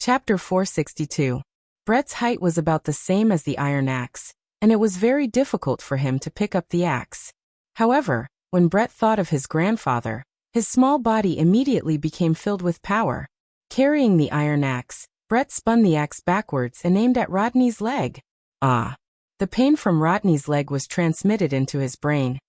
Chapter 462. Brett's height was about the same as the iron axe, and it was very difficult for him to pick up the axe. However, when Brett thought of his grandfather, his small body immediately became filled with power. Carrying the iron axe, Brett spun the axe backwards and aimed at Rodney's leg. Ah! The pain from Rodney's leg was transmitted into his brain,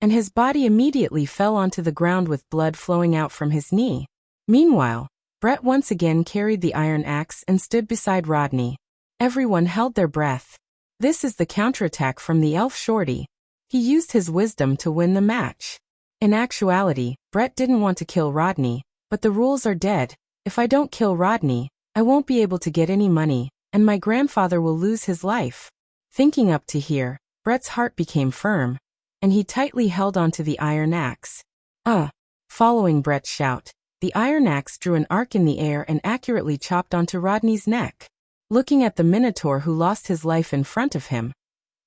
and his body immediately fell onto the ground with blood flowing out from his knee. Meanwhile, Brett once again carried the iron axe and stood beside Rodney. Everyone held their breath. This is the counterattack from the elf shorty. He used his wisdom to win the match. In actuality, Brett didn't want to kill Rodney, but the rules are dead. If I don't kill Rodney, I won't be able to get any money, and my grandfather will lose his life. Thinking up to here, Brett's heart became firm, and he tightly held onto the iron axe. Following Brett's shout, the iron axe drew an arc in the air and accurately chopped onto Rodney's neck. Looking at the Minotaur who lost his life in front of him,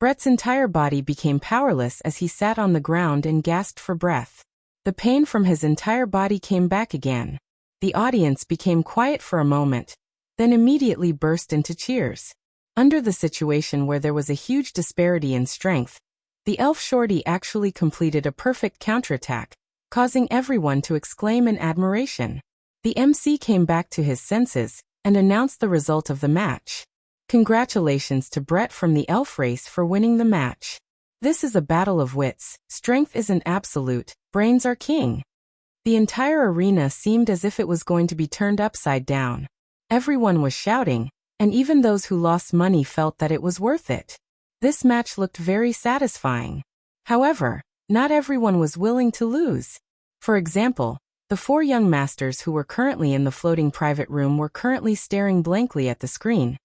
Brett's entire body became powerless as he sat on the ground and gasped for breath. The pain from his entire body came back again. The audience became quiet for a moment, then immediately burst into cheers. Under the situation where there was a huge disparity in strength, the elf shorty actually completed a perfect counterattack, causing everyone to exclaim in admiration. The MC came back to his senses and announced the result of the match. Congratulations to Brett from the elf race for winning the match. This is a battle of wits. Strength isn't absolute, brains are king. The entire arena seemed as if it was going to be turned upside down. Everyone was shouting, and even those who lost money felt that it was worth it. This match looked very satisfying. However, not everyone was willing to lose. For example, the four young masters who were currently in the floating private room were currently staring blankly at the screen,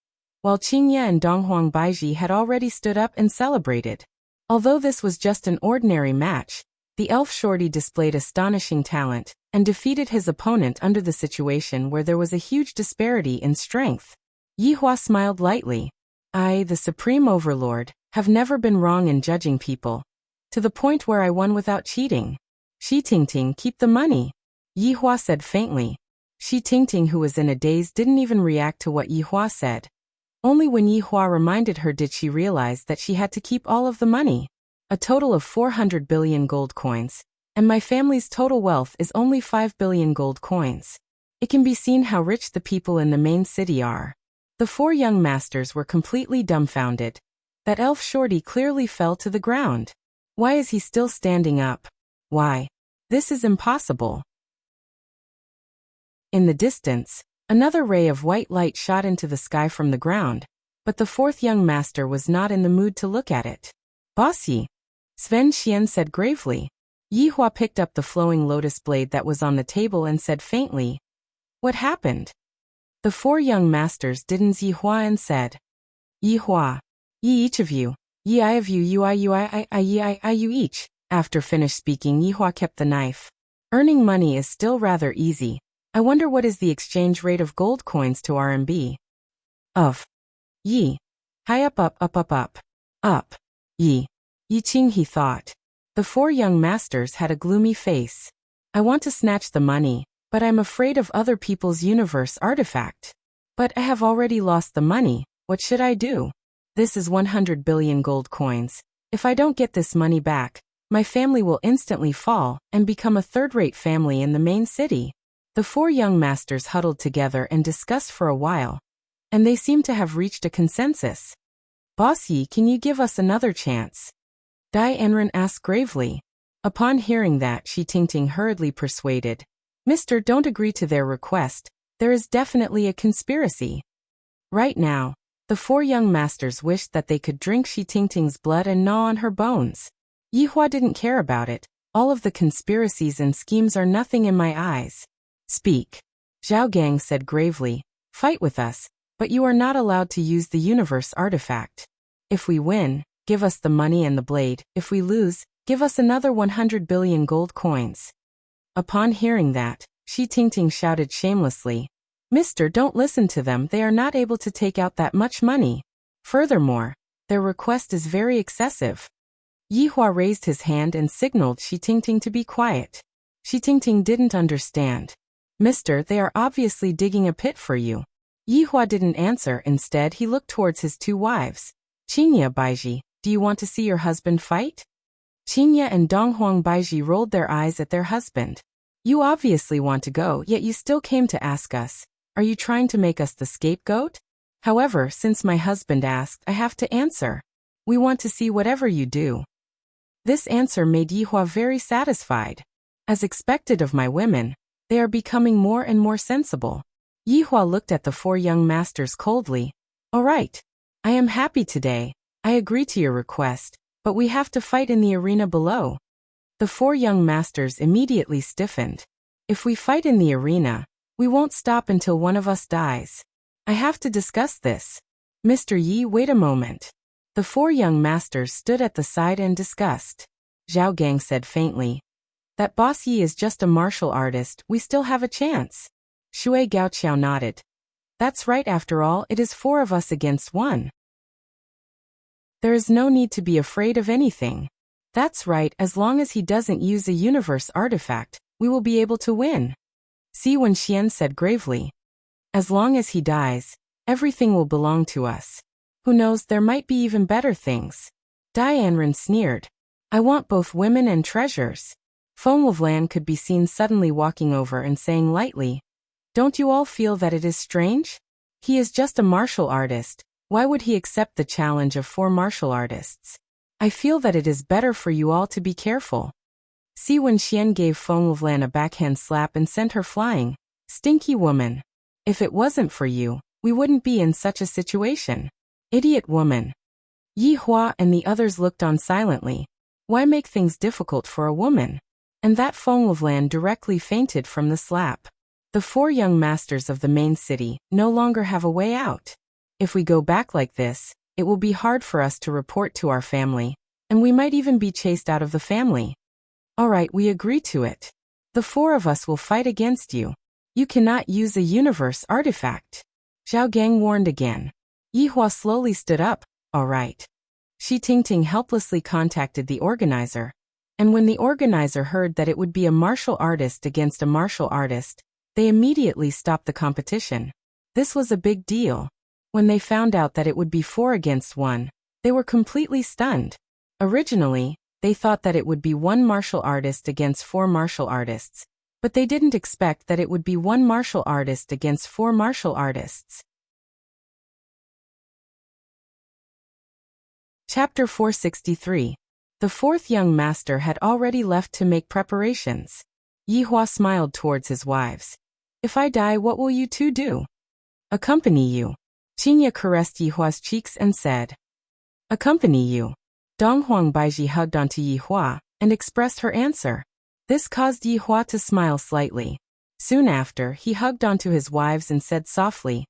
while Qingye and Donghuang Baiji had already stood up and celebrated. Although this was just an ordinary match, the elf shorty displayed astonishing talent and defeated his opponent under the situation where there was a huge disparity in strength. Yihua smiled lightly. I, the Supreme Overlord, have never been wrong in judging people, to the point where I won without cheating. Shi Tingting, keep the money, Yihua said faintly. Shi Tingting, who was in a daze, didn't even react to what Yihua said. Only when Yihua reminded her did she realize that she had to keep all of the money. A total of 400 billion gold coins, and my family's total wealth is only 5 billion gold coins. It can be seen how rich the people in the main city are. The four young masters were completely dumbfounded. That elf shorty clearly fell to the ground. Why is he still standing up? Why? This is impossible. In the distance, another ray of white light shot into the sky from the ground, but the fourth young master was not in the mood to look at it. Bossy, Sven Xian said gravely. Yihua picked up the flowing lotus blade that was on the table and said faintly, "What happened?" The four young masters didn't Yihua and said, "Yihua, ye each of you, ye I of you, you I ye I you each." After finished speaking, Yihua kept the knife. Earning money is still rather easy. I wonder what is the exchange rate of gold coins to RMB. Of. Yi. High up. Up. Yi. Yi Qing, he thought. The four young masters had a gloomy face. I want to snatch the money, but I'm afraid of other people's universe artifact. But I have already lost the money, what should I do? This is 100 billion gold coins. If I don't get this money back, my family will instantly fall and become a third-rate family in the main city. The four young masters huddled together and discussed for a while, and they seemed to have reached a consensus. Boss Yi, can you give us another chance? Dai Enren asked gravely. Upon hearing that, Shi Tingting hurriedly persuaded. Mister, don't agree to their request. There is definitely a conspiracy. Right now, the four young masters wished that they could drink Shi Tingting's blood and gnaw on her bones. Yihua didn't care about it. All of the conspiracies and schemes are nothing in my eyes. Speak. Zhao Gang said gravely. Fight with us, but you are not allowed to use the universe artifact. If we win, give us the money and the blade. If we lose, give us another 100 billion gold coins. Upon hearing that, Shi Tingting shouted shamelessly. Mister, don't listen to them. They are not able to take out that much money. Furthermore, their request is very excessive. Yihua raised his hand and signaled Shi Tingting to be quiet. Shi Tingting didn't understand. Mister, they are obviously digging a pit for you. Yihua didn't answer. Instead, he looked towards his two wives. Qinya Baiji, do you want to see your husband fight? Qinya and Donghuang Baiji rolled their eyes at their husband. You obviously want to go, yet you still came to ask us. Are you trying to make us the scapegoat? However, since my husband asked, I have to answer. We want to see whatever you do. This answer made Yihua very satisfied. As expected of my women, they are becoming more and more sensible. Yihua looked at the four young masters coldly. All right. I am happy today. I agree to your request, but we have to fight in the arena below. The four young masters immediately stiffened. If we fight in the arena, we won't stop until one of us dies. I have to discuss this. Mr. Yi, wait a moment. The four young masters stood at the side and discussed. Zhao Gang said faintly. That Boss Yi is just a martial artist, we still have a chance. Shui Gaoqiao nodded. That's right, after all, it is four of us against one. There is no need to be afraid of anything. That's right, as long as he doesn't use a universe artifact, we will be able to win. Si Wenxian said gravely. As long as he dies, everything will belong to us. Who knows, there might be even better things. Dianren sneered. I want both women and treasures. Feng Wavlan could be seen suddenly walking over and saying lightly, don't you all feel that it is strange? He is just a martial artist. Why would he accept the challenge of four martial artists? I feel that it is better for you all to be careful. Si Wenxian gave Feng Wavlan a backhand slap and sent her flying. Stinky woman. If it wasn't for you, we wouldn't be in such a situation. Idiot woman. Yihua and the others looked on silently. Why make things difficult for a woman? And that Feng Wavlan directly fainted from the slap. The four young masters of the main city no longer have a way out. If we go back like this, it will be hard for us to report to our family, and we might even be chased out of the family. All right, we agree to it. The four of us will fight against you. You cannot use a universe artifact. Zhao Gang warned again. Yihua slowly stood up. All right. Shi Tingting helplessly contacted the organizer. And when the organizer heard that it would be a martial artist against a martial artist, they immediately stopped the competition. This was a big deal. When they found out that it would be 4 against 1, they were completely stunned. Originally, they thought that it would be 1 martial artist against 4 martial artists, but they didn't expect that it would be 1 martial artist against 4 martial artists. Chapter 463. The fourth young master had already left to make preparations. Yihua smiled towards his wives. If I die, what will you two do? Accompany you. Qinya caressed Yihua's cheeks and said. Accompany you. Donghuang Baiji hugged onto Yihua and expressed her answer. This caused Yihua to smile slightly. Soon after, he hugged onto his wives and said softly,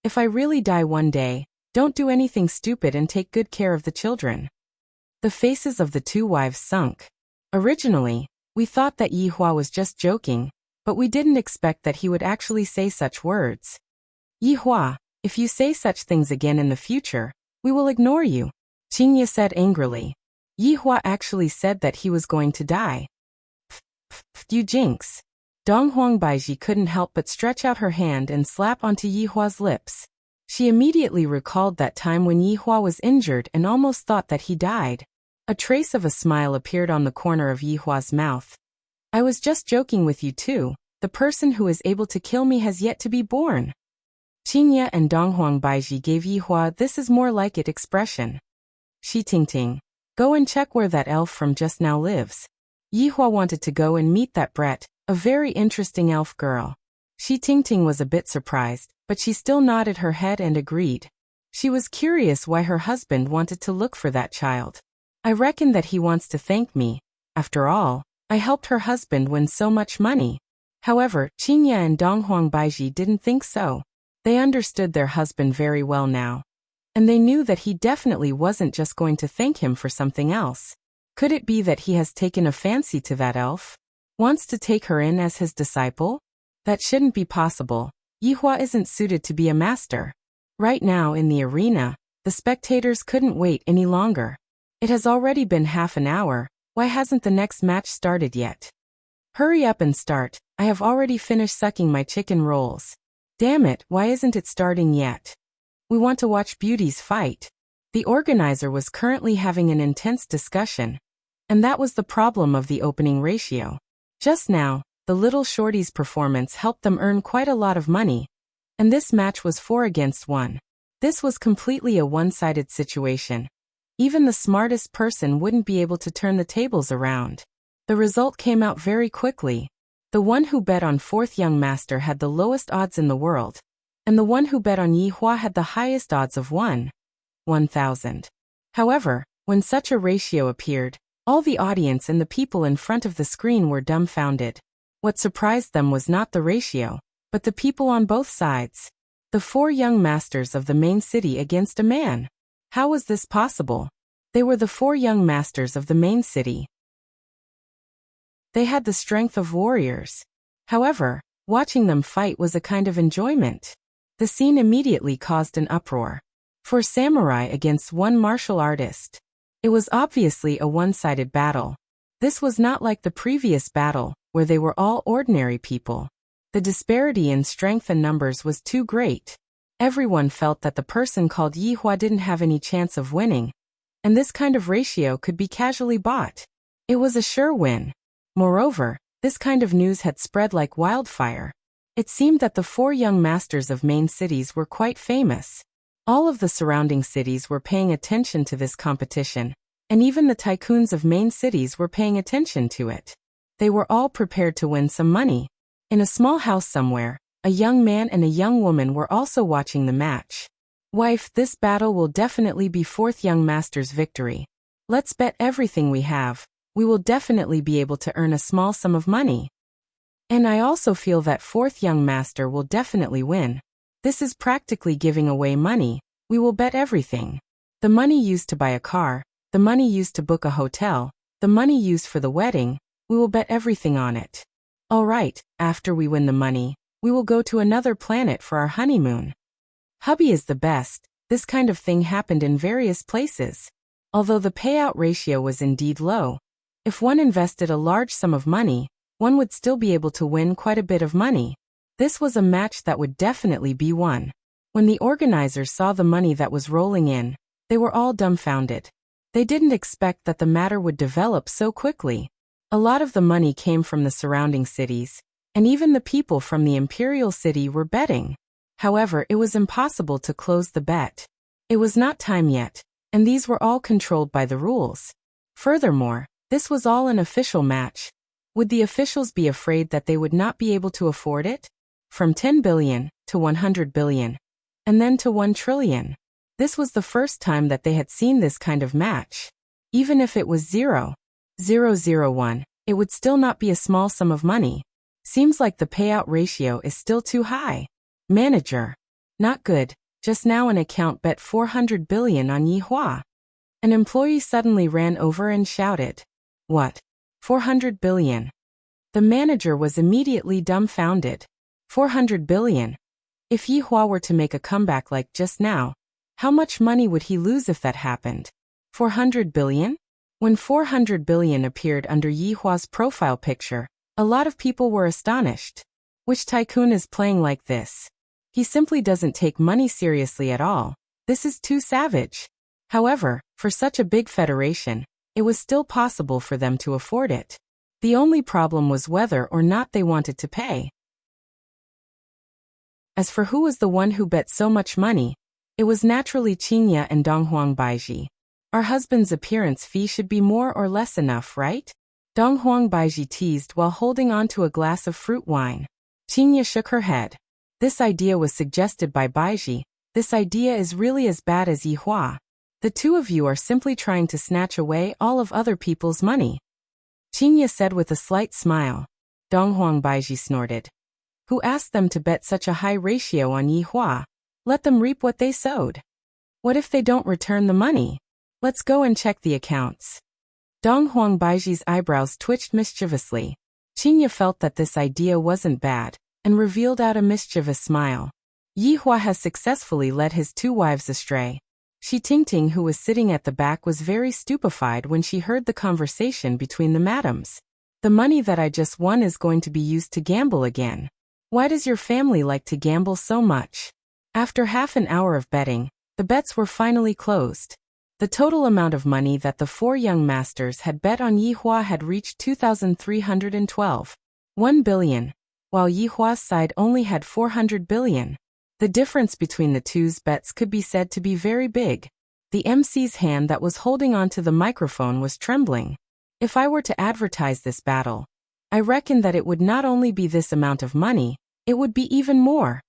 if I really die one day, don't do anything stupid and take good care of the children. The faces of the two wives sunk. Originally, we thought that Yihua was just joking, but we didn't expect that he would actually say such words. Yihua, if you say such things again in the future, we will ignore you, Qinya said angrily. Yihua actually said that he was going to die. You jinx. Donghuang Baiji couldn't help but stretch out her hand and slap onto Yihua's lips. She immediately recalled that time when Yihua was injured and almost thought that he died. A trace of a smile appeared on the corner of Yihua's mouth. I was just joking with you too. The person who is able to kill me has yet to be born. Qinya and Donghuang Baiji gave Yihua this is more like it expression. Shi Tingting, go and check where that elf from just now lives. Yihua wanted to go and meet that Brett, a very interesting elf girl. Shi Tingting was a bit surprised, but she still nodded her head and agreed. She was curious why her husband wanted to look for that child. I reckon that he wants to thank me. After all, I helped her husband win so much money. However, Qinya and Donghuang Baiji didn't think so. They understood their husband very well now. And they knew that he definitely wasn't just going to thank him for something else. Could it be that he has taken a fancy to that elf? Wants to take her in as his disciple? That shouldn't be possible. Yihua isn't suited to be a master. Right now in the arena, the spectators couldn't wait any longer. It has already been half an hour. Why hasn't the next match started yet? Hurry up and start. I have already finished sucking my chicken rolls. Damn it, why isn't it starting yet? We want to watch beauties fight. The organizer was currently having an intense discussion, and that was the problem of the opening ratio. Just now, the little shorty's performance helped them earn quite a lot of money, and this match was 4 against 1. This was completely a one-sided situation. Even the smartest person wouldn't be able to turn the tables around. The result came out very quickly. The one who bet on 4th young master had the lowest odds in the world, and the one who bet on Yi Hua had the highest odds of 1,000. However, when such a ratio appeared, all the audience and the people in front of the screen were dumbfounded. What surprised them was not the ratio, but the people on both sides. The 4 young masters of the main city against a man. How was this possible? They were the 4 young masters of the main city. They had the strength of warriors. However, watching them fight was a kind of enjoyment. The scene immediately caused an uproar. 4 samurai against 1 martial artist. It was obviously a one-sided battle. This was not like the previous battle, where they were all ordinary people. The disparity in strength and numbers was too great. Everyone felt that the person called Yi Hua didn't have any chance of winning, and this kind of ratio could be casually bought. It was a sure win. Moreover, this kind of news had spread like wildfire. It seemed that the 4 young masters of main cities were quite famous. All of the surrounding cities were paying attention to this competition, and even the tycoons of main cities were paying attention to it. They were all prepared to win some money. In a small house somewhere, a young man and a young woman were also watching the match. Wife, this battle will definitely be 4th young master's victory. Let's bet everything we have. We will definitely be able to earn a small sum of money. And I also feel that 4th young master will definitely win. This is practically giving away money. We will bet everything. The money used to buy a car, the money used to book a hotel, the money used for the wedding, we will bet everything on it. All right, after we win the money, we will go to another planet for our honeymoon. Hubby is the best. This kind of thing happened in various places. Although the payout ratio was indeed low, if one invested a large sum of money, one would still be able to win quite a bit of money. This was a match that would definitely be won. When the organizers saw the money that was rolling in, they were all dumbfounded. They didn't expect that the matter would develop so quickly. A lot of the money came from the surrounding cities, and even the people from the imperial city were betting. However, it was impossible to close the bet. It was not time yet, and these were all controlled by the rules. Furthermore, this was all an official match. Would the officials be afraid that they would not be able to afford it? From 10 billion to 100 billion, and then to 1 trillion. This was the first time that they had seen this kind of match. Even if it was 0.001, it would still not be a small sum of money. Seems like the payout ratio is still too high. Manager. Not good. Just now an account bet 400 billion on Yi Hua. An employee suddenly ran over and shouted. What? 400 billion. The manager was immediately dumbfounded. 400 billion. If Yi Hua were to make a comeback like just now, how much money would he lose if that happened? 400 billion? When 400 billion appeared under Yi Hua's profile picture, a lot of people were astonished. Which tycoon is playing like this? He simply doesn't take money seriously at all. This is too savage. However, for such a big federation, it was still possible for them to afford it. The only problem was whether or not they wanted to pay. As for who was the one who bet so much money, it was naturally Qingya and Donghuang Baiji. Our husband's appearance fee should be more or less enough, right? Donghuang Baiji teased while holding on to a glass of fruit wine. Qingya shook her head. This idea was suggested by Baiji. This idea is really as bad as Yi Hua. The two of you are simply trying to snatch away all of other people's money. Qingya said with a slight smile. Donghuang Baiji snorted. Who asked them to bet such a high ratio on Yi Hua? Let them reap what they sowed. What if they don't return the money? Let's go and check the accounts. Donghuang Baiji's eyebrows twitched mischievously. Qingya felt that this idea wasn't bad, and revealed out a mischievous smile. Yi Hua has successfully led his 2 wives astray. Shi Tingting, who was sitting at the back, was very stupefied when she heard the conversation between the madams. The money that I just won is going to be used to gamble again. Why does your family like to gamble so much? After half an hour of betting, the bets were finally closed. The total amount of money that the four young masters had bet on Yihua had reached 2,312. 1 billion, while Yihua's side only had 400 billion. The difference between the two's bets could be said to be very big. The MC's hand that was holding onto the microphone was trembling. If I were to advertise this battle, I reckon that it would not only be this amount of money, it would be even more.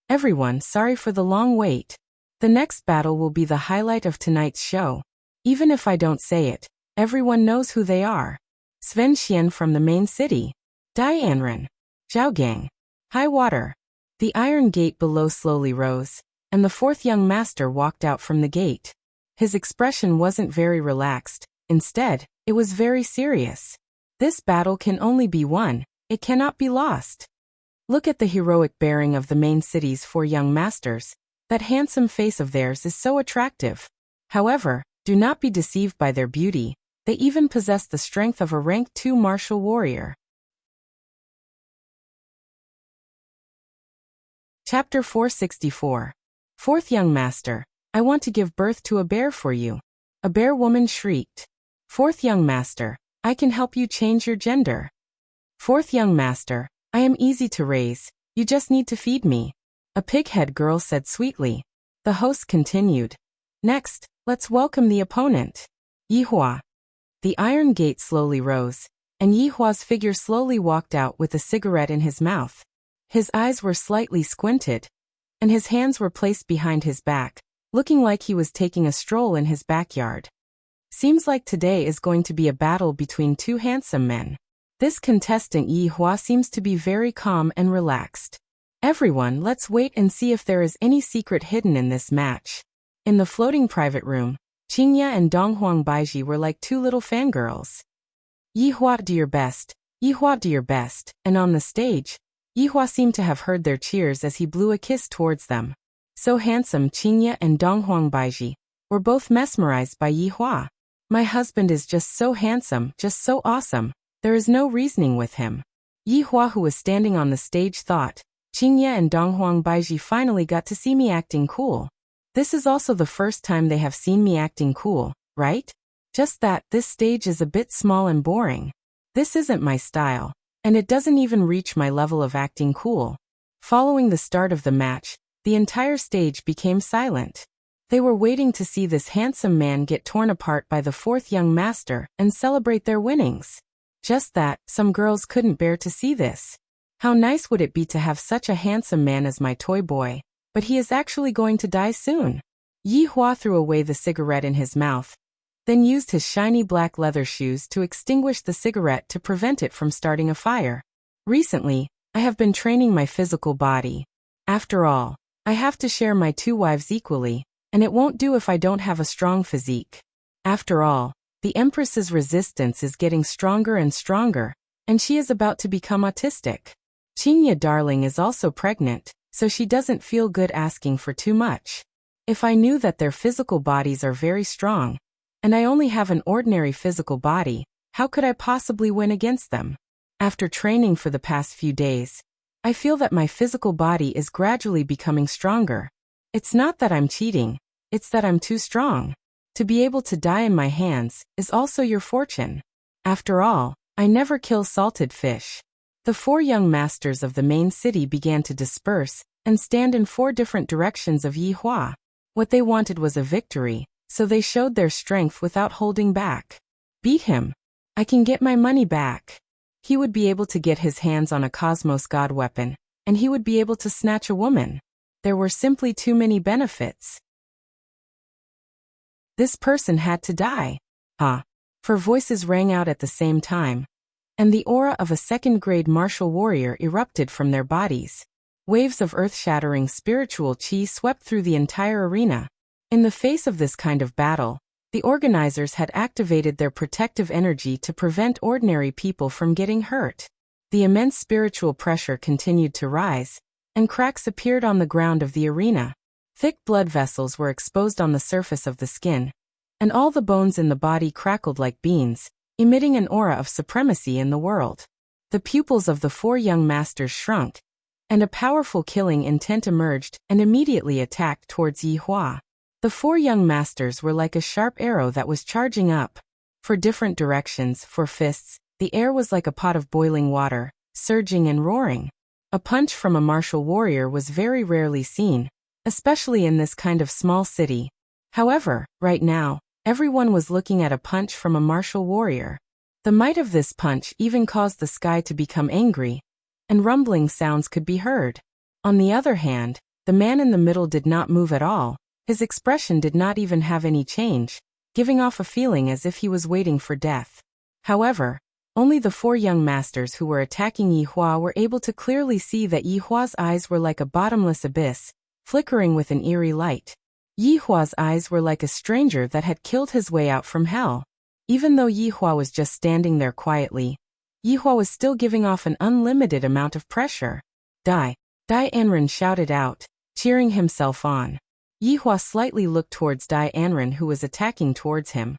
Everyone, sorry for the long wait. The next battle will be the highlight of tonight's show. Even if I don't say it, everyone knows who they are. Sven Xian from the main city. Dai Anren. Zhao Gang. High water. The iron gate below slowly rose, and the fourth young master walked out from the gate. His expression wasn't very relaxed. Instead, it was very serious. This battle can only be won, it cannot be lost. Look at the heroic bearing of the main city's four young masters. That handsome face of theirs is so attractive. However, do not be deceived by their beauty, they even possess the strength of a rank 2 martial warrior. Chapter 464. Fourth young master, I want to give birth to a bear for you. A bear woman shrieked. Fourth young master, I can help you change your gender. Fourth young master, I am easy to raise, you just need to feed me. A pig-head girl said sweetly. The host continued. Next, let's welcome the opponent. Yihua. The iron gate slowly rose, and Yihua's figure slowly walked out with a cigarette in his mouth. His eyes were slightly squinted, and his hands were placed behind his back, looking like he was taking a stroll in his backyard. Seems like today is going to be a battle between two handsome men. This contestant Yihua seems to be very calm and relaxed. Everyone, let's wait and see if there is any secret hidden in this match. In the floating private room, Qingya and Donghuang Baiji were like two little fangirls. Yihua, do your best. Yihua, do your best. And on the stage, Yihua seemed to have heard their cheers as he blew a kiss towards them. So handsome, Qingya and Donghuang Baiji were both mesmerized by Yihua. My husband is just so handsome, just so awesome. There is no reasoning with him. Yihua, who was standing on the stage, thought. Qingya and Donghuang Baiji finally got to see me acting cool. This is also the first time they have seen me acting cool, right? Just that, this stage is a bit small and boring. This isn't my style, and it doesn't even reach my level of acting cool. Following the start of the match, the entire stage became silent. They were waiting to see this handsome man get torn apart by the fourth young master and celebrate their winnings. Just that, some girls couldn't bear to see this. How nice would it be to have such a handsome man as my toy boy, but he is actually going to die soon. Yihua threw away the cigarette in his mouth, then used his shiny black leather shoes to extinguish the cigarette to prevent it from starting a fire. Recently, I have been training my physical body. After all, I have to share my two wives equally, and it won't do if I don't have a strong physique. After all, the Empress's resistance is getting stronger and stronger, and she is about to become autistic. Qingya darling is also pregnant, so she doesn't feel good asking for too much. If I knew that their physical bodies are very strong, and I only have an ordinary physical body, how could I possibly win against them? After training for the past few days, I feel that my physical body is gradually becoming stronger. It's not that I'm cheating, it's that I'm too strong. To be able to die in my hands is also your fortune. After all, I never kill salted fish. The four young masters of the main city began to disperse and stand in four different directions of Yihua. What they wanted was a victory, so they showed their strength without holding back. Beat him. I can get my money back. He would be able to get his hands on a Cosmos God weapon, and he would be able to snatch a woman. There were simply too many benefits. This person had to die. For voices rang out at the same time, and the aura of a second-grade martial warrior erupted from their bodies. Waves of earth-shattering spiritual chi swept through the entire arena. In the face of this kind of battle, the organizers had activated their protective energy to prevent ordinary people from getting hurt. The immense spiritual pressure continued to rise, and cracks appeared on the ground of the arena. Thick blood vessels were exposed on the surface of the skin, and all the bones in the body crackled like beans, emitting an aura of supremacy in the world. The pupils of the four young masters shrunk, and a powerful killing intent emerged and immediately attacked towards Yi Hua. The four young masters were like a sharp arrow that was charging up. For different directions, for fists, the air was like a pot of boiling water, surging and roaring. A punch from a martial warrior was very rarely seen, especially in this kind of small city. However, right now, everyone was looking at a punch from a martial warrior. The might of this punch even caused the sky to become angry, and rumbling sounds could be heard. On the other hand, the man in the middle did not move at all. His expression did not even have any change, giving off a feeling as if he was waiting for death. However, only the four young masters who were attacking Yi Hua were able to clearly see that Yi Hua's eyes were like a bottomless abyss, flickering with an eerie light. Yi Hua's eyes were like a stranger that had killed his way out from hell. Even though Yi Hua was just standing there quietly, Yi Hua was still giving off an unlimited amount of pressure. Die! Dai Anren shouted out, cheering himself on. Yi Hua slightly looked towards Dai Anren who was attacking towards him.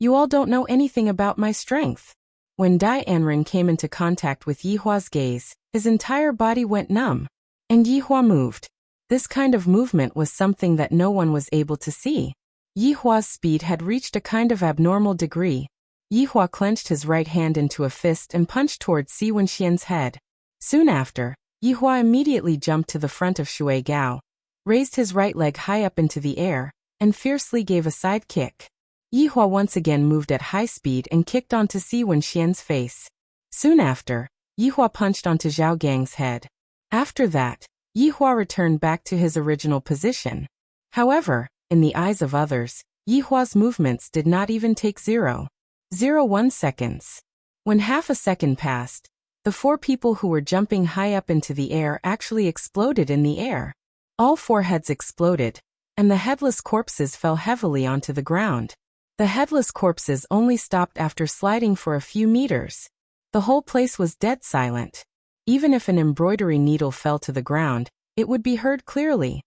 You all don't know anything about my strength. When Dai Anren came into contact with Yi Hua's gaze, his entire body went numb. And Yi Hua moved. This kind of movement was something that no one was able to see. Yi Hua's speed had reached a kind of abnormal degree. Yi Hua clenched his right hand into a fist and punched towards Si Wenxian's head. Soon after, Yi Hua immediately jumped to the front of Shui Gao, raised his right leg high up into the air, and fiercely gave a side kick. Yi Hua once again moved at high speed and kicked onto Si Wenxian's face. Soon after, Yi Hua punched onto Zhao Gang's head. After that, Yi Hua returned back to his original position. However, in the eyes of others, Yi Hua's movements did not even take 0.01 seconds. When half a second passed, the four people who were jumping high up into the air actually exploded in the air. All four heads exploded, and the headless corpses fell heavily onto the ground. The headless corpses only stopped after sliding for a few meters. The whole place was dead silent. Even if an embroidery needle fell to the ground, it would be heard clearly.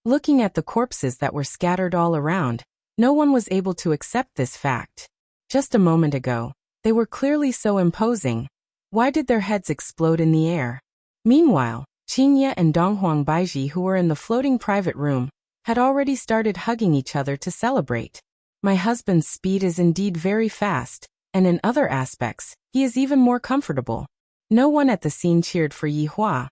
Looking at the corpses that were scattered all around, no one was able to accept this fact. Just a moment ago, they were clearly so imposing. Why did their heads explode in the air? Meanwhile, Qingye and Donghuang Baiji, who were in the floating private room, had already started hugging each other to celebrate. My husband's speed is indeed very fast, and in other aspects, he is even more comfortable. No one at the scene cheered for Yi Hua.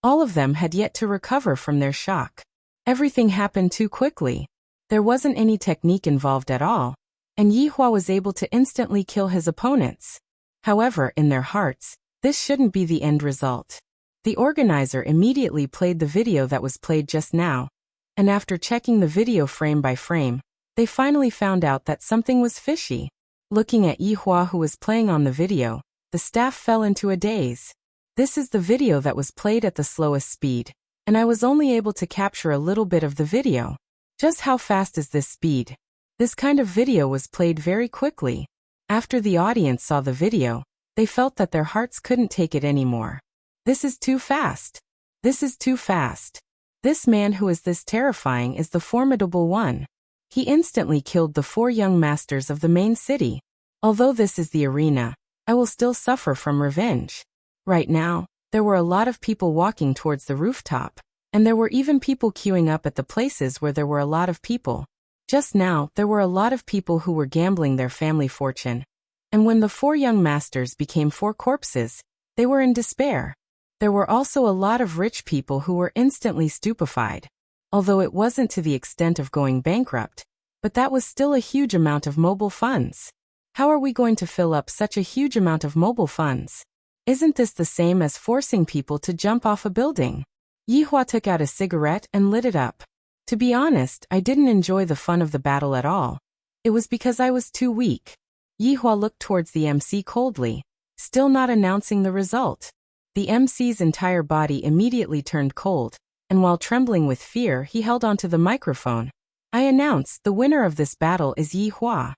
All of them had yet to recover from their shock. Everything happened too quickly. There wasn't any technique involved at all, and Yi Hua was able to instantly kill his opponents. However, in their hearts, this shouldn't be the end result. The organizer immediately played the video that was played just now, and after checking the video frame by frame, they finally found out that something was fishy. Looking at Yi Hua who was playing on the video, the staff fell into a daze. This is the video that was played at the slowest speed, and I was only able to capture a little bit of the video. Just how fast is this speed? This kind of video was played very quickly. After the audience saw the video, they felt that their hearts couldn't take it anymore. This is too fast. This is too fast. This man who is this terrifying is the formidable one. He instantly killed the four young masters of the main city. Although this is the arena, I will still suffer from revenge. Right now, there were a lot of people walking towards the rooftop, and there were even people queuing up at the places where there were a lot of people. Just now, there were a lot of people who were gambling their family fortune. And when the four young masters became four corpses, they were in despair. There were also a lot of rich people who were instantly stupefied. Although it wasn't to the extent of going bankrupt, but that was still a huge amount of mobile funds. How are we going to fill up such a huge amount of mobile funds? Isn't this the same as forcing people to jump off a building? Yi Hua took out a cigarette and lit it up. To be honest, I didn't enjoy the fun of the battle at all. It was because I was too weak. Yi Hua looked towards the MC coldly, still not announcing the result. The MC's entire body immediately turned cold, and while trembling with fear, he held onto the microphone. I announce the winner of this battle is Yi Hua.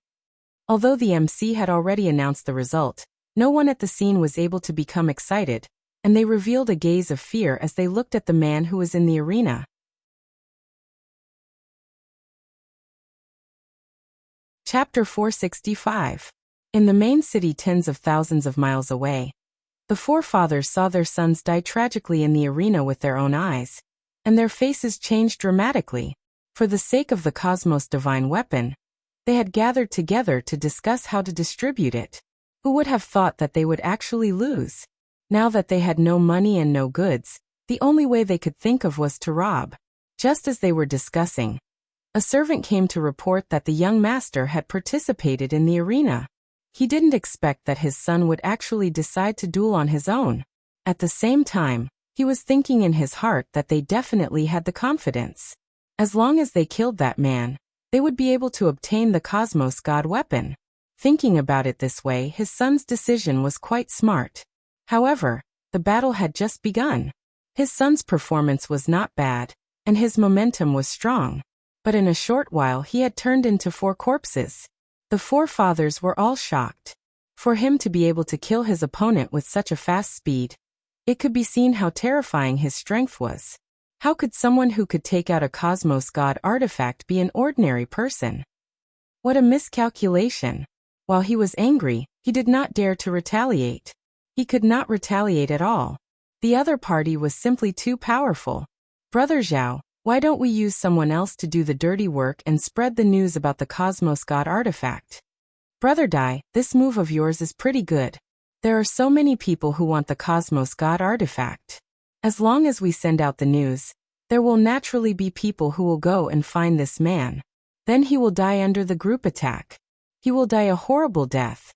Although the MC had already announced the result, no one at the scene was able to become excited, and they revealed a gaze of fear as they looked at the man who was in the arena. Chapter 465. In the main city tens of thousands of miles away, The forefathers saw their sons die tragically in the arena with their own eyes, and their faces changed dramatically. For the sake of the cosmos' divine weapon, they had gathered together to discuss how to distribute it. Who would have thought that they would actually lose? Now that they had no money and no goods, the only way they could think of was to rob. Just as they were discussing, a servant came to report that the young master had participated in the arena. He didn't expect that his son would actually decide to duel on his own. At the same time, he was thinking in his heart that they definitely had the confidence. As long as they killed that man, they would be able to obtain the Cosmos God weapon. Thinking about it this way, his son's decision was quite smart. However, the battle had just begun. His son's performance was not bad, and his momentum was strong. But in a short while he had turned into 4 corpses. The forefathers were all shocked. For him to be able to kill his opponent with such a fast speed, it could be seen how terrifying his strength was. How could someone who could take out a Cosmos God artifact be an ordinary person? What a miscalculation! While he was angry, he did not dare to retaliate. He could not retaliate at all. The other party was simply too powerful. Brother Zhao, why don't we use someone else to do the dirty work and spread the news about the Cosmos God artifact? Brother Dai, this move of yours is pretty good. There are so many people who want the Cosmos God artifact. As long as we send out the news, there will naturally be people who will go and find this man. Then he will die under the group attack. He will die a horrible death.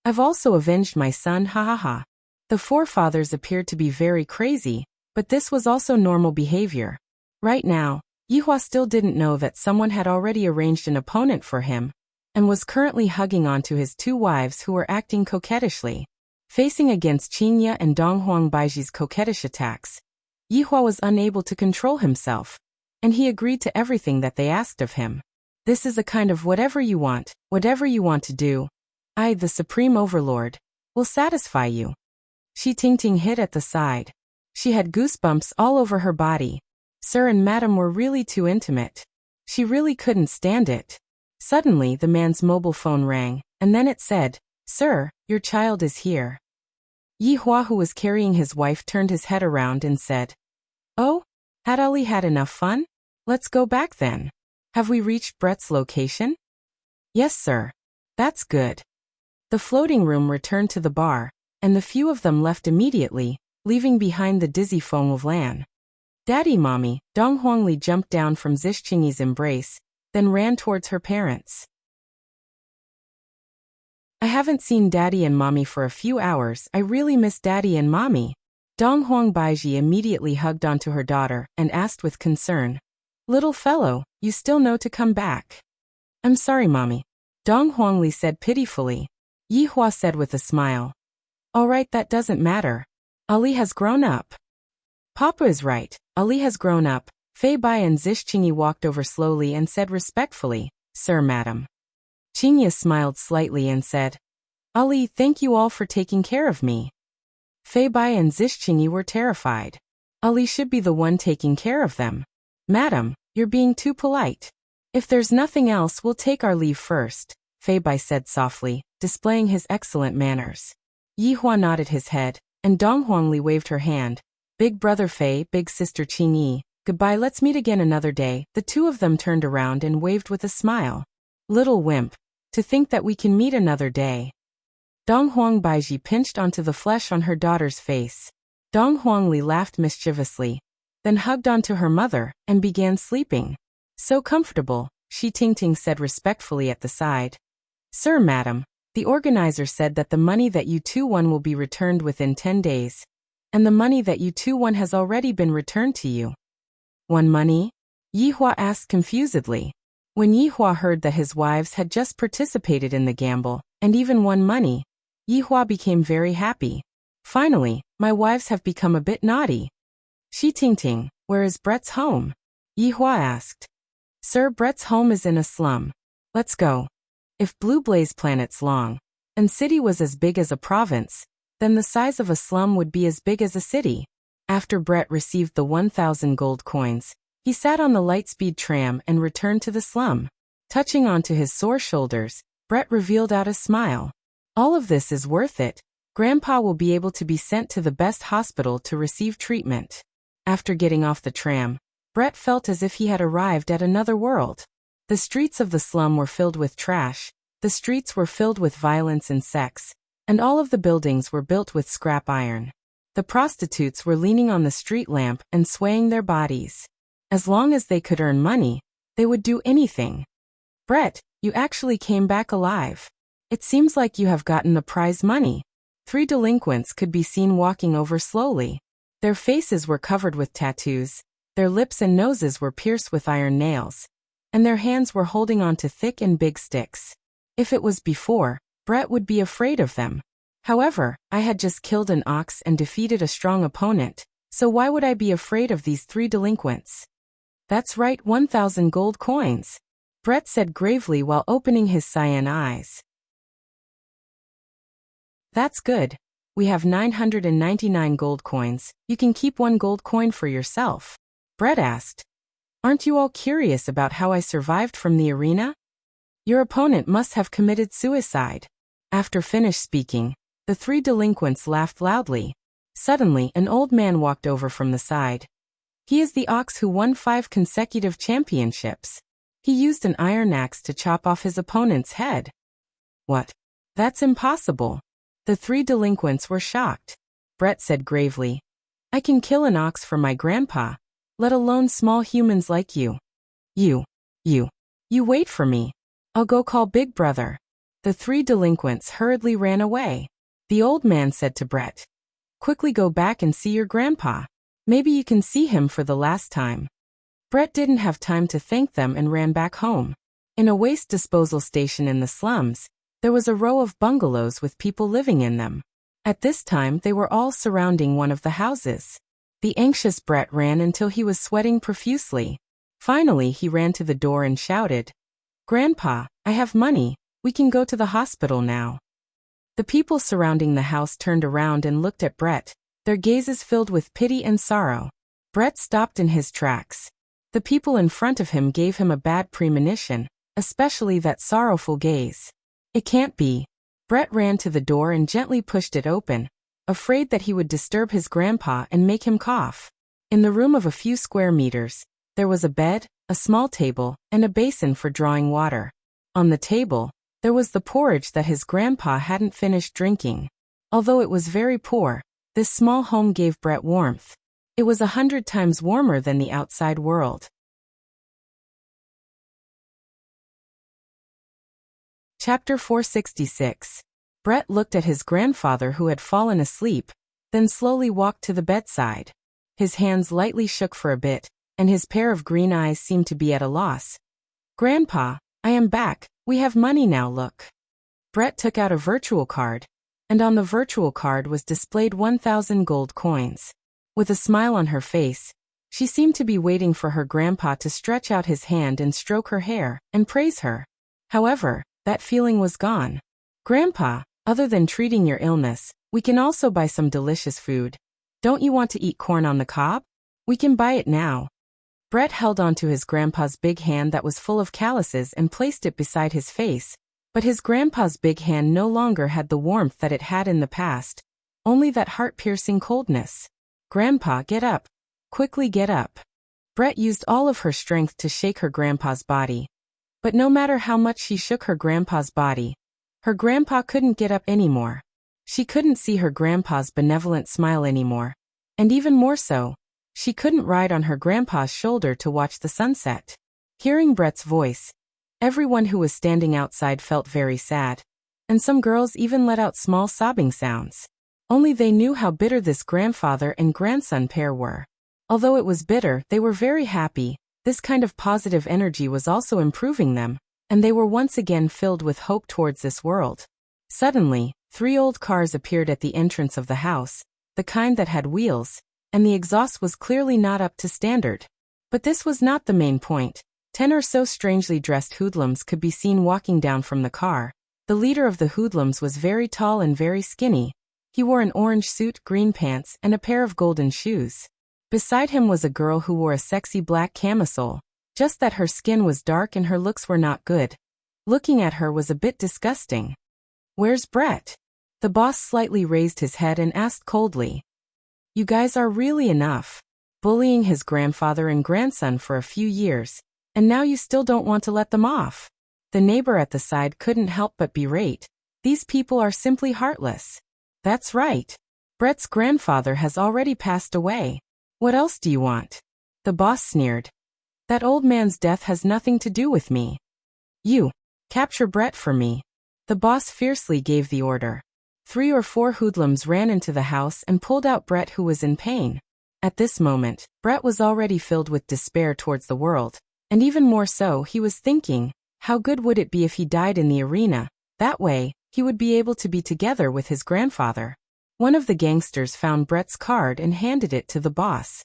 I've also avenged my son, ha ha ha. The forefathers appeared to be very crazy, but this was also normal behavior. Right now, Yihua still didn't know that someone had already arranged an opponent for him, and was currently hugging onto his 2 wives who were acting coquettishly. Facing against Qingye and Donghuang Baiji's coquettish attacks, Yihua was unable to control himself, and he agreed to everything that they asked of him. This is a kind of whatever you want to do, I, the Supreme Overlord, will satisfy you. Shi Tingting hid at the side. She had goosebumps all over her body. Sir and Madam were really too intimate. She really couldn't stand it. Suddenly the man's mobile phone rang, and then it said, "Sir, your child is here." Yihua, who was carrying his wife, turned his head around and said, "Oh, had Ali had enough fun? Let's go back then. Have we reached Brett's location?" "Yes, sir." "That's good." The floating room returned to the bar, and the few of them left immediately, leaving behind the dizzy foam of Lan. "Daddy, Mommy," Dong Huangli jumped down from Zixingyi's embrace, then ran towards her parents. "I haven't seen Daddy and Mommy for a few hours. I really miss Daddy and Mommy." Donghuang Baiji immediately hugged onto her daughter and asked with concern, "Little fellow, you still know to come back." "I'm sorry, Mommy," Dong Huangli said pitifully. Yihua said with a smile, "All right, that doesn't matter. Ali has grown up." "Papa is right. Ali has grown up." Fei Bai and Zixingyi walked over slowly and said respectfully, "Sir, Madam." Qingye smiled slightly and said, "Ali, thank you all for taking care of me." Fei Bai and Zixingyi were terrified. Ali should be the one taking care of them. "Madam, you're being too polite. If there's nothing else, we'll take our leave first," Fei Bai said softly, displaying his excellent manners. Yihua nodded his head, and Dong Huangli waved her hand. "Big brother Fei, big sister Qingyi, goodbye, let's meet again another day." The 2 of them turned around and waved with a smile. "Little wimp, to think that we can meet another day." Donghuang Baiji pinched onto the flesh on her daughter's face. Dong Huangli laughed mischievously, then hugged onto her mother, and began sleeping. "So comfortable," Shi Tingting said respectfully at the side. "Sir, Madam, the organizer said that the money that you 2 won will be returned within 10 days. And the money that you 2 won has already been returned to you." "Won money?" Yihua asked confusedly. When Yihua heard that his wives had just participated in the gamble, and even won money, Yihua became very happy. "Finally, my wives have become a bit naughty." "Shi Tingting, where is Brett's home?" Yihua asked. "Sir, Brett's home is in a slum. Let's go." If Blue Blaze Planet's long, and city was as big as a province, then the size of a slum would be as big as a city. After Brett received the 1,000 gold coins, he sat on the Lightspeed tram and returned to the slum. Touching onto his sore shoulders, Brett revealed out a smile. "All of this is worth it. Grandpa will be able to be sent to the best hospital to receive treatment. After getting off the tram, Brett felt as if he had arrived at another world. The streets of the slum were filled with trash, the streets were filled with violence and sex, and all of the buildings were built with scrap iron. The prostitutes were leaning on the street lamp and swaying their bodies. As long as they could earn money, they would do anything. Brett, you actually came back alive. It seems like you have gotten the prize money. 3 delinquents could be seen walking over slowly. Their faces were covered with tattoos, their lips and noses were pierced with iron nails, and their hands were holding on to thick and big sticks. If it was before, Brett would be afraid of them. However, I had just killed an ox and defeated a strong opponent, so why would I be afraid of these 3 delinquents? That's right, 1,000 gold coins, Brett said gravely while opening his cyan eyes. That's good. We have 999 gold coins. You can keep 1 gold coin for yourself, Brett asked. Aren't you all curious about how I survived from the arena? Your opponent must have committed suicide. After finished speaking, the 3 delinquents laughed loudly. Suddenly, an old man walked over from the side. He is the ox who won 5 consecutive championships. He used an iron axe to chop off his opponent's head. What? That's impossible. The 3 delinquents were shocked. Brett said gravely, I can kill an ox for my grandpa, let alone small humans like you. You wait for me. I'll go call Big Brother. The 3 delinquents hurriedly ran away. The old man said to Brett, quickly go back and see your grandpa. Maybe you can see him for the last time. Brett didn't have time to thank them and ran back home. In a waste disposal station in the slums, there was a row of bungalows with people living in them. At this time, they were all surrounding one of the houses. The anxious Brett ran until he was sweating profusely. Finally, he ran to the door and shouted, Grandpa, I have money. We can go to the hospital now. The people surrounding the house turned around and looked at Brett, their gazes filled with pity and sorrow. Brett stopped in his tracks. The people in front of him gave him a bad premonition, especially that sorrowful gaze. It can't be. Brett ran to the door and gently pushed it open, afraid that he would disturb his grandpa and make him cough. In the room of a few square meters, there was a bed, a small table, and a basin for drawing water. On the table, there was the porridge that his grandpa hadn't finished drinking. Although it was very poor, this small home gave Brett warmth. It was 100 times warmer than the outside world. Chapter 466. Brett looked at his grandfather who had fallen asleep, then slowly walked to the bedside. His hands lightly shook for a bit, and his pair of green eyes seemed to be at a loss. Grandpa, I am back. We have money now, look. Brett took out a virtual card, and on the virtual card was displayed 1,000 gold coins. With a smile on her face, she seemed to be waiting for her grandpa to stretch out his hand and stroke her hair and praise her. However, that feeling was gone. Grandpa, other than treating your illness, we can also buy some delicious food. Don't you want to eat corn on the cob? We can buy it now. Brett held onto his grandpa's big hand that was full of calluses and placed it beside his face, but his grandpa's big hand no longer had the warmth that it had in the past, only that heart-piercing coldness. Grandpa, get up. Quickly get up. Brett used all of her strength to shake her grandpa's body. But no matter how much she shook her grandpa's body, her grandpa couldn't get up anymore. She couldn't see her grandpa's benevolent smile anymore. And even more so, she couldn't ride on her grandpa's shoulder to watch the sunset. Hearing Brett's voice, everyone who was standing outside felt very sad, and some girls even let out small sobbing sounds. Only they knew how bitter this grandfather and grandson pair were. Although it was bitter, they were very happy. This kind of positive energy was also improving them, and they were once again filled with hope towards this world. Suddenly, 3 old cars appeared at the entrance of the house, the kind that had wheels, and the exhaust was clearly not up to standard. But this was not the main point. 10 or so strangely dressed hoodlums could be seen walking down from the car. The leader of the hoodlums was very tall and very skinny. He wore an orange suit, green pants, and a pair of golden shoes. Beside him was a girl who wore a sexy black camisole, just that her skin was dark and her looks were not good. Looking at her was a bit disgusting. Where's Brett? The boss slightly raised his head and asked coldly. You guys are really enough. Bullying his grandfather and grandson for a few years, and now you still don't want to let them off. The neighbor at the side couldn't help but berate. These people are simply heartless. That's right. Brett's grandfather has already passed away. What else do you want? The boss sneered. That old man's death has nothing to do with me. You, capture Brett for me. The boss fiercely gave the order. 3 or 4 hoodlums ran into the house and pulled out Brett, who was in pain. At this moment, Brett was already filled with despair towards the world, and even more so, he was thinking, how good would it be if he died in the arena? That way, he would be able to be together with his grandfather. One of the gangsters found Brett's card and handed it to the boss.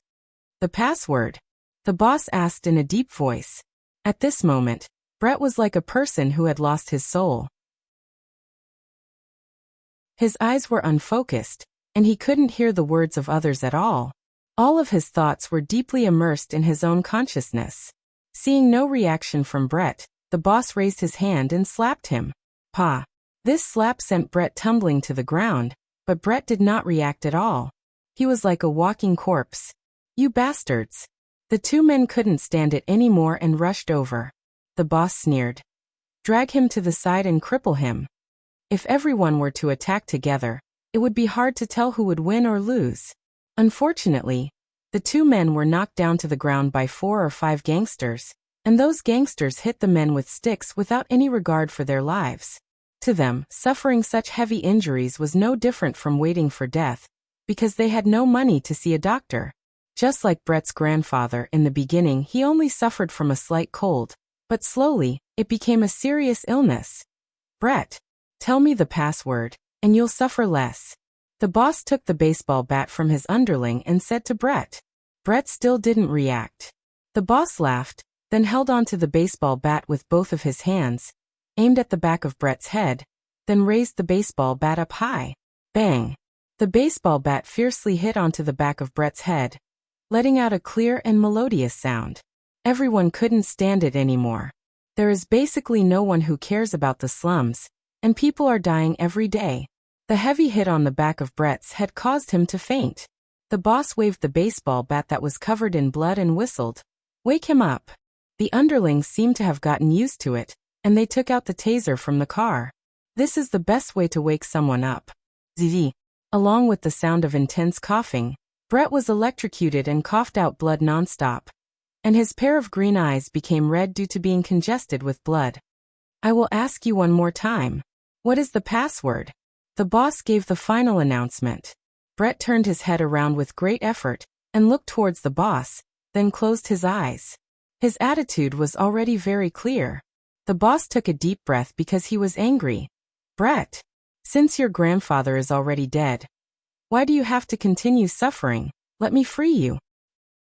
The password? The boss asked in a deep voice. At this moment, Brett was like a person who had lost his soul. His eyes were unfocused, and he couldn't hear the words of others at all. All of his thoughts were deeply immersed in his own consciousness. Seeing no reaction from Brett, the boss raised his hand and slapped him. Pa! This slap sent Brett tumbling to the ground, but Brett did not react at all. He was like a walking corpse. You bastards! The 2 men couldn't stand it anymore and rushed over. The boss sneered. Drag him to the side and cripple him. If everyone were to attack together, it would be hard to tell who would win or lose. Unfortunately, the 2 men were knocked down to the ground by 4 or 5 gangsters, and those gangsters hit the men with sticks without any regard for their lives. To them, suffering such heavy injuries was no different from waiting for death, because they had no money to see a doctor. Just like Brett's grandfather, in the beginning he only suffered from a slight cold, but slowly, it became a serious illness. Brett, tell me the password, and you'll suffer less. The boss took the baseball bat from his underling and said to Brett. Brett still didn't react. The boss laughed, then held onto the baseball bat with both of his hands, aimed at the back of Brett's head, then raised the baseball bat up high. Bang! The baseball bat fiercely hit onto the back of Brett's head, letting out a clear and melodious sound. Everyone couldn't stand it anymore. There is basically no one who cares about the slums, and people are dying every day. The heavy hit on the back of Brett's head caused him to faint. The boss waved the baseball bat that was covered in blood and whistled. Wake him up. The underlings seemed to have gotten used to it, and they took out the taser from the car. This is the best way to wake someone up. Zzz. Along with the sound of intense coughing, Brett was electrocuted and coughed out blood nonstop, and his pair of green eyes became red due to being congested with blood. I will ask you one more time. What is the password? The boss gave the final announcement. Brett turned his head around with great effort and looked towards the boss, then closed his eyes. His attitude was already very clear. The boss took a deep breath because he was angry. Brett, since your grandfather is already dead, why do you have to continue suffering? Let me free you.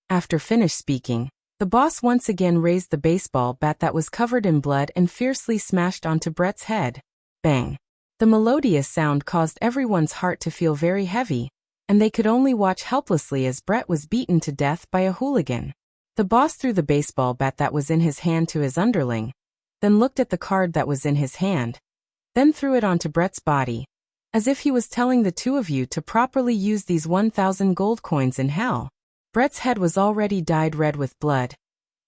After finished speaking, the boss once again raised the baseball bat that was covered in blood and fiercely smashed onto Brett's head. Bang! The melodious sound caused everyone's heart to feel very heavy, and they could only watch helplessly as Brett was beaten to death by a hooligan. The boss threw the baseball bat that was in his hand to his underling, then looked at the card that was in his hand, then threw it onto Brett's body, as if he was telling the 2 of you to properly use these 1,000 gold coins in hell. Brett's head was already dyed red with blood,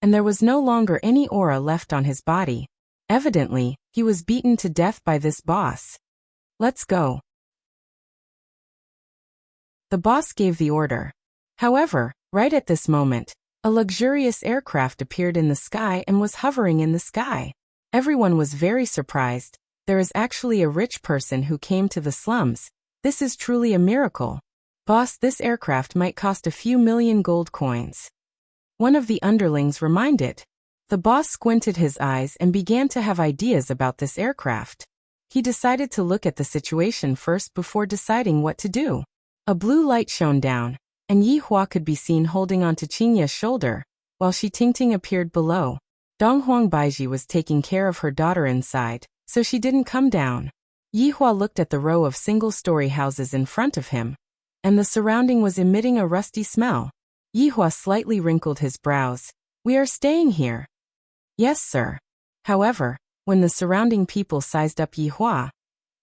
and there was no longer any aura left on his body. Evidently, he was beaten to death by this boss. Let's go. The boss gave the order. However, right at this moment, a luxurious aircraft appeared in the sky and was hovering in the sky. Everyone was very surprised. There is actually a rich person who came to the slums. This is truly a miracle. Boss, this aircraft might cost a few million gold coins. One of the underlings reminded. The boss squinted his eyes and began to have ideas about this aircraft. He decided to look at the situation first before deciding what to do. A blue light shone down, and Yi Hua could be seen holding onto Qingya's shoulder, while Shi Tingting appeared below. Dong Huang Baiji was taking care of her daughter inside, so she didn't come down. Yi Hua looked at the row of single-story houses in front of him, and the surrounding was emitting a rusty smell. Yi Hua slightly wrinkled his brows. We are staying here. Yes, sir. However, when the surrounding people sized up Yi Hua,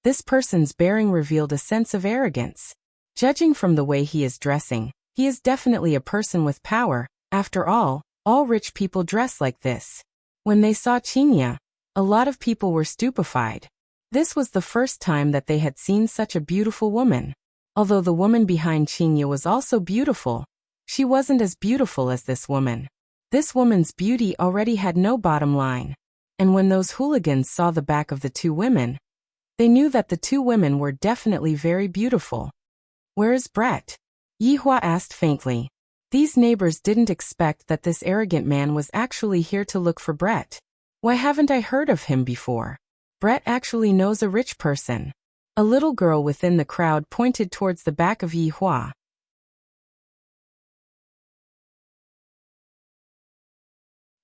This person's bearing revealed a sense of arrogance. Judging from the way he is dressing, he is definitely a person with power. After all rich people dress like this. When they saw Chinya, a lot of people were stupefied. This was the first time that they had seen such a beautiful woman. Although the woman behind Chinya was also beautiful, she wasn't as beautiful as this woman. This woman's beauty already had no bottom line. And when those hooligans saw the back of the two women, they knew that the two women were definitely very beautiful. "Where is Brett?" Yihua asked faintly. These neighbors didn't expect that this arrogant man was actually here to look for Brett. "Why haven't I heard of him before? Brett actually knows a rich person." A little girl within the crowd pointed towards the back of Yihua.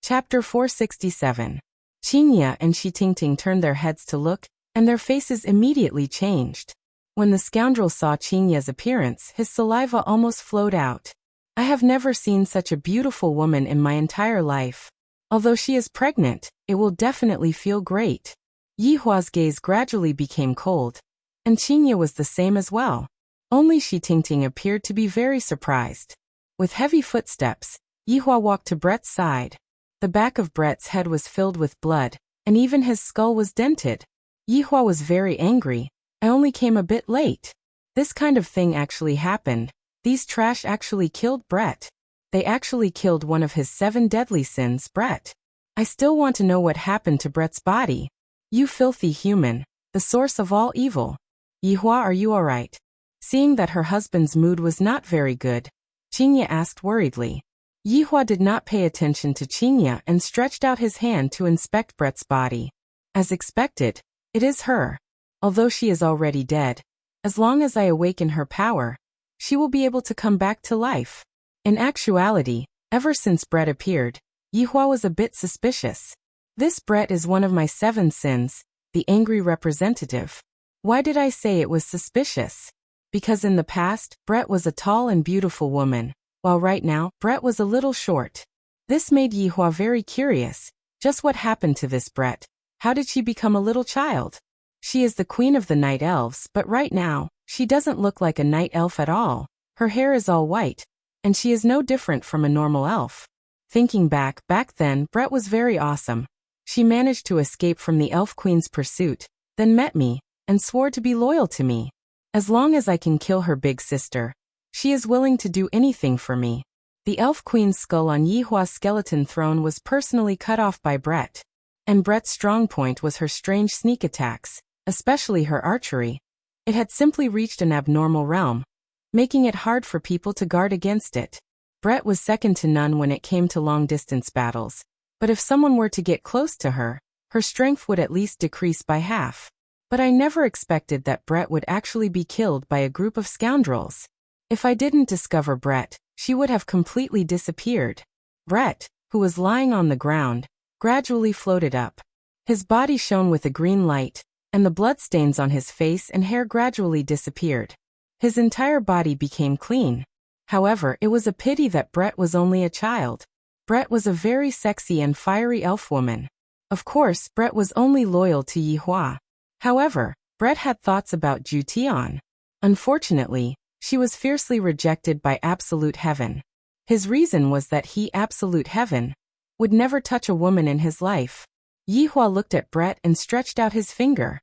Chapter 467. Chinya and Shitingting turned their heads to look, and their faces immediately changed. When the scoundrel saw Chinya's appearance, his saliva almost flowed out. "I have never seen such a beautiful woman in my entire life. Although she is pregnant, it will definitely feel great." Yihua's gaze gradually became cold, and Chinya was the same as well. Only Shitingting appeared to be very surprised. With heavy footsteps, Yihua walked to Brett's side. The back of Brett's head was filled with blood, and even his skull was dented. Yihua was very angry. "I only came a bit late. This kind of thing actually happened. These trash actually killed Brett. They actually killed one of his 7 deadly sins, Brett. I still want to know what happened to Brett's body. You filthy human, the source of all evil. Yihua, are you alright?" Seeing that her husband's mood was not very good, Chinya asked worriedly. Yihua did not pay attention to Chinya and stretched out his hand to inspect Brett's body. As expected, it is her. Although she is already dead, as long as I awaken her power, she will be able to come back to life. In actuality, ever since Brett appeared, Yihua was a bit suspicious. "This Brett is one of my 7 sins," the angry representative. Why did I say it was suspicious? Because in the past, Brett was a tall and beautiful woman, while right now, Brett was a little short. This made Yihua very curious. Just what happened to this Brett? How did she become a little child? She is the queen of the night elves, but right now, she doesn't look like a night elf at all. Her hair is all white, and she is no different from a normal elf. Thinking back then, Brett was very awesome. She managed to escape from the elf queen's pursuit, then met me, and swore to be loyal to me. As long as I can kill her big sister, she is willing to do anything for me. The elf queen's skull on Yihua's skeleton throne was personally cut off by Brett. And Brett's strong point was her strange sneak attacks, especially her archery. It had simply reached an abnormal realm, making it hard for people to guard against it. Brett was second to none when it came to long-distance battles, but if someone were to get close to her, her strength would at least decrease by half. But I never expected that Brett would actually be killed by a group of scoundrels. If I didn't discover Brett, she would have completely disappeared. Brett, who was lying on the ground, gradually floated up. His body shone with a green light, and the bloodstains on his face and hair gradually disappeared. His entire body became clean. However, it was a pity that Brett was only a child. Brett was a very sexy and fiery elf woman. Of course, Brett was only loyal to Yihua. However, Brett had thoughts about Ju Tian. Unfortunately, she was fiercely rejected by Absolute Heaven. His reason was that he, Absolute Heaven, would never touch a woman in his life. Yihua looked at Brett and stretched out his finger.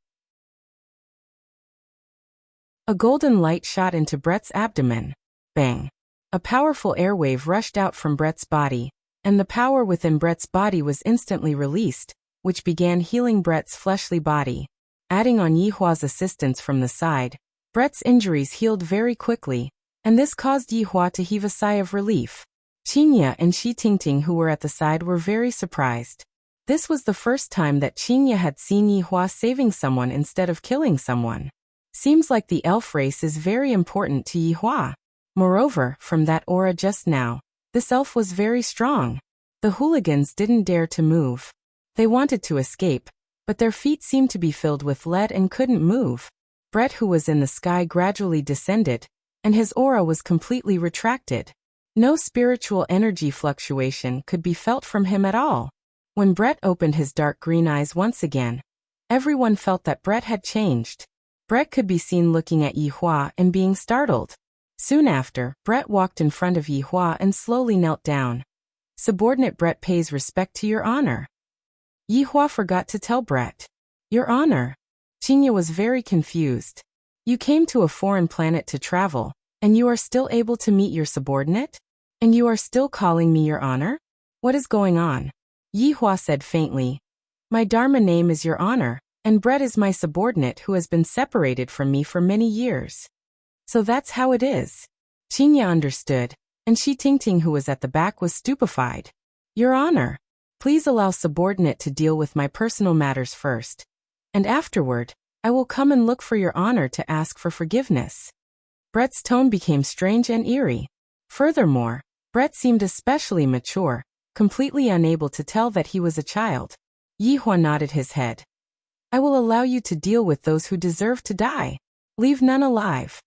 A golden light shot into Brett's abdomen. Bang! A powerful airwave rushed out from Brett's body, and the power within Brett's body was instantly released, which began healing Brett's fleshly body. Adding on Yihua's assistance from the side, Brett's injuries healed very quickly, and this caused Yihua to heave a sigh of relief. Chinya and Shitingting, who were at the side, were very surprised. This was the first time that Chinya had seen Yihua saving someone instead of killing someone. Seems like the elf race is very important to Yihua. Moreover, from that aura just now, this elf was very strong. The hooligans didn't dare to move. They wanted to escape, but their feet seemed to be filled with lead and couldn't move. Brett, who was in the sky, gradually descended, and his aura was completely retracted. No spiritual energy fluctuation could be felt from him at all. When Brett opened his dark green eyes once again, everyone felt that Brett had changed. Brett could be seen looking at Yi Hua and being startled. Soon after, Brett walked in front of Yi Hua and slowly knelt down. Subordinate Brett pays respect to your honor. Yi Hua forgot to tell Brett. Your honor. Qingya was very confused. You came to a foreign planet to travel, and you are still able to meet your subordinate? And you are still calling me your honor? What is going on? Yi Hua said faintly. My Dharma name is your honor, and Brett is my subordinate who has been separated from me for many years. So that's how it is. Qingya understood, and Shi Tingting who was at the back was stupefied. Your honor. Please allow subordinate to deal with my personal matters first. And afterward, I will come and look for your honor to ask for forgiveness. Brett's tone became strange and eerie. Furthermore, Brett seemed especially mature, completely unable to tell that he was a child. Yi Hua nodded his head. I will allow you to deal with those who deserve to die. Leave none alive.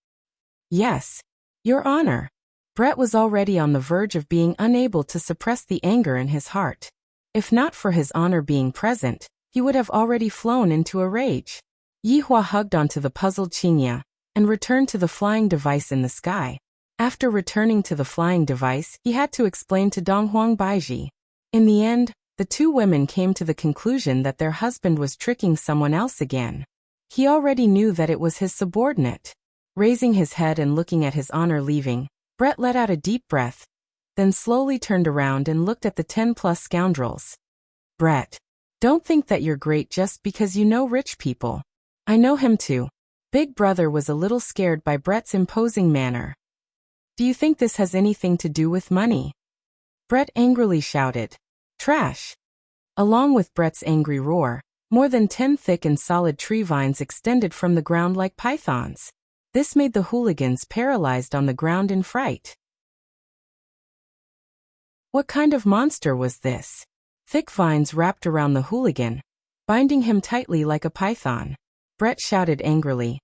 Yes, your honor. Brett was already on the verge of being unable to suppress the anger in his heart. If not for his honor being present, he would have already flown into a rage. Yi Hua hugged onto the puzzled Qingya and returned to the flying device in the sky. After returning to the flying device, he had to explain to Donghuang Baiji. In the end, the two women came to the conclusion that their husband was tricking someone else again. He already knew that it was his subordinate. Raising his head and looking at his honor leaving, Brett let out a deep breath, then slowly turned around and looked at the 10+ scoundrels. Brett, don't think that you're great just because you know rich people. I know him too. Big Brother was a little scared by Brett's imposing manner. Do you think this has anything to do with money? Brett angrily shouted. Trash. Along with Brett's angry roar, more than 10 thick and solid tree vines extended from the ground like pythons. This made the hooligans paralyzed on the ground in fright. What kind of monster was this? Thick vines wrapped around the hooligan, binding him tightly like a python. Brett shouted angrily.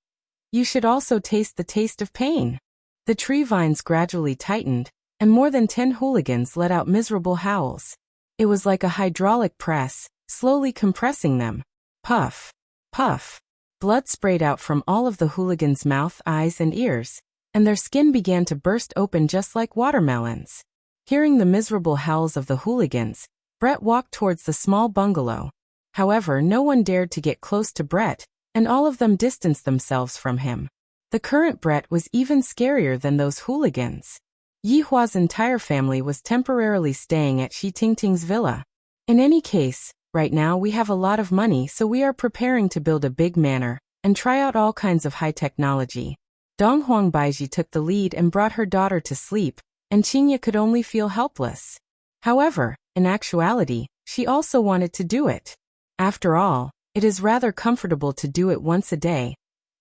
You should also taste the taste of pain. The tree vines gradually tightened, and more than 10 hooligans let out miserable howls. It was like a hydraulic press, slowly compressing them. Puff, puff. Blood sprayed out from all of the hooligans' mouth, eyes, and ears, and their skin began to burst open just like watermelons. Hearing the miserable howls of the hooligans, Brett walked towards the small bungalow. However, no one dared to get close to Brett, and all of them distanced themselves from him. The current Brett was even scarier than those hooligans. Yi Hua's entire family was temporarily staying at Shi Tingting's villa. In any case, right now we have a lot of money, so we are preparing to build a big manor and try out all kinds of high technology. Donghuang Baiji took the lead and brought her daughter to sleep, and Qingya could only feel helpless. However, in actuality, she also wanted to do it. After all, it is rather comfortable to do it once a day,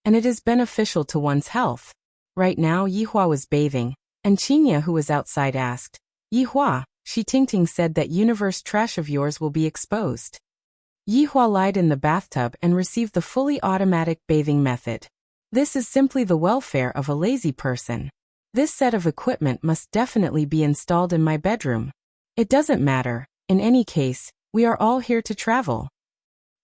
and it is beneficial to one's health. Right now Yi Hua was bathing, and Qingya who was outside asked, Yi Hua, Shi Tingting said that universe trash of yours will be exposed. Yi Hua lied in the bathtub and received the fully automatic bathing method. This is simply the welfare of a lazy person. This set of equipment must definitely be installed in my bedroom. It doesn't matter, in any case, we are all here to travel.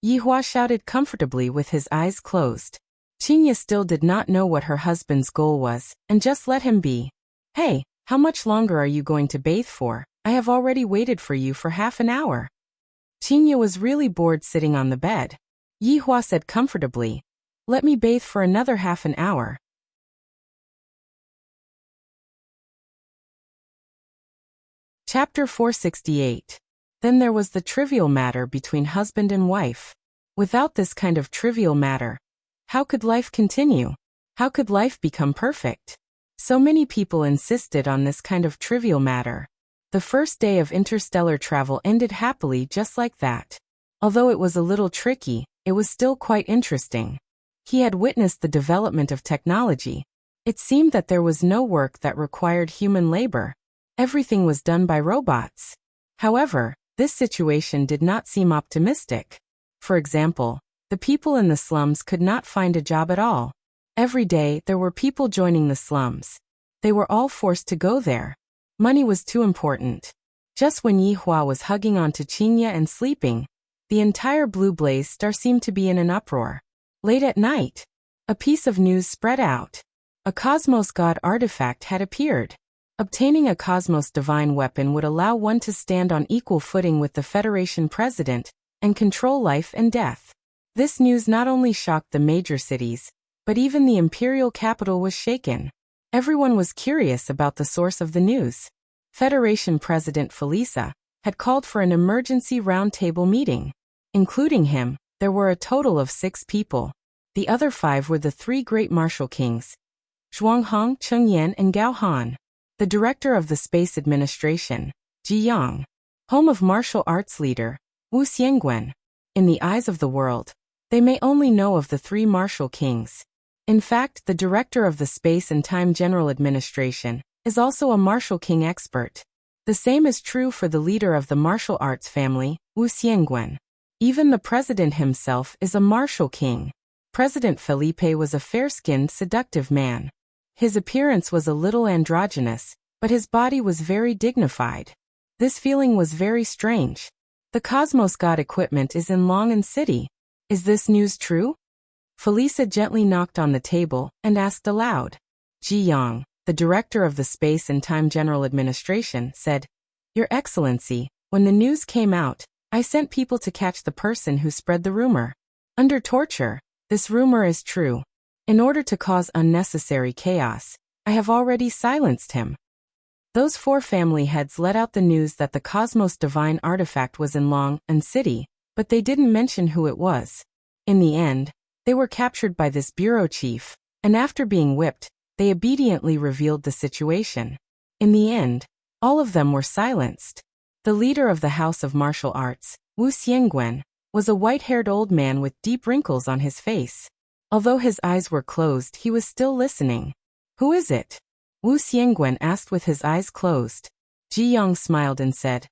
Yi Hua shouted comfortably with his eyes closed. Qingya still did not know what her husband's goal was, and just let him be. Hey, how much longer are you going to bathe for? I have already waited for you for half an hour. Qingya was really bored sitting on the bed. Yi Hua said comfortably, let me bathe for another half an hour. Chapter 468. Then there was the trivial matter between husband and wife. Without this kind of trivial matter, how could life continue? How could life become perfect? So many people insisted on this kind of trivial matter. The first day of interstellar travel ended happily just like that. Although it was a little tricky, it was still quite interesting. He had witnessed the development of technology. It seemed that there was no work that required human labor. Everything was done by robots. However, this situation did not seem optimistic. For example, the people in the slums could not find a job at all. Every day there were people joining the slums. They were all forced to go there. Money was too important. Just when Yi Hua was hugging onto Qingya and sleeping, the entire blue blaze star seemed to be in an uproar. Late at night, A piece of news spread out. A Cosmos God artifact had appeared. Obtaining a Cosmos divine weapon would allow one to stand on equal footing with the Federation president and control life and death. This news not only shocked the major cities, but even the imperial capital was shaken. Everyone was curious about the source of the news. Federation President Felisa had called for an emergency roundtable meeting. Including him, there were a total of 6 people. The other 5 were the 3 great martial kings, Zhuanghong, Chengyan, and Gao Han. The director of the Space Administration, Ji Yang. Home of martial arts leader, Wu Xiangwen. In the eyes of the world, they may only know of the 3 martial kings. In fact, the director of the Space and Time General Administration is also a martial king expert. The same is true for the leader of the martial arts family, Wu Xiangwen. Even the president himself is a martial king. President Felipe was a fair-skinned, seductive man. His appearance was a little androgynous, but his body was very dignified. This feeling was very strange. The Cosmos God equipment is in Longan City. Is this news true? Felisa gently knocked on the table and asked aloud. Ji Yang, the director of the Space and Time General Administration, said, "Your Excellency, when the news came out, I sent people to catch the person who spread the rumor. Under torture, this rumor is true. In order to cause unnecessary chaos, I have already silenced him." Those 4 family heads let out the news that the Cosmos divine artifact was in Longan City, but they didn't mention who it was. In the end, they were captured by this bureau chief, and after being whipped, they obediently revealed the situation. In the end, all of them were silenced. The leader of the House of Martial Arts, Wu Xiangwen, was a white-haired old man with deep wrinkles on his face. Although his eyes were closed, he was still listening. "Who is it?" Wu Xiangwen asked with his eyes closed. Ji Yang smiled and said,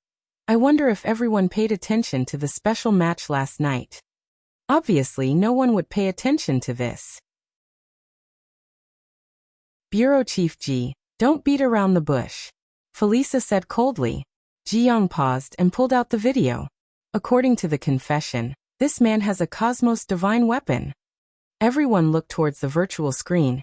"I wonder if everyone paid attention to the special match last night." Obviously, no one would pay attention to this. Bureau Chief Ji, don't beat around the bush, Felisa said coldly. Ji Yang paused and pulled out the video. According to the confession, this man has a Cosmos divine weapon. Everyone looked towards the virtual screen,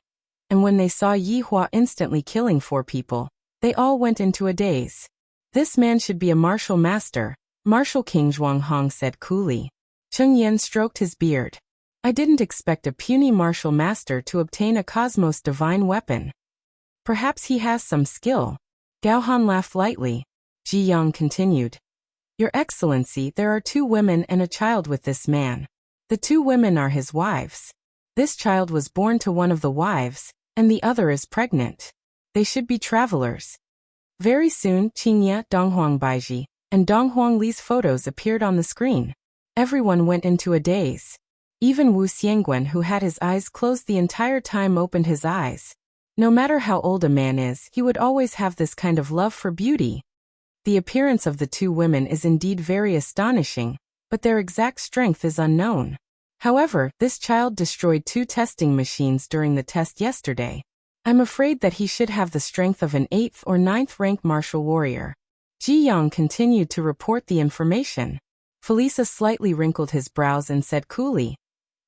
and when they saw Yi Hua instantly killing 4 people, they all went into a daze. This man should be a martial master, Martial King Zhuanghong said coolly. Cheng Yan stroked his beard. I didn't expect a puny martial master to obtain a Cosmos divine weapon. Perhaps he has some skill. Gao Han laughed lightly. Ji Yang continued. Your Excellency, there are 2 women and a child with this man. The 2 women are his wives. This child was born to one of the wives, and the other is pregnant. They should be travelers. Very soon, Qingye, Donghuang Baiji, and Donghuang Li's photos appeared on the screen. Everyone went into a daze. Even Wu Xiangwen, who had his eyes closed the entire time, opened his eyes. No matter how old a man is, he would always have this kind of love for beauty. The appearance of the 2 women is indeed very astonishing, but their exact strength is unknown. However, this child destroyed 2 testing machines during the test yesterday. I'm afraid that he should have the strength of an 8th or 9th rank martial warrior. Ji Yang continued to report the information. Felisa slightly wrinkled his brows and said coolly,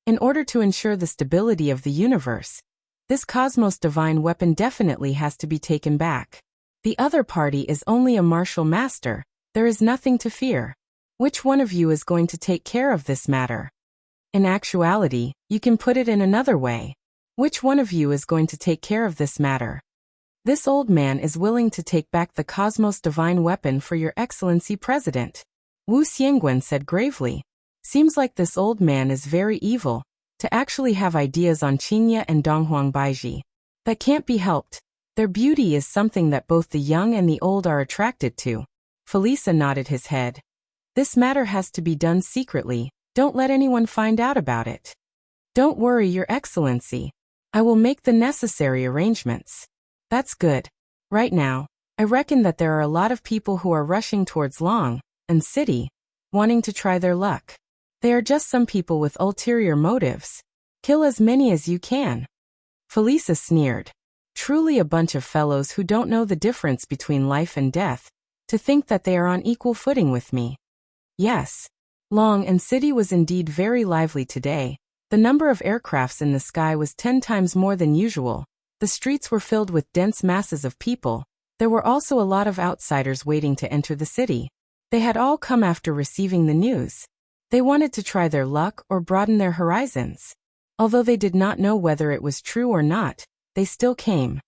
in order to ensure the stability of the universe, this Cosmos divine weapon definitely has to be taken back. The other party is only a martial master. There is nothing to fear. Which one of you is going to take care of this matter? In actuality, you can put it in another way. Which one of you is going to take care of this matter? This old man is willing to take back the Cosmos divine weapon for your Excellency President. Wu Xiangwen said gravely. Seems like this old man is very evil, to actually have ideas on Qingye and Donghuang Baiji. That can't be helped. Their beauty is something that both the young and the old are attracted to. Felisa nodded his head. This matter has to be done secretly. Don't let anyone find out about it. Don't worry, Your Excellency. I will make the necessary arrangements. That's good. Right now, I reckon that there are a lot of people who are rushing towards Longan City, wanting to try their luck. They are just some people with ulterior motives. Kill as many as you can. Felisa sneered. Truly a bunch of fellows who don't know the difference between life and death, to think that they are on equal footing with me. Yes. Longan City was indeed very lively today. The number of aircrafts in the sky was 10 times more than usual. The streets were filled with dense masses of people. There were also a lot of outsiders waiting to enter the city. They had all come after receiving the news. They wanted to try their luck or broaden their horizons. Although they did not know whether it was true or not, they still came.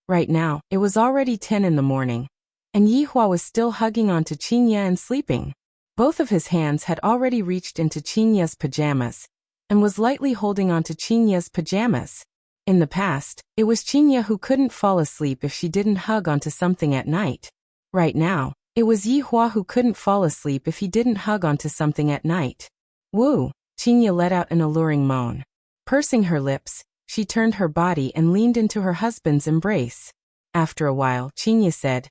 Right now, it was already 10 in the morning, and Yihua was still hugging onto Qingye and sleeping. Both of his hands had already reached into Qingye's pajamas, and was lightly holding onto Qingye's pajamas. In the past, it was Qingye who couldn't fall asleep if she didn't hug onto something at night. Right now, it was Yihua who couldn't fall asleep if he didn't hug onto something at night. Woo! Qingye let out an alluring moan. Pursing her lips, she turned her body and leaned into her husband's embrace. After a while, Qingye said,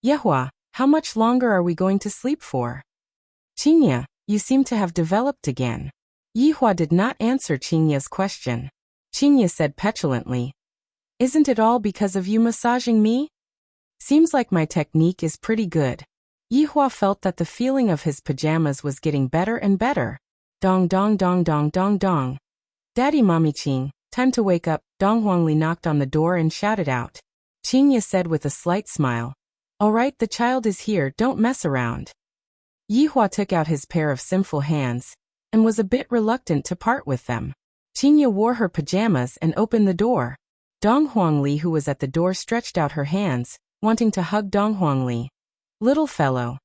"Yihua, how much longer are we going to sleep for?" "Qingye, you seem to have developed again." Yihua did not answer Qingye's question. Qingye said petulantly, "Isn't it all because of you massaging me? Seems like my technique is pretty good." Yihua felt that the feeling of his pajamas was getting better and better. Dong dong dong dong dong dong. "Daddy Mommy Qing, time to wake up." Dong Huangli knocked on the door and shouted out. Qingye said with a slight smile, "All right, the child is here, don't mess around." Yihua took out his pair of sinful hands, and was a bit reluctant to part with them. Qingye wore her pajamas and opened the door. Dong Huangli, who was at the door, stretched out her hands, wanting to hug Dong Huangli. "Little fellow."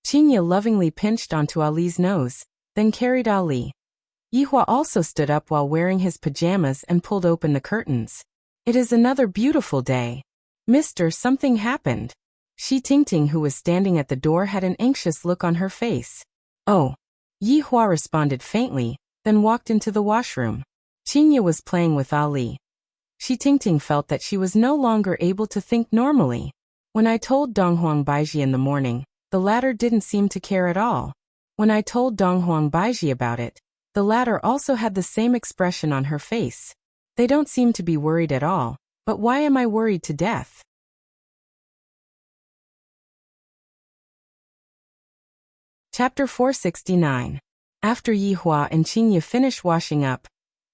Qingye lovingly pinched onto Ali's nose, then carried Ali. Yihua also stood up while wearing his pajamas and pulled open the curtains. "It is another beautiful day. Mister, something happened." Shi Tingting, who was standing at the door, had an anxious look on her face. "Oh." Yihua responded faintly, then walked into the washroom. Qingye was playing with Ali. Shi Tingting felt that she was no longer able to think normally. When I told Donghuang Baiji in the morning, the latter didn't seem to care at all. When I told Donghuang Baiji about it, the latter also had the same expression on her face. They don't seem to be worried at all, but why am I worried to death? Chapter 469. After Yihua and Qingye finished washing up,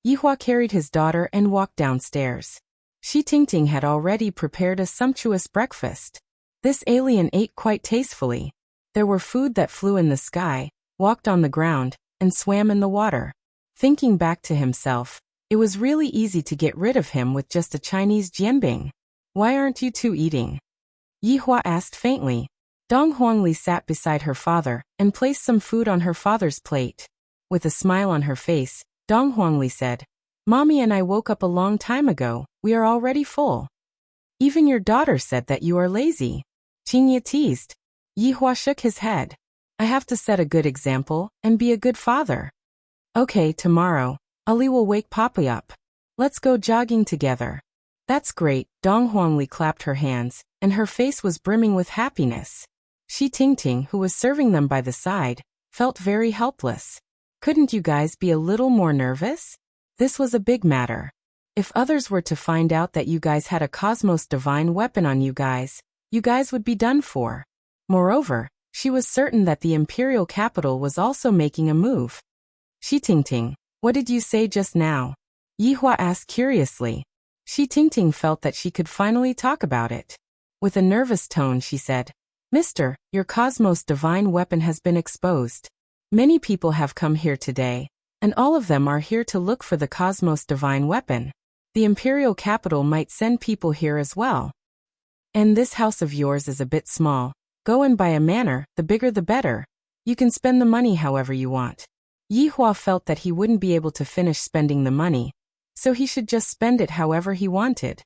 Yihua carried his daughter and walked downstairs. Shi Tingting had already prepared a sumptuous breakfast. This alien ate quite tastefully. There were food that flew in the sky, walked on the ground, and swam in the water. Thinking back to himself, it was really easy to get rid of him with just a Chinese jianbing. "Why aren't you two eating?" Yihua asked faintly. Dong Huangli sat beside her father and placed some food on her father's plate. With a smile on her face, Dong Huangli said, "Mommy and I woke up a long time ago, we are already full." "Even your daughter said that you are lazy," Qingye teased. Yihua shook his head. "I have to set a good example and be a good father." "Okay, tomorrow, Ali will wake Papa up. Let's go jogging together." "That's great." Dong Huangli clapped her hands, and her face was brimming with happiness. Shi Tingting, who was serving them by the side, felt very helpless. "Couldn't you guys be a little more nervous? This was a big matter. If others were to find out that you guys had a Cosmos Divine weapon on you guys would be done for." Moreover, she was certain that the imperial capital was also making a move. "Shi Tingting, what did you say just now?" Yihua asked curiously. Shi Tingting felt that she could finally talk about it. With a nervous tone, she said, "Mister, your Cosmos Divine weapon has been exposed. Many people have come here today, and all of them are here to look for the Cosmos Divine weapon. The imperial capital might send people here as well. And this house of yours is a bit small. Go and buy a manor, the bigger the better. You can spend the money however you want." Yihua felt that he wouldn't be able to finish spending the money, so he should just spend it however he wanted.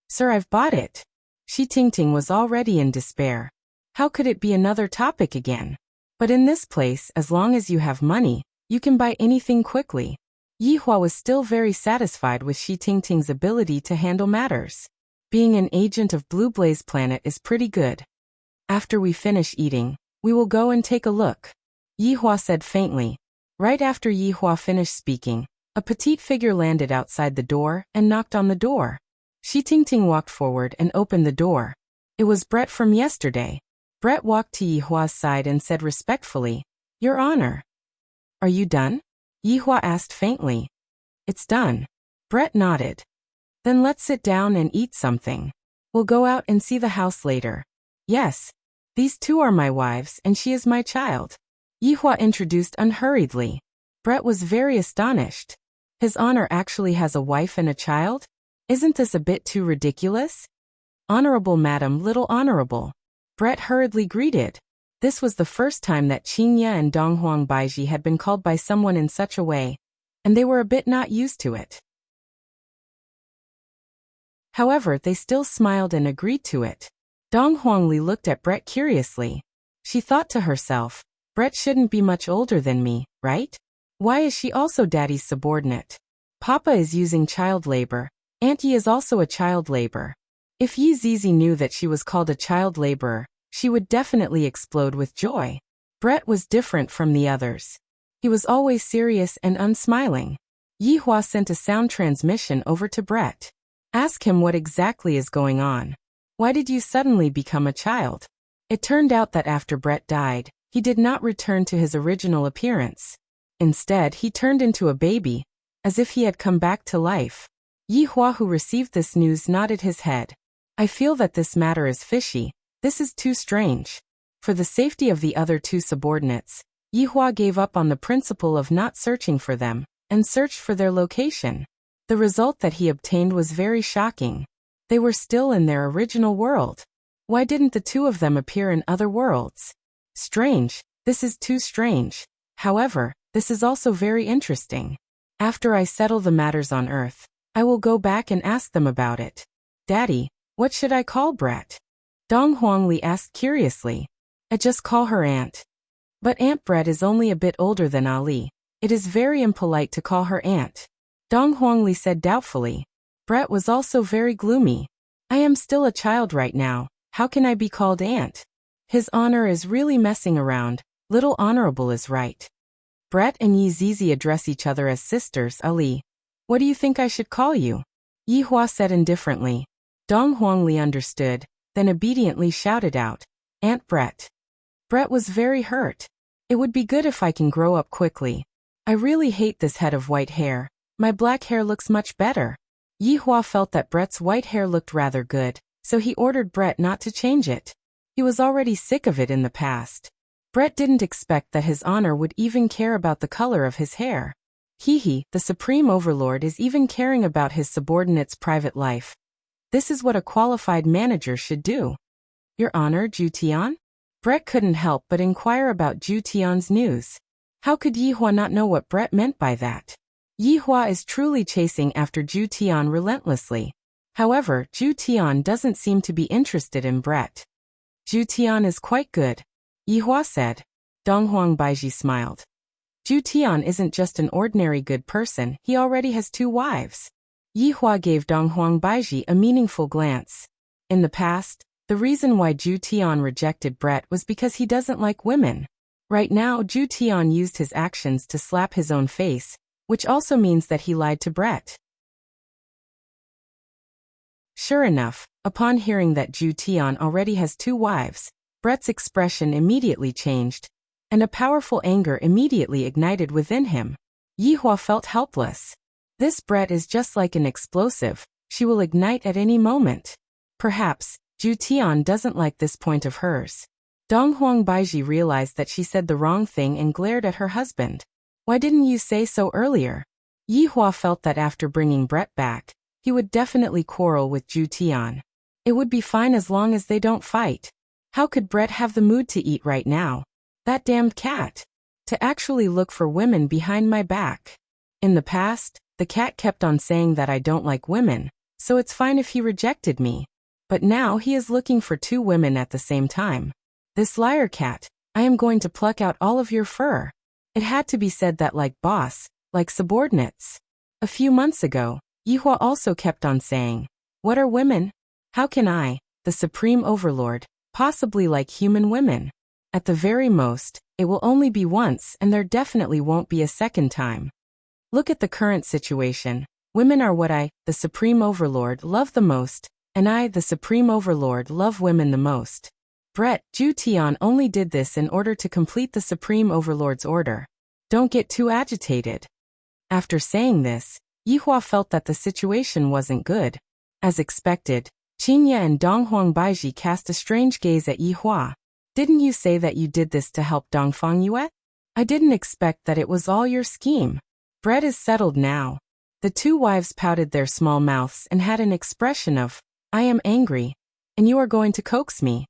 "Sir, I've bought it." Shi Tingting was already in despair. How could it be another topic again? But in this place, as long as you have money, you can buy anything quickly. Yihua was still very satisfied with Shi Tingting's ability to handle matters. Being an agent of Blue Blaze Planet is pretty good. "After we finish eating, we will go and take a look," Yihua said faintly. Right after Yihua finished speaking, a petite figure landed outside the door and knocked on the door. Shi Tingting walked forward and opened the door. It was Brett from yesterday. Brett walked to Yihua's side and said respectfully, "Your Honor." Are you done? Yihua asked faintly. It's done. Brett nodded. Then let's sit down and eat something. We'll go out and see the house later. Yes. These two are my wives and she is my child. Yihua introduced unhurriedly. Brett was very astonished. His honor actually has a wife and a child? Isn't this a bit too ridiculous? Honorable Madam Little Honorable. Brett hurriedly greeted. This was the first time that Qingye and Donghuang Baiji had been called by someone in such a way, and they were a bit not used to it. However, they still smiled and agreed to it. Dong Huangli looked at Brett curiously. She thought to herself, Brett shouldn't be much older than me, right? Why is she also Daddy's subordinate? Papa is using child labor. Aunt Yi is also a child labor. If Yi Zizi knew that she was called a child laborer, she would definitely explode with joy. Brett was different from the others. He was always serious and unsmiling. Yihua sent a sound transmission over to Brett. Ask him what exactly is going on. Why did you suddenly become a child? It turned out that after Brett died, he did not return to his original appearance. Instead, he turned into a baby, as if he had come back to life. Yihua, who received this news, nodded his head. I feel that this matter is fishy. This is too strange. For the safety of the other two subordinates, Yihua gave up on the principle of not searching for them, and searched for their location. The result that he obtained was very shocking. They were still in their original world. Why didn't the two of them appear in other worlds? Strange. This is too strange. However, this is also very interesting. After I settle the matters on Earth, I will go back and ask them about it. Daddy, what should I call Brett? Dong Huangli asked curiously. I just call her Aunt. But Aunt Brett is only a bit older than Ali. It is very impolite to call her Aunt. Dong Huangli said doubtfully. Brett was also very gloomy. I am still a child right now. How can I be called Aunt? His honor is really messing around. Little Honorable is right. Brett and Yi Zizi address each other as sisters. Ali, what do you think I should call you? Yihua said indifferently. Dong Huangli understood, then obediently shouted out, Aunt Brett. Brett was very hurt. It would be good if I can grow up quickly. I really hate this head of white hair. My black hair looks much better. Yihua felt that Brett's white hair looked rather good, so he ordered Brett not to change it. He was already sick of it in the past. Brett didn't expect that his honor would even care about the color of his hair. The Supreme Overlord is even caring about his subordinate's private life. This is what a qualified manager should do. Your Honor, Zhu Tian? Brett couldn't help but inquire about Zhu Tian's news. How could Yihua not know what Brett meant by that? Yihua is truly chasing after Zhu Tian relentlessly. However, Zhu Tian doesn't seem to be interested in Brett. Zhu Tian is quite good, Yihua said. Donghuang Baiji smiled. Zhu Tian isn't just an ordinary good person, he already has 2 wives. Yihua gave Donghuang Baiji a meaningful glance. In the past, the reason why Zhu Tian rejected Brett was because he doesn't like women. Right now, Zhu Tian used his actions to slap his own face, which also means that he lied to Brett. Sure enough, upon hearing that Zhu Tian already has 2 wives, Brett's expression immediately changed, and a powerful anger immediately ignited within him. Yihua felt helpless. This Brett is just like an explosive, she will ignite at any moment. Perhaps, Zhu Tian doesn't like this point of hers. Donghuang Baiji realized that she said the wrong thing and glared at her husband. Why didn't you say so earlier? Yihua felt that after bringing Brett back, he would definitely quarrel with Zhu Tian. It would be fine as long as they don't fight. How could Brett have the mood to eat right now? That damned cat. To actually look for women behind my back. In the past, the cat kept on saying that I don't like women, so it's fine if he rejected me. But now he is looking for 2 women at the same time. This liar cat, I am going to pluck out all of your fur. It had to be said that like boss, like subordinates. A few months ago, Yihua also kept on saying, what are women? How can I, the Supreme Overlord, possibly like human women? At the very most, it will only be once and there definitely won't be a second time. Look at the current situation. Women are what I, the Supreme Overlord, love the most, and I, the Supreme Overlord, love women the most. Brett, Zhu Tian only did this in order to complete the Supreme Overlord's order. Don't get too agitated. After saying this, Yihua felt that the situation wasn't good. As expected, Qinya and Donghuang Baiji cast a strange gaze at Yihua. Didn't you say that you did this to help Dongfang Yue? I didn't expect that it was all your scheme. Bread is settled now. The two wives pouted their small mouths and had an expression of, I am angry, and you are going to coax me.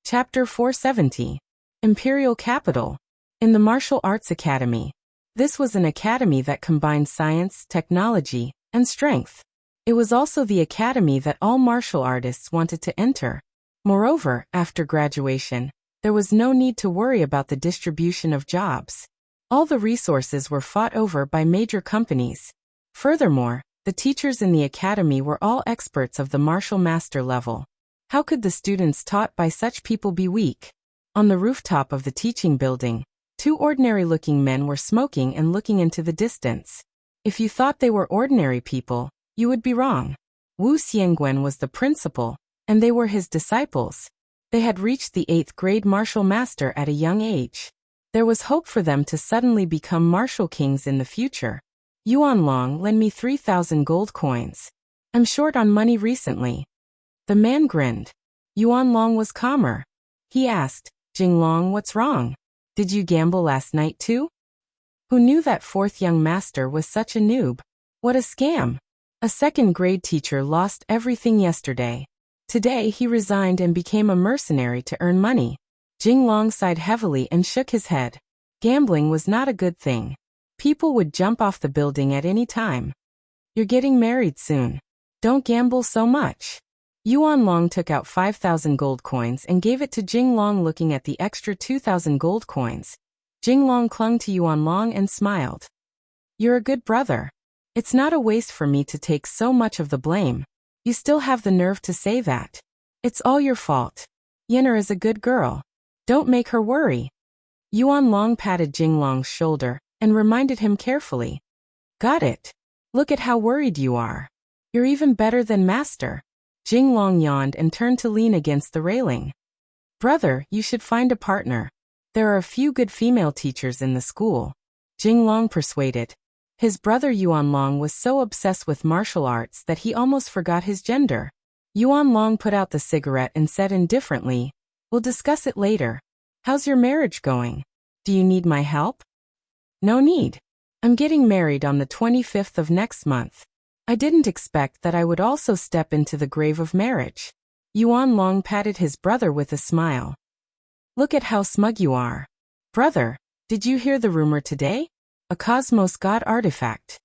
Chapter 470. Imperial Capital. In the Martial Arts Academy. This was an academy that combined science, technology, and strength. It was also the academy that all martial artists wanted to enter. Moreover, after graduation, there was no need to worry about the distribution of jobs. All the resources were fought over by major companies. Furthermore, the teachers in the academy were all experts of the martial master level. How could the students taught by such people be weak? On the rooftop of the teaching building, two ordinary-looking men were smoking and looking into the distance. If you thought they were ordinary people, you would be wrong. Wu Xiangwen was the principal, and they were his disciples. They had reached the 8th grade martial master at a young age. There was hope for them to suddenly become martial kings in the future. Yuan Long lend me 3,000 gold coins. I'm short on money recently. The man grinned. Yuan Long was calmer. He asked, Jing Long, what's wrong? Did you gamble last night too? Who knew that 4th young master was such a noob? What a scam! A 2nd grade teacher lost everything yesterday. Today he resigned and became a mercenary to earn money. Jing Long sighed heavily and shook his head. Gambling was not a good thing. People would jump off the building at any time. You're getting married soon. Don't gamble so much. Yuan Long took out 5,000 gold coins and gave it to Jing Long, looking at the extra 2,000 gold coins. Jing Long clung to Yuan Long and smiled. You're a good brother. It's not a waste for me to take so much of the blame. You still have the nerve to say that. It's all your fault. Yinner is a good girl. Don't make her worry. Yuan Long patted Jing Long's shoulder and reminded him carefully. Got it. Look at how worried you are. You're even better than master. Jing Long yawned and turned to lean against the railing. Brother, you should find a partner. There are a few good female teachers in the school. Jing Long persuaded. His brother Yuan Long was so obsessed with martial arts that he almost forgot his gender. Yuan Long put out the cigarette and said indifferently, We'll discuss it later. How's your marriage going? Do you need my help? No need. I'm getting married on the 25th of next month. I didn't expect that I would also step into the grave of marriage. Yuan Long patted his brother with a smile. Look at how smug you are. Brother, did you hear the rumor today? A Cosmos God artifact.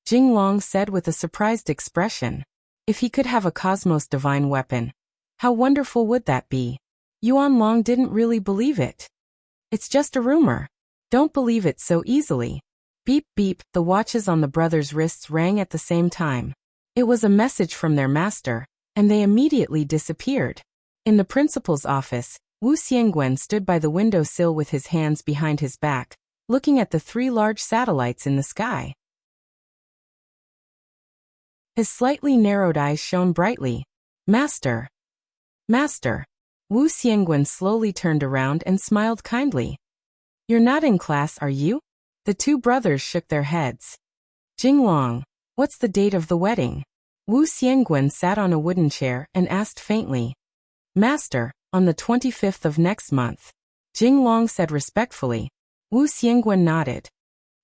Jing Long said with a surprised expression. If he could have a Cosmos divine weapon, how wonderful would that be? Yuan Long didn't really believe it. It's just a rumor. Don't believe it so easily. Beep beep, the watches on the brothers' wrists rang at the same time. It was a message from their master, and they immediately disappeared. In the principal's office, Wu Xiangwen stood by the windowsill with his hands behind his back, looking at the 3 large satellites in the sky. His slightly narrowed eyes shone brightly. Master! Master! Wu Xiangwen slowly turned around and smiled kindly. You're not in class, are you? The 2 brothers shook their heads. Jing Long, what's the date of the wedding? Wu Xiangwen sat on a wooden chair and asked faintly. Master, on the 25th of next month. Jing Long said respectfully. Wu Xiangwen nodded.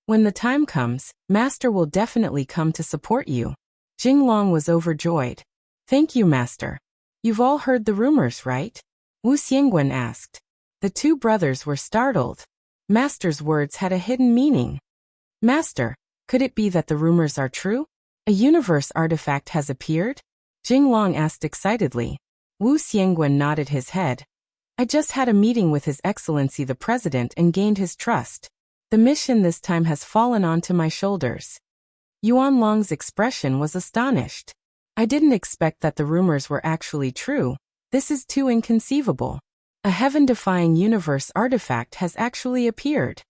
When the time comes, Master will definitely come to support you. Jing Long was overjoyed. Thank you, Master. You've all heard the rumors, right? Wu Xiangwen asked. The 2 brothers were startled. Master's words had a hidden meaning. Master, could it be that the rumors are true? A universe artifact has appeared? Jing Long asked excitedly. Wu Xiangwen nodded his head. I just had a meeting with His Excellency the President and gained his trust. The mission this time has fallen onto my shoulders. Yuan Long's expression was astonished. I didn't expect that the rumors were actually true. This is too inconceivable. A heaven-defying universe artifact has actually appeared.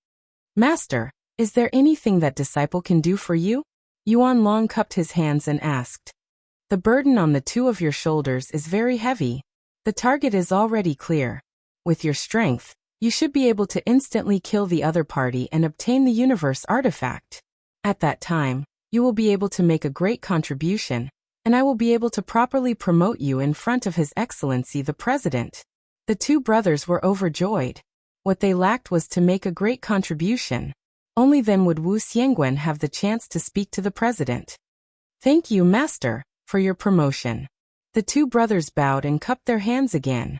Master, is there anything that disciple can do for you? Yuan Long cupped his hands and asked. The burden on the 2 of your shoulders is very heavy. The target is already clear. With your strength, you should be able to instantly kill the other party and obtain the universe artifact. At that time, you will be able to make a great contribution, and I will be able to properly promote you in front of His Excellency the President. The two brothers were overjoyed. What they lacked was to make a great contribution. Only then would Wu Xiangguan have the chance to speak to the president. Thank you, Master, for your promotion. The two brothers bowed and cupped their hands again.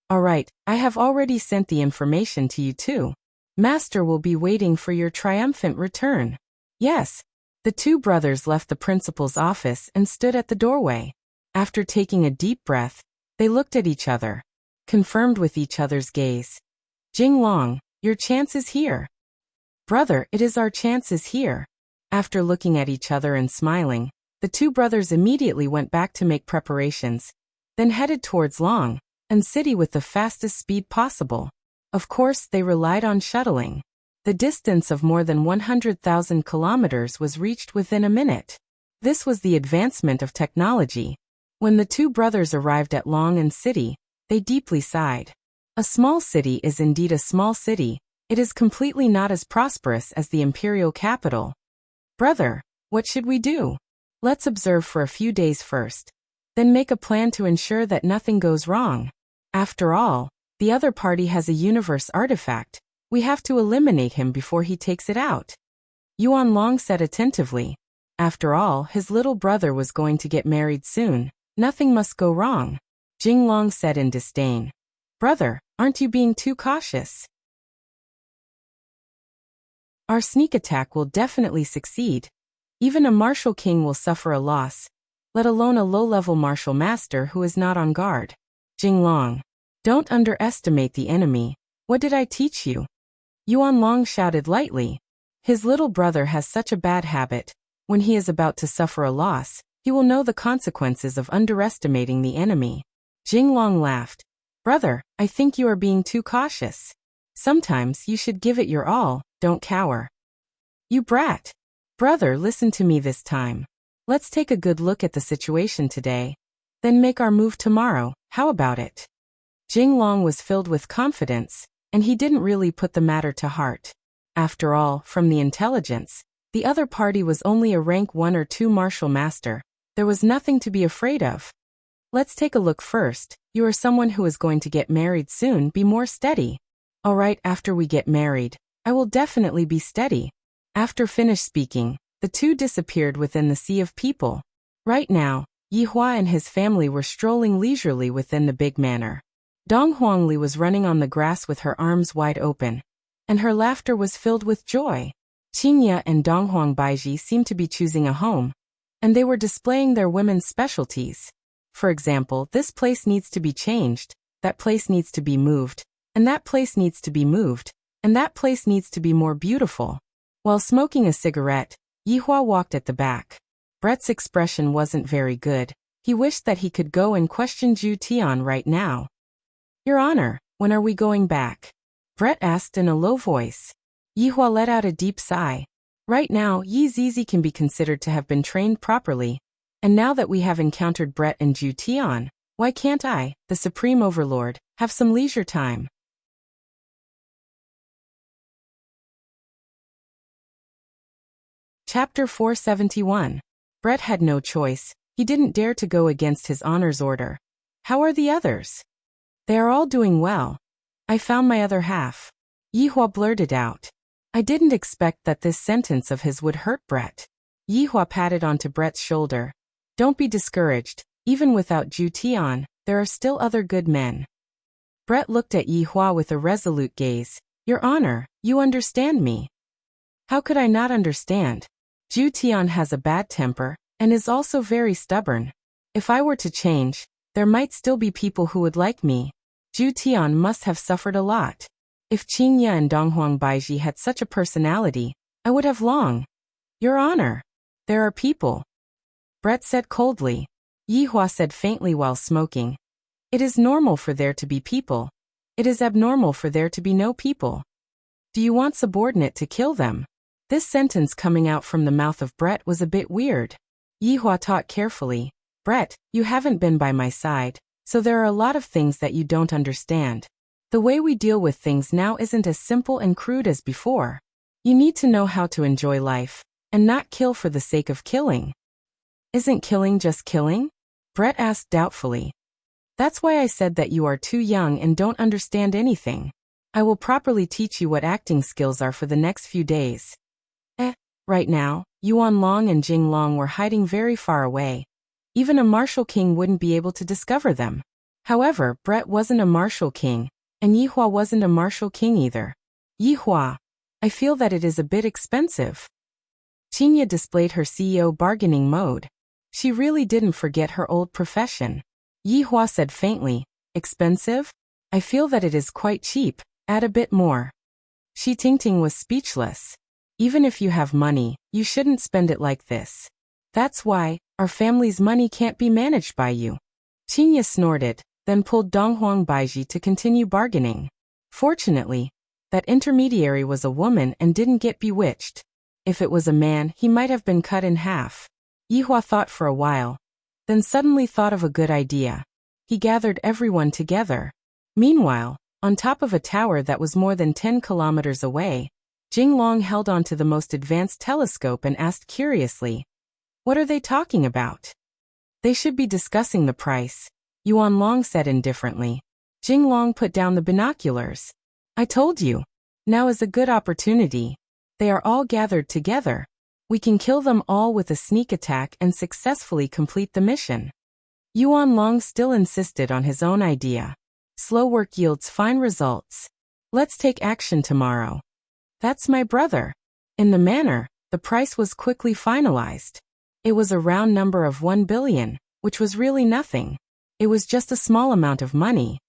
All right, I have already sent the information to you too. Master will be waiting for your triumphant return. Yes. The two brothers left the principal's office and stood at the doorway. After taking a deep breath, they looked at each other, confirmed with each other's gaze. Jinglong, your chance is here. Brother, it is our chance is here. After looking at each other and smiling, the two brothers immediately went back to make preparations, then headed towards Long and City with the fastest speed possible. Of course, they relied on shuttling. The distance of more than 100,000 kilometers was reached within a minute. This was the advancement of technology. When the two brothers arrived at Long and City, they deeply sighed. A small city is indeed a small city. It is completely not as prosperous as the imperial capital. Brother, what should we do? Let's observe for a few days first, then make a plan to ensure that nothing goes wrong. After all, the other party has a universe artifact. We have to eliminate him before he takes it out. Yuan Long said attentively. After all, his little brother was going to get married soon. Nothing must go wrong. Jing Long said in disdain. Brother, aren't you being too cautious? Our sneak attack will definitely succeed. Even a martial king will suffer a loss, let alone a low-level martial master who is not on guard. Jing Long, don't underestimate the enemy. What did I teach you? Yuan Long shouted lightly. His little brother has such a bad habit. When he is about to suffer a loss, he will know the consequences of underestimating the enemy. Jing Long laughed. Brother, I think you are being too cautious. Sometimes you should give it your all, don't cower. You brat. Brother, listen to me this time. Let's take a good look at the situation today, then make our move tomorrow. How about it? Jing Long was filled with confidence, and he didn't really put the matter to heart. After all, from the intelligence, the other party was only a rank 1 or 2 martial master. There was nothing to be afraid of. Let's take a look first. You are someone who is going to get married soon. Be more steady. All right, after we get married, I will definitely be steady. After finished speaking, the two disappeared within the sea of people. Right now, Yi Hua and his family were strolling leisurely within the big manor. Dong Huangli was running on the grass with her arms wide open, and her laughter was filled with joy. Qingya and Donghuang Baiji seemed to be choosing a home, and they were displaying their women's specialties. For example, this place needs to be changed, that place needs to be moved, and that place needs to be moved, and that place needs to be more beautiful. While smoking a cigarette, Yi Hua walked at the back. Brett's expression wasn't very good. He wished that he could go and question Zhu Tian right now. Your Honor, when are we going back? Brett asked in a low voice. Yi Hua let out a deep sigh. Right now, Yi Zizi can be considered to have been trained properly. And now that we have encountered Brett and Zhu Tian, why can't I, the Supreme Overlord, have some leisure time? Chapter 471. Brett had no choice. He didn't dare to go against his honor's order. How are the others? They are all doing well. I found my other half. Yi Hua blurted out. I didn't expect that this sentence of his would hurt Brett. Yi Hua patted onto Brett's shoulder. Don't be discouraged. Even without Zhu Tian, there are still other good men. Brett looked at Yi Hua with a resolute gaze. Your Honor, you understand me. How could I not understand? Zhu Tian has a bad temper, and is also very stubborn. If I were to change, there might still be people who would like me. Zhu Tian must have suffered a lot. If Qingya and Donghuang Baiji had such a personality, I would have long. Your Honor, there are people. Brett said coldly. Yi Hua said faintly while smoking. It is normal for there to be people. It is abnormal for there to be no people. Do you want subordinate to kill them? This sentence coming out from the mouth of Brett was a bit weird. Yi Hua thought carefully. Brett, you haven't been by my side, So there are a lot of things that you don't understand. The way we deal with things now isn't as simple and crude as before. You need to know how to enjoy life, and not kill for the sake of killing. Isn't killing just killing? Brett asked doubtfully. That's why I said that you are too young and don't understand anything. I will properly teach you what acting skills are for the next few days. Right now, Yuan Long and Jing Long were hiding very far away. Even a martial king wouldn't be able to discover them. However, Brett wasn't a martial king, and Yihua wasn't a martial king either. Yihua, I feel that it is a bit expensive. Qinya displayed her CEO bargaining mode. She really didn't forget her old profession. Yihua said faintly, expensive? I feel that it is quite cheap, add a bit more. Shi Tingting was speechless. Even if you have money, you shouldn't spend it like this. That's why, our family's money can't be managed by you. Qinya snorted, then pulled Donghuang Baiji to continue bargaining. Fortunately, that intermediary was a woman and didn't get bewitched. If it was a man, he might have been cut in half. Yihua thought for a while, then suddenly thought of a good idea. He gathered everyone together. Meanwhile, on top of a tower that was more than 10 kilometers away, Jing Long held onto the most advanced telescope and asked curiously, "What are they talking about?" "They should be discussing the price," Yuan Long said indifferently. Jing Long put down the binoculars. "I told you. Now is a good opportunity. They are all gathered together. We can kill them all with a sneak attack and successfully complete the mission." Yuan Long still insisted on his own idea. Slow work yields fine results. Let's take action tomorrow. That's my brother. In the manner, the price was quickly finalized. It was a round number of 1 billion, which was really nothing. It was just a small amount of money.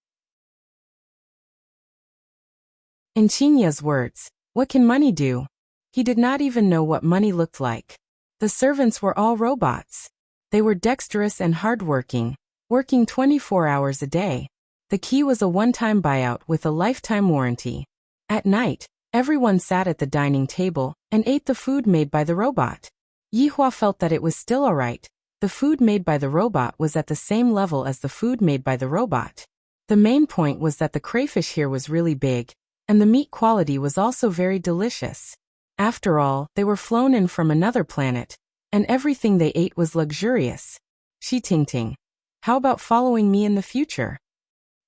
In Qinya's words, what can money do? He did not even know what money looked like. The servants were all robots. They were dexterous and hardworking, working 24 hours a day. The key was a one-time buyout with a lifetime warranty. At night, everyone sat at the dining table and ate the food made by the robot. Yihua felt that it was still alright. The food made by the robot was at the same level as the food made by the robot. The main point was that the crayfish here was really big, and the meat quality was also very delicious. After all, they were flown in from another planet, and everything they ate was luxurious. Shi Tingting, how about following me in the future?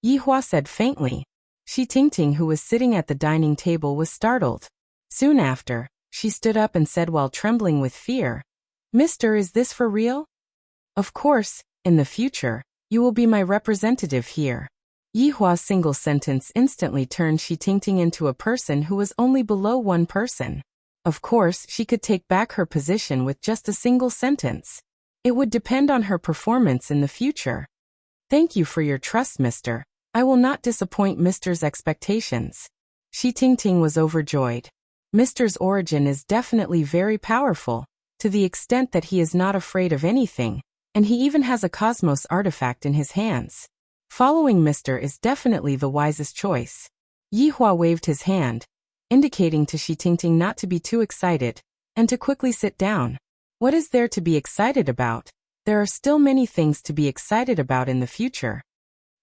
Yihua said faintly. Shi Tingting, who was sitting at the dining table, was startled. Soon after, she stood up and said while trembling with fear, "Mister, is this for real?" "Of course, in the future, you will be my representative here." Yihua's single sentence instantly turned Shi Tingting into a person who was only below one person. Of course, she could take back her position with just a single sentence. It would depend on her performance in the future. "Thank you for your trust, mister. I will not disappoint Mister's expectations." Shi Tingting was overjoyed. Mister's origin is definitely very powerful, to the extent that he is not afraid of anything, and he even has a cosmos artifact in his hands. Following Mister is definitely the wisest choice. Yihua waved his hand, indicating to Shi Tingting not to be too excited, and to quickly sit down. What is there to be excited about? There are still many things to be excited about in the future.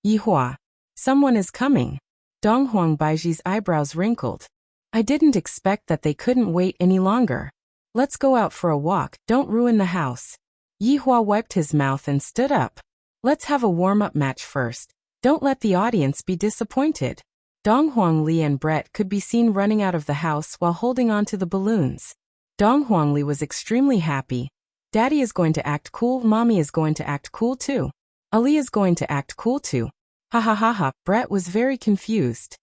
Yihua, someone is coming. Donghuang Baiji's eyebrows wrinkled. I didn't expect that they couldn't wait any longer. Let's go out for a walk, don't ruin the house. Yihua wiped his mouth and stood up. Let's have a warm-up match first. Don't let the audience be disappointed. Donghuang Li and Brett could be seen running out of the house while holding on to the balloons. Donghuang Li was extremely happy. Daddy is going to act cool, Mommy is going to act cool too. Ali is going to act cool too. Ha ha ha ha. Brett was very confused.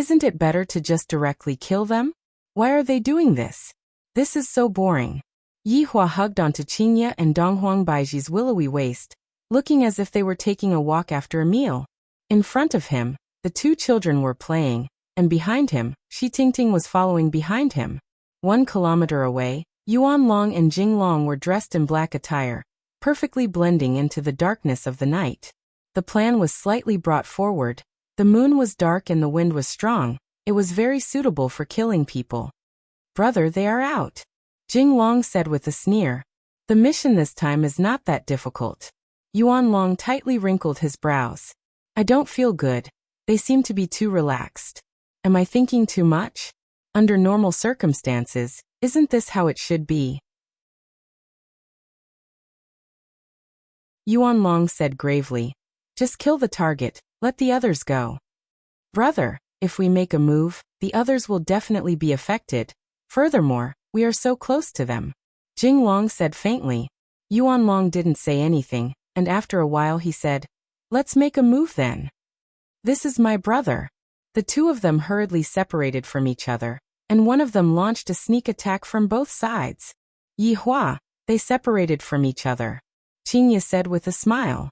Isn't it better to just directly kill them? Why are they doing this? This is so boring. Yihua hugged onto Qinya and Donghuang Baiji's willowy waist, looking as if they were taking a walk after a meal. In front of him, the two children were playing, and behind him, Shi Tingting was following behind him. 1 kilometer away, Yuan Long and Jing Long were dressed in black attire, perfectly blending into the darkness of the night. The plan was slightly brought forward. The moon was dark and the wind was strong. It was very suitable for killing people. Brother, they are out. Jing Long said with a sneer. The mission this time is not that difficult. Yuan Long tightly wrinkled his brows. I don't feel good. They seem to be too relaxed. Am I thinking too much? Under normal circumstances, isn't this how it should be? Yuan Long said gravely. Just kill the target, let the others go. Brother, if we make a move, the others will definitely be affected. Furthermore, we are so close to them. Jing Long said faintly. Yuan Long didn't say anything, and after a while he said, let's make a move then. This is my brother. The two of them hurriedly separated from each other, and one of them launched a sneak attack from both sides. Yi Hua, they separated from each other. Qingye said with a smile.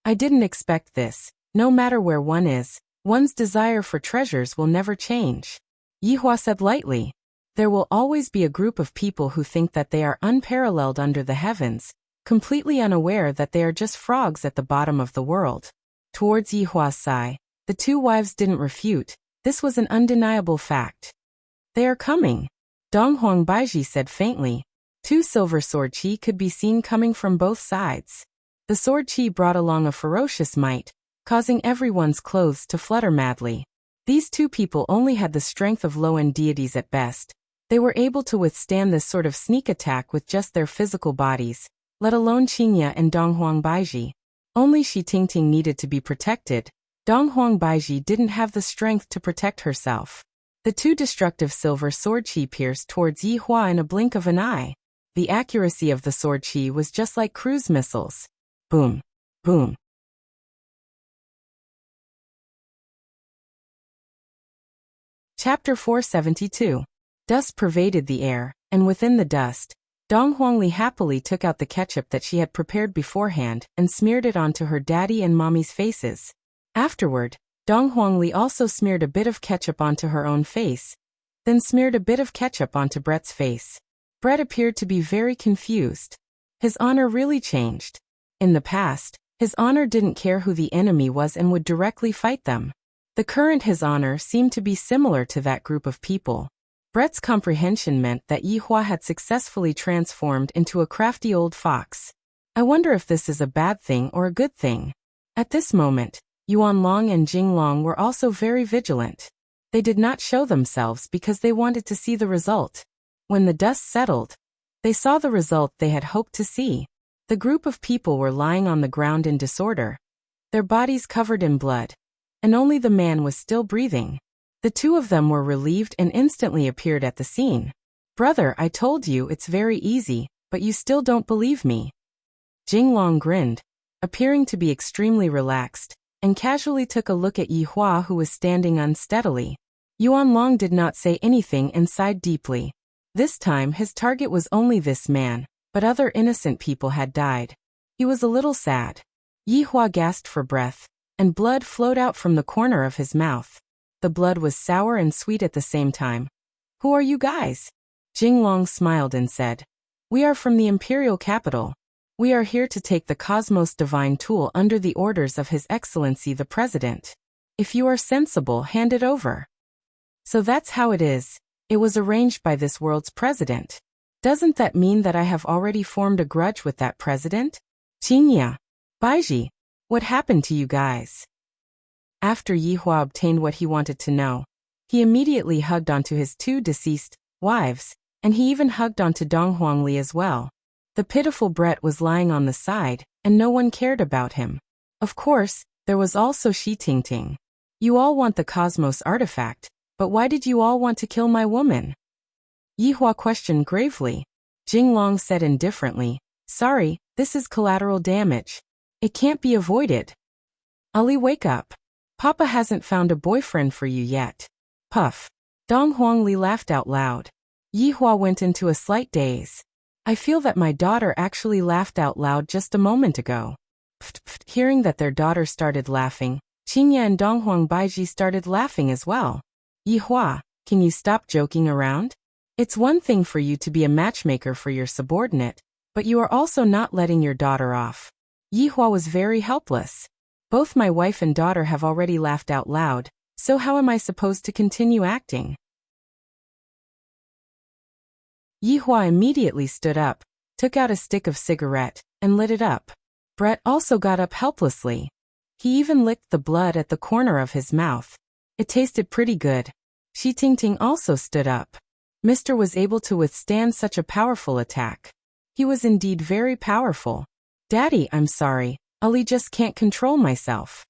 I didn't expect this. No matter where one is, one's desire for treasures will never change. Yi Hua said lightly. There will always be a group of people who think that they are unparalleled under the heavens, completely unaware that they are just frogs at the bottom of the world. Towards Yi Hua's side, the two wives didn't refute. This was an undeniable fact. They are coming. Donghuang Baiji said faintly. Two silver sword qi could be seen coming from both sides. The sword qi brought along a ferocious might, causing everyone's clothes to flutter madly. These two people only had the strength of low-end deities at best. They were able to withstand this sort of sneak attack with just their physical bodies, let alone Qingye and Donghuang Baiji. Only Shi Tingting needed to be protected. Donghuang Baiji didn't have the strength to protect herself. The two destructive silver sword qi pierced towards Yi Hua in a blink of an eye. The accuracy of the sword qi was just like cruise missiles. Boom. Boom. Chapter 472. Dust pervaded the air, and within the dust, Dong Huangli happily took out the ketchup that she had prepared beforehand and smeared it onto her daddy and mommy's faces. Afterward, Dong Huangli also smeared a bit of ketchup onto her own face, then smeared a bit of ketchup onto Brett's face. Brett appeared to be very confused. His honor really changed. In the past, his honor didn't care who the enemy was and would directly fight them. The current his honor seemed to be similar to that group of people. Brett's comprehension meant that Yi Hua had successfully transformed into a crafty old fox. I wonder if this is a bad thing or a good thing. At this moment, Yuan Long and Jing Long were also very vigilant. They did not show themselves because they wanted to see the result. When the dust settled, they saw the result they had hoped to see. The group of people were lying on the ground in disorder, their bodies covered in blood, and only the man was still breathing. The two of them were relieved and instantly appeared at the scene. Brother, I told you it's very easy, but you still don't believe me. Jing Long grinned, appearing to be extremely relaxed, and casually took a look at Yi Hua, who was standing unsteadily. Yuan Long did not say anything and sighed deeply. This time his target was only this man, but other innocent people had died. He was a little sad. Yi Hua gasped for breath, and blood flowed out from the corner of his mouth. The blood was sour and sweet at the same time. Who are you guys? Jing Long smiled and said, We are from the imperial capital. We are here to take the Cosmos Divine Tool under the orders of His Excellency the President. If you are sensible, hand it over. So that's how it is. It was arranged by this world's president. Doesn't that mean that I have already formed a grudge with that president? Qingye, Baiji, what happened to you guys? After Yi Hua obtained what he wanted to know, he immediately hugged onto his two deceased wives, and he even hugged onto Dong Huangli as well. The pitiful Brett was lying on the side, and no one cared about him. Of course, there was also Shi Tingting. You all want the Cosmos artifact, but why did you all want to kill my woman? Yi Hua questioned gravely. Jing Long said indifferently, Sorry, this is collateral damage. It can't be avoided. Ali, wake up. Papa hasn't found a boyfriend for you yet. Puff. Dong Huangli laughed out loud. Yi Hua went into a slight daze. I feel that my daughter actually laughed out loud just a moment ago. Hearing that their daughter started laughing, Qingye and Donghuang Baiji started laughing as well. Yi Hua, can you stop joking around? It's one thing for you to be a matchmaker for your subordinate, but you are also not letting your daughter off. Yi Hua was very helpless. Both my wife and daughter have already laughed out loud, so how am I supposed to continue acting? Yi Hua immediately stood up, took out a stick of cigarette, and lit it up. Brett also got up helplessly. He even licked the blood at the corner of his mouth. It tasted pretty good. Shi Tingting also stood up. Mr. was able to withstand such a powerful attack. He was indeed very powerful. Daddy, I'm sorry. Ali just can't control myself.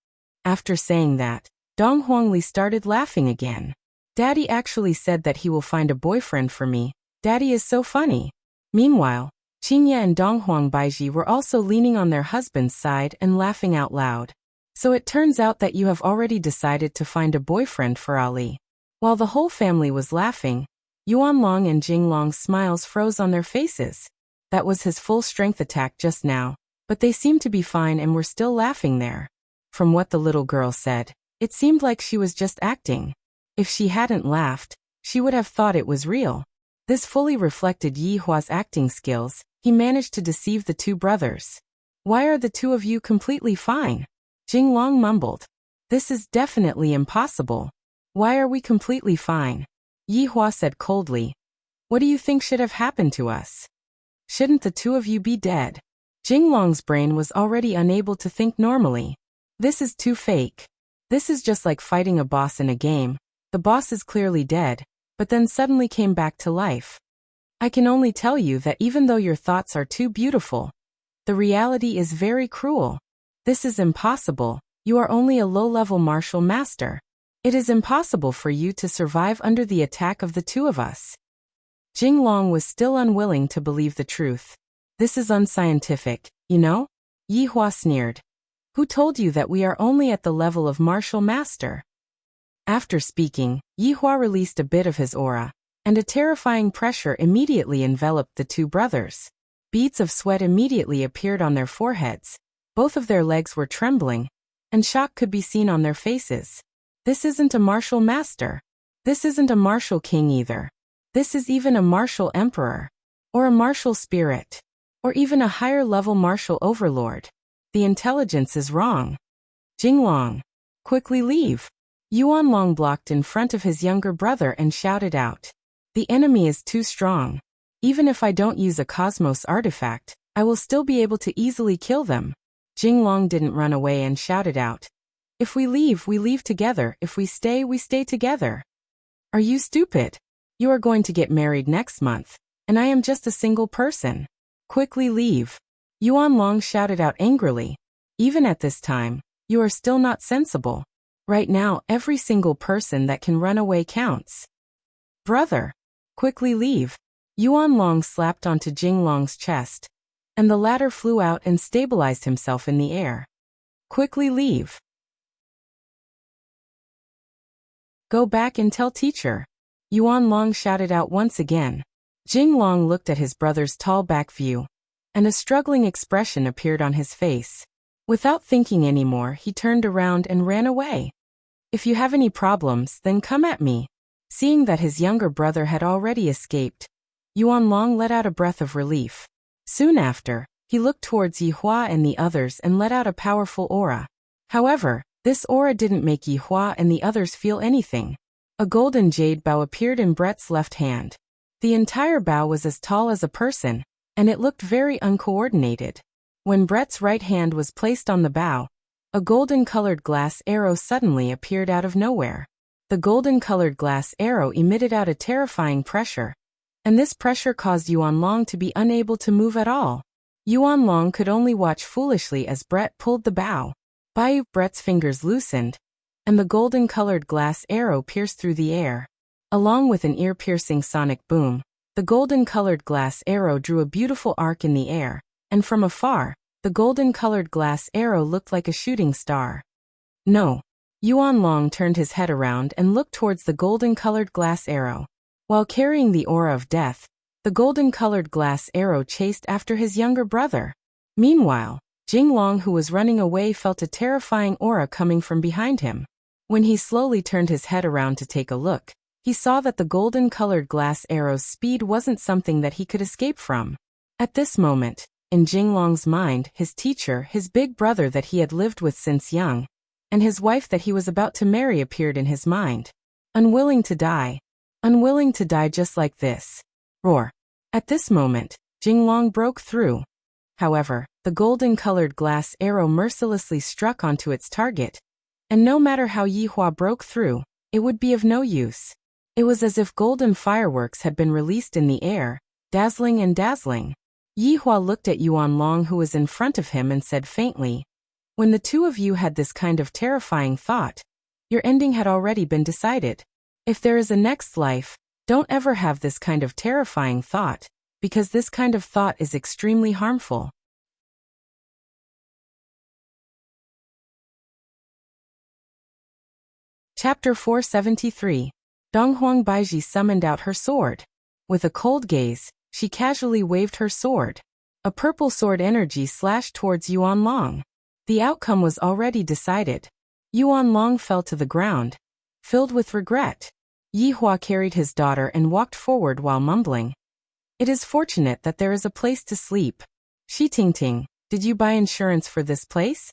After saying that, Dong Huangli started laughing again. Daddy actually said that he will find a boyfriend for me. Daddy is so funny. Meanwhile, Qingye and Dong Huangbaiji were also leaning on their husband's side and laughing out loud. So it turns out that you have already decided to find a boyfriend for Ali. While the whole family was laughing, Yuanlong and Jinglong's smiles froze on their faces. That was his full strength attack just now, but they seemed to be fine and were still laughing there. From what the little girl said, it seemed like she was just acting. If she hadn't laughed, she would have thought it was real. This fully reflected Yi Hua's acting skills. He managed to deceive the two brothers. Why are the two of you completely fine? Jinglong mumbled. This is definitely impossible. Why are we completely fine? Yi Hua said coldly. What do you think should have happened to us? Shouldn't the two of you be dead? Jinglong's brain was already unable to think normally. This is too fake. This is just like fighting a boss in a game. The boss is clearly dead, but then suddenly came back to life. I can only tell you that even though your thoughts are too beautiful, the reality is very cruel. This is impossible. You are only a low-level martial master. It is impossible for you to survive under the attack of the two of us. Jinglong was still unwilling to believe the truth. This is unscientific, you know? Yi Hua sneered. Who told you that we are only at the level of martial master? After speaking, Yi Hua released a bit of his aura, and a terrifying pressure immediately enveloped the two brothers. Beads of sweat immediately appeared on their foreheads. Both of their legs were trembling, and shock could be seen on their faces. This isn't a martial master. This isn't a martial king either. This is even a martial emperor, or a martial spirit, or even a higher-level martial overlord. The intelligence is wrong. Jinglong, quickly leave. Yuanlong blocked in front of his younger brother and shouted out. The enemy is too strong. Even if I don't use a cosmos artifact, I will still be able to easily kill them. Jinglong didn't run away and shouted out. If we leave together. If we stay together. Are you stupid? You are going to get married next month, and I am just a single person. Quickly leave. Yuanlong shouted out angrily. Even at this time, you are still not sensible. Right now, every single person that can run away counts. Brother, quickly leave. Yuanlong slapped onto Jinglong's chest, and the latter flew out and stabilized himself in the air. Quickly leave. Go back and tell teacher. Yuanlong shouted out once again. Jinglong looked at his brother's tall back view, and a struggling expression appeared on his face. Without thinking anymore, he turned around and ran away. If you have any problems, then come at me. Seeing that his younger brother had already escaped, Yuanlong let out a breath of relief. Soon after, he looked towards Yi Hua and the others and let out a powerful aura. However, this aura didn't make Yi Hua and the others feel anything. A golden jade bow appeared in Brett's left hand. The entire bow was as tall as a person, and it looked very uncoordinated. When Brett's right hand was placed on the bow, a golden-colored glass arrow suddenly appeared out of nowhere. The golden-colored glass arrow emitted out a terrifying pressure, and this pressure caused Yuanlong to be unable to move at all. Yuanlong could only watch foolishly as Brett pulled the bow. Brett's fingers loosened, and the golden-colored glass arrow pierced through the air. Along with an ear-piercing sonic boom, the golden-colored glass arrow drew a beautiful arc in the air, and from afar, the golden-colored glass arrow looked like a shooting star. No. Yuanlong turned his head around and looked towards the golden-colored glass arrow. While carrying the aura of death, the golden-colored glass arrow chased after his younger brother. Meanwhile, Jinglong, who was running away, felt a terrifying aura coming from behind him. When he slowly turned his head around to take a look, he saw that the golden-colored glass arrow's speed wasn't something that he could escape from. At this moment, in Jinglong's mind, his teacher, his big brother that he had lived with since young, and his wife that he was about to marry appeared in his mind. Unwilling to die just like this. Roar. At this moment, Jinglong broke through. However, the golden-colored glass arrow mercilessly struck onto its target, and no matter how Yihua broke through, it would be of no use. It was as if golden fireworks had been released in the air, dazzling and dazzling. Yihua looked at Yuan Long, who was in front of him, and said faintly, "When the two of you had this kind of terrifying thought, your ending had already been decided. If there is a next life, don't ever have this kind of terrifying thought, because this kind of thought is extremely harmful." Chapter 473. Donghuang Baiji summoned out her sword. With a cold gaze, she casually waved her sword. A purple sword energy slashed towards Yuan Long. The outcome was already decided. Yuan Long fell to the ground, filled with regret. Yihua carried his daughter and walked forward while mumbling, "It is fortunate that there is a place to sleep. Shi Tingting, did you buy insurance for this place?"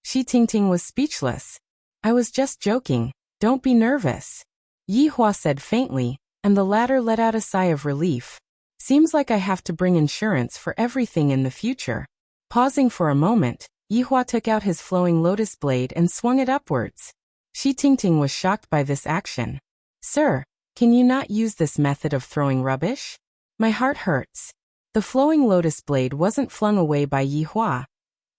Shi Tingting was speechless. "I was just joking. Don't be nervous," Yihua said faintly, and the latter let out a sigh of relief. "Seems like I have to bring insurance for everything in the future." Pausing for a moment, Yihua took out his flowing lotus blade and swung it upwards. Shi Tingting was shocked by this action. "Sir, can you not use this method of throwing rubbish? My heart hurts." The flowing lotus blade wasn't flung away by Yihua.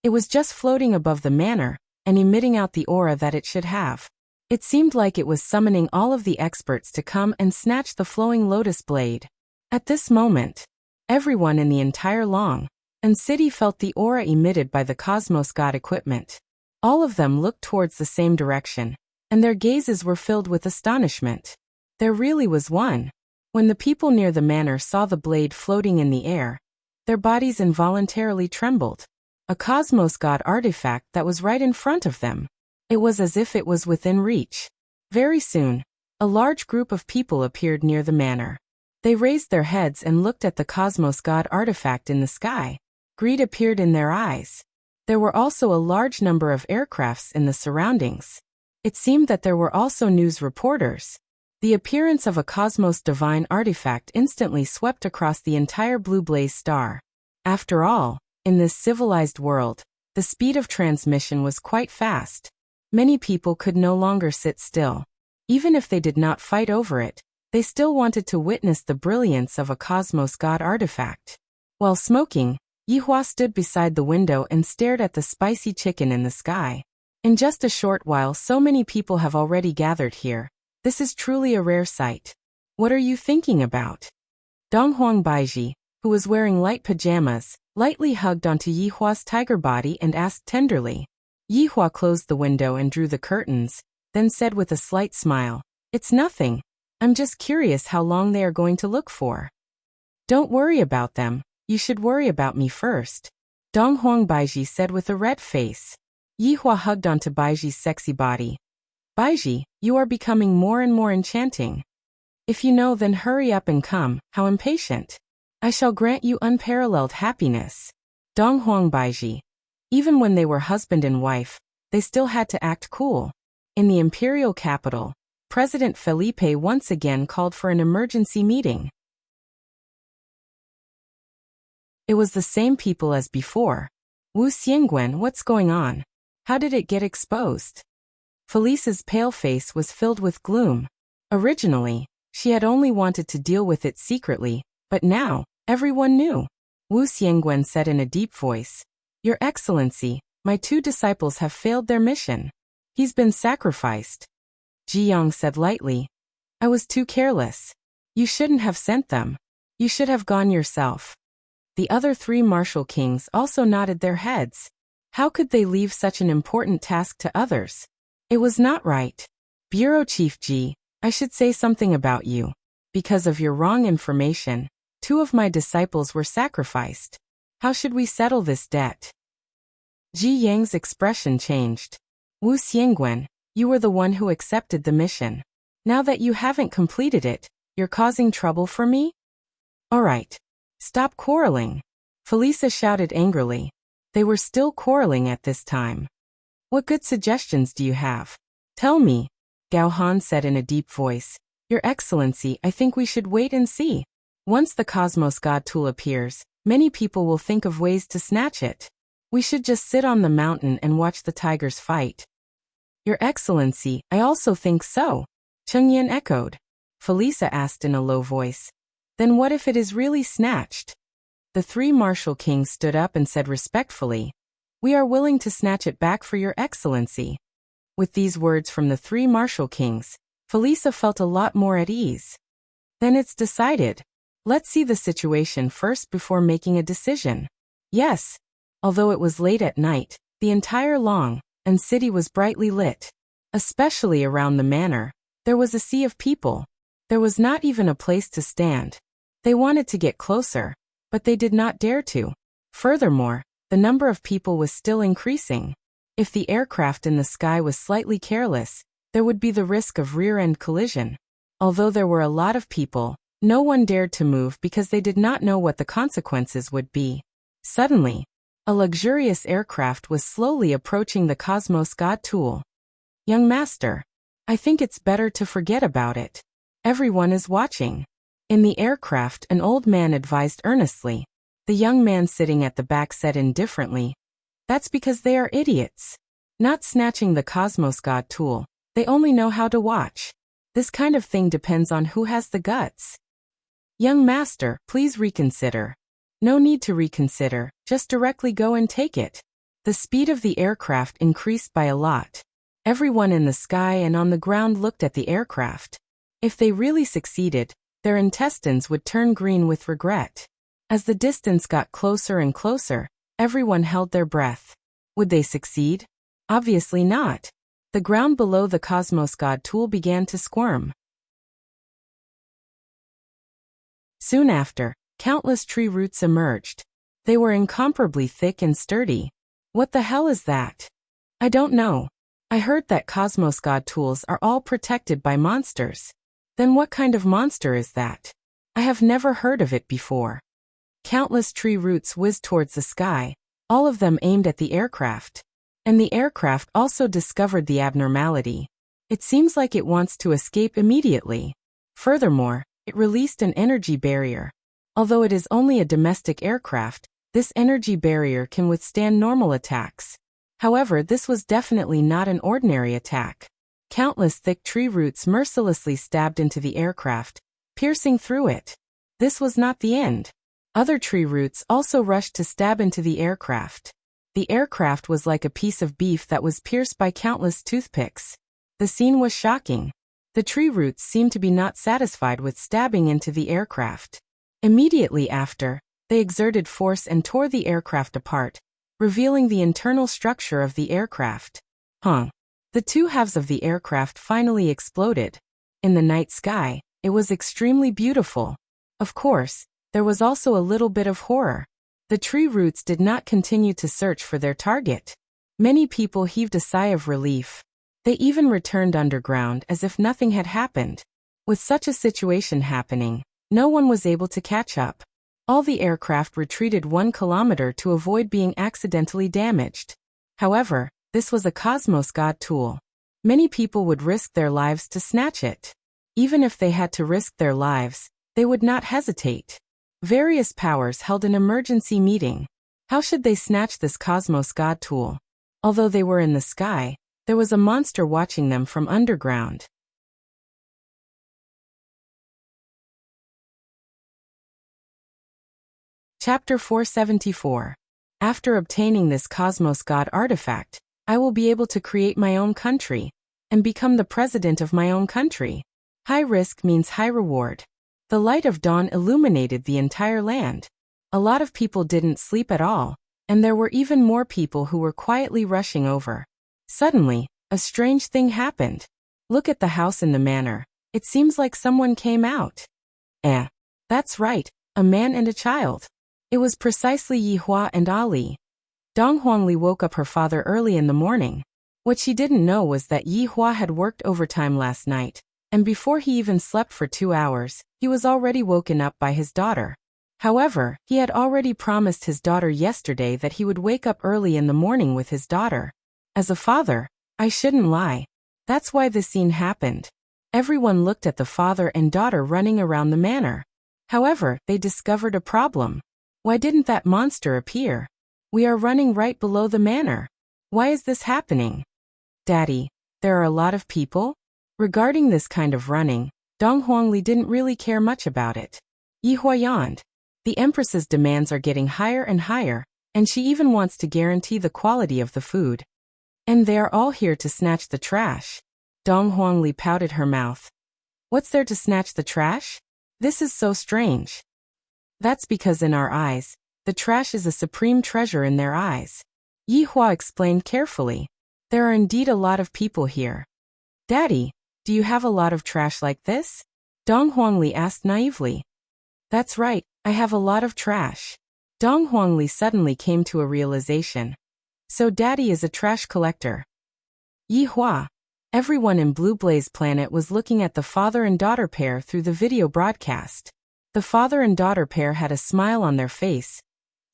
It was just floating above the manor and emitting out the aura that it should have. It seemed like it was summoning all of the experts to come and snatch the flowing lotus blade. At this moment, everyone in the entire Long and city felt the aura emitted by the Cosmos God equipment. All of them looked towards the same direction, and their gazes were filled with astonishment. There really was one. When the people near the manor saw the blade floating in the air, their bodies involuntarily trembled. A Cosmos God artifact that was right in front of them. It was as if it was within reach. Very soon, a large group of people appeared near the manor. They raised their heads and looked at the Cosmos God artifact in the sky. Greed appeared in their eyes. There were also a large number of aircrafts in the surroundings. It seemed that there were also news reporters. The appearance of a Cosmos Divine artifact instantly swept across the entire blue blaze star. After all, in this civilized world, the speed of transmission was quite fast. Many people could no longer sit still. Even if they did not fight over it, they still wanted to witness the brilliance of a Cosmos God artifact. While smoking, Yihua stood beside the window and stared at the spicy chicken in the sky. In just a short while, so many people have already gathered here. This is truly a rare sight. What are you thinking about? Donghuang Baiji, who was wearing light pajamas, lightly hugged onto Yihua's tiger body and asked tenderly. Yihua closed the window and drew the curtains, then said with a slight smile, "It's nothing. I'm just curious how long they are going to look for." "Don't worry about them. You should worry about me first," Donghuang Baiji said with a red face. Yihua hugged onto Baiji's sexy body. "Baiji, you are becoming more and more enchanting. If you know, then hurry up and come. How impatient. I shall grant you unparalleled happiness." Donghuang Baiji. Even when they were husband and wife, they still had to act cool. In the imperial capital, President Felipe once again called for an emergency meeting. It was the same people as before. "Wu Xiangwen, what's going on? How did it get exposed?" Felice's pale face was filled with gloom. Originally, she had only wanted to deal with it secretly, but now, everyone knew. Wu Xiangwen said in a deep voice, "Your Excellency, my two disciples have failed their mission. He's been sacrificed." Ji Yang said lightly, "I was too careless. You shouldn't have sent them. You should have gone yourself." The other three martial kings also nodded their heads. How could they leave such an important task to others? It was not right. "Bureau Chief Ji, I should say something about you. Because of your wrong information, two of my disciples were sacrificed. How should we settle this debt?" Ji Yang's expression changed. "Wu Xiangwen, you were the one who accepted the mission. Now that you haven't completed it, you're causing trouble for me? All right. Stop quarreling." Felisa shouted angrily. They were still quarreling at this time. "What good suggestions do you have? Tell me," Gao Han said in a deep voice. "Your Excellency, I think we should wait and see. Once the Cosmos God tool appears, many people will think of ways to snatch it. We should just sit on the mountain and watch the tigers fight. Your Excellency, I also think so, Chengyan echoed. Felisa asked in a low voice. Then what if it is really snatched? The three martial kings stood up and said respectfully, We are willing to snatch it back for your Excellency. With these words from the three martial kings, Felisa felt a lot more at ease. Then it's decided. Let's see the situation first before making a decision. Yes. Although it was late at night, the entire long and city was brightly lit. Especially around the manor, there was a sea of people. There was not even a place to stand. They wanted to get closer, but they did not dare to. Furthermore, the number of people was still increasing. If the aircraft in the sky was slightly careless, there would be the risk of rear-end collision. Although there were a lot of people, no one dared to move because they did not know what the consequences would be. Suddenly, a luxurious aircraft was slowly approaching the Cosmos God Tool. Young master, I think it's better to forget about it. Everyone is watching. In the aircraft, an old man advised earnestly. The young man sitting at the back said indifferently, That's because they are idiots. Not snatching the Cosmos God Tool. They only know how to watch. This kind of thing depends on who has the guts. Young master, please reconsider. No need to reconsider, just directly go and take it. The speed of the aircraft increased by a lot. Everyone in the sky and on the ground looked at the aircraft. If they really succeeded, their intestines would turn green with regret. As the distance got closer and closer, everyone held their breath. Would they succeed? Obviously not. The ground below the Cosmos God Tool began to squirm. Soon after, countless tree roots emerged. They were incomparably thick and sturdy. What the hell is that? I don't know. I heard that Cosmos God Tools are all protected by monsters. Then what kind of monster is that? I have never heard of it before. Countless tree roots whizzed towards the sky, all of them aimed at the aircraft. And the aircraft also discovered the abnormality. It seems like it wants to escape immediately. Furthermore, it released an energy barrier. Although it is only a domestic aircraft, this energy barrier can withstand normal attacks. However, this was definitely not an ordinary attack. Countless thick tree roots mercilessly stabbed into the aircraft, piercing through it. This was not the end. Other tree roots also rushed to stab into the aircraft. The aircraft was like a piece of beef that was pierced by countless toothpicks. The scene was shocking. The tree roots seemed to be not satisfied with stabbing into the aircraft. Immediately after, they exerted force and tore the aircraft apart, revealing the internal structure of the aircraft. The two halves of the aircraft finally exploded. In the night sky, it was extremely beautiful. Of course, there was also a little bit of horror. The tree roots did not continue to search for their target. Many people heaved a sigh of relief. They even returned underground as if nothing had happened. With such a situation happening, no one was able to catch up. All the aircraft retreated 1 kilometer to avoid being accidentally damaged. However, this was a Cosmos God Tool. Many people would risk their lives to snatch it. Even if they had to risk their lives, they would not hesitate. Various powers held an emergency meeting. How should they snatch this Cosmos God Tool? Although they were in the sky, there was a monster watching them from underground. Chapter 474. After obtaining this Cosmos God artifact, I will be able to create my own country and become the president of my own country. High risk means high reward. The light of dawn illuminated the entire land. A lot of people didn't sleep at all, and there were even more people who were quietly rushing over. Suddenly, a strange thing happened. Look at the house in the manor. It seems like someone came out. That's right, a man and a child. It was precisely Yi Hua and Ali. Dong Huangli woke up her father early in the morning. What she didn't know was that Yi Hua had worked overtime last night, and before he even slept for 2 hours, he was already woken up by his daughter. However, he had already promised his daughter yesterday that he would wake up early in the morning with his daughter. As a father, I shouldn't lie. That's why the scene happened. Everyone looked at the father and daughter running around the manor. However, they discovered a problem. Why didn't that monster appear? We are running right below the manor. Why is this happening? Daddy, there are a lot of people? Regarding this kind of running, Dong Huangli didn't really care much about it. Yi Huayand. The Empress's demands are getting higher and higher, and she even wants to guarantee the quality of the food. And they are all here to snatch the trash. Dong Huangli pouted her mouth. What's there to snatch the trash? This is so strange. That's because in our eyes, the trash is a supreme treasure in their eyes. Yi Hua explained carefully. There are indeed a lot of people here. Daddy, do you have a lot of trash like this? Dong Huangli asked naively. That's right, I have a lot of trash. Dong Huangli suddenly came to a realization. So Daddy is a trash collector. Yi Hua. Everyone in Blue Blaze Planet was looking at the father and daughter pair through the video broadcast. The father and daughter pair had a smile on their face,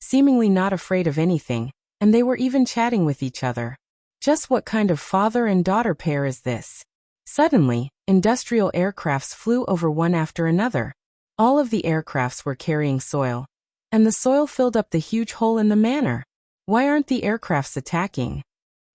seemingly not afraid of anything, and they were even chatting with each other. Just what kind of father and daughter pair is this? Suddenly, industrial aircrafts flew over one after another. All of the aircrafts were carrying soil, and the soil filled up the huge hole in the manor. Why aren't the aircrafts attacking?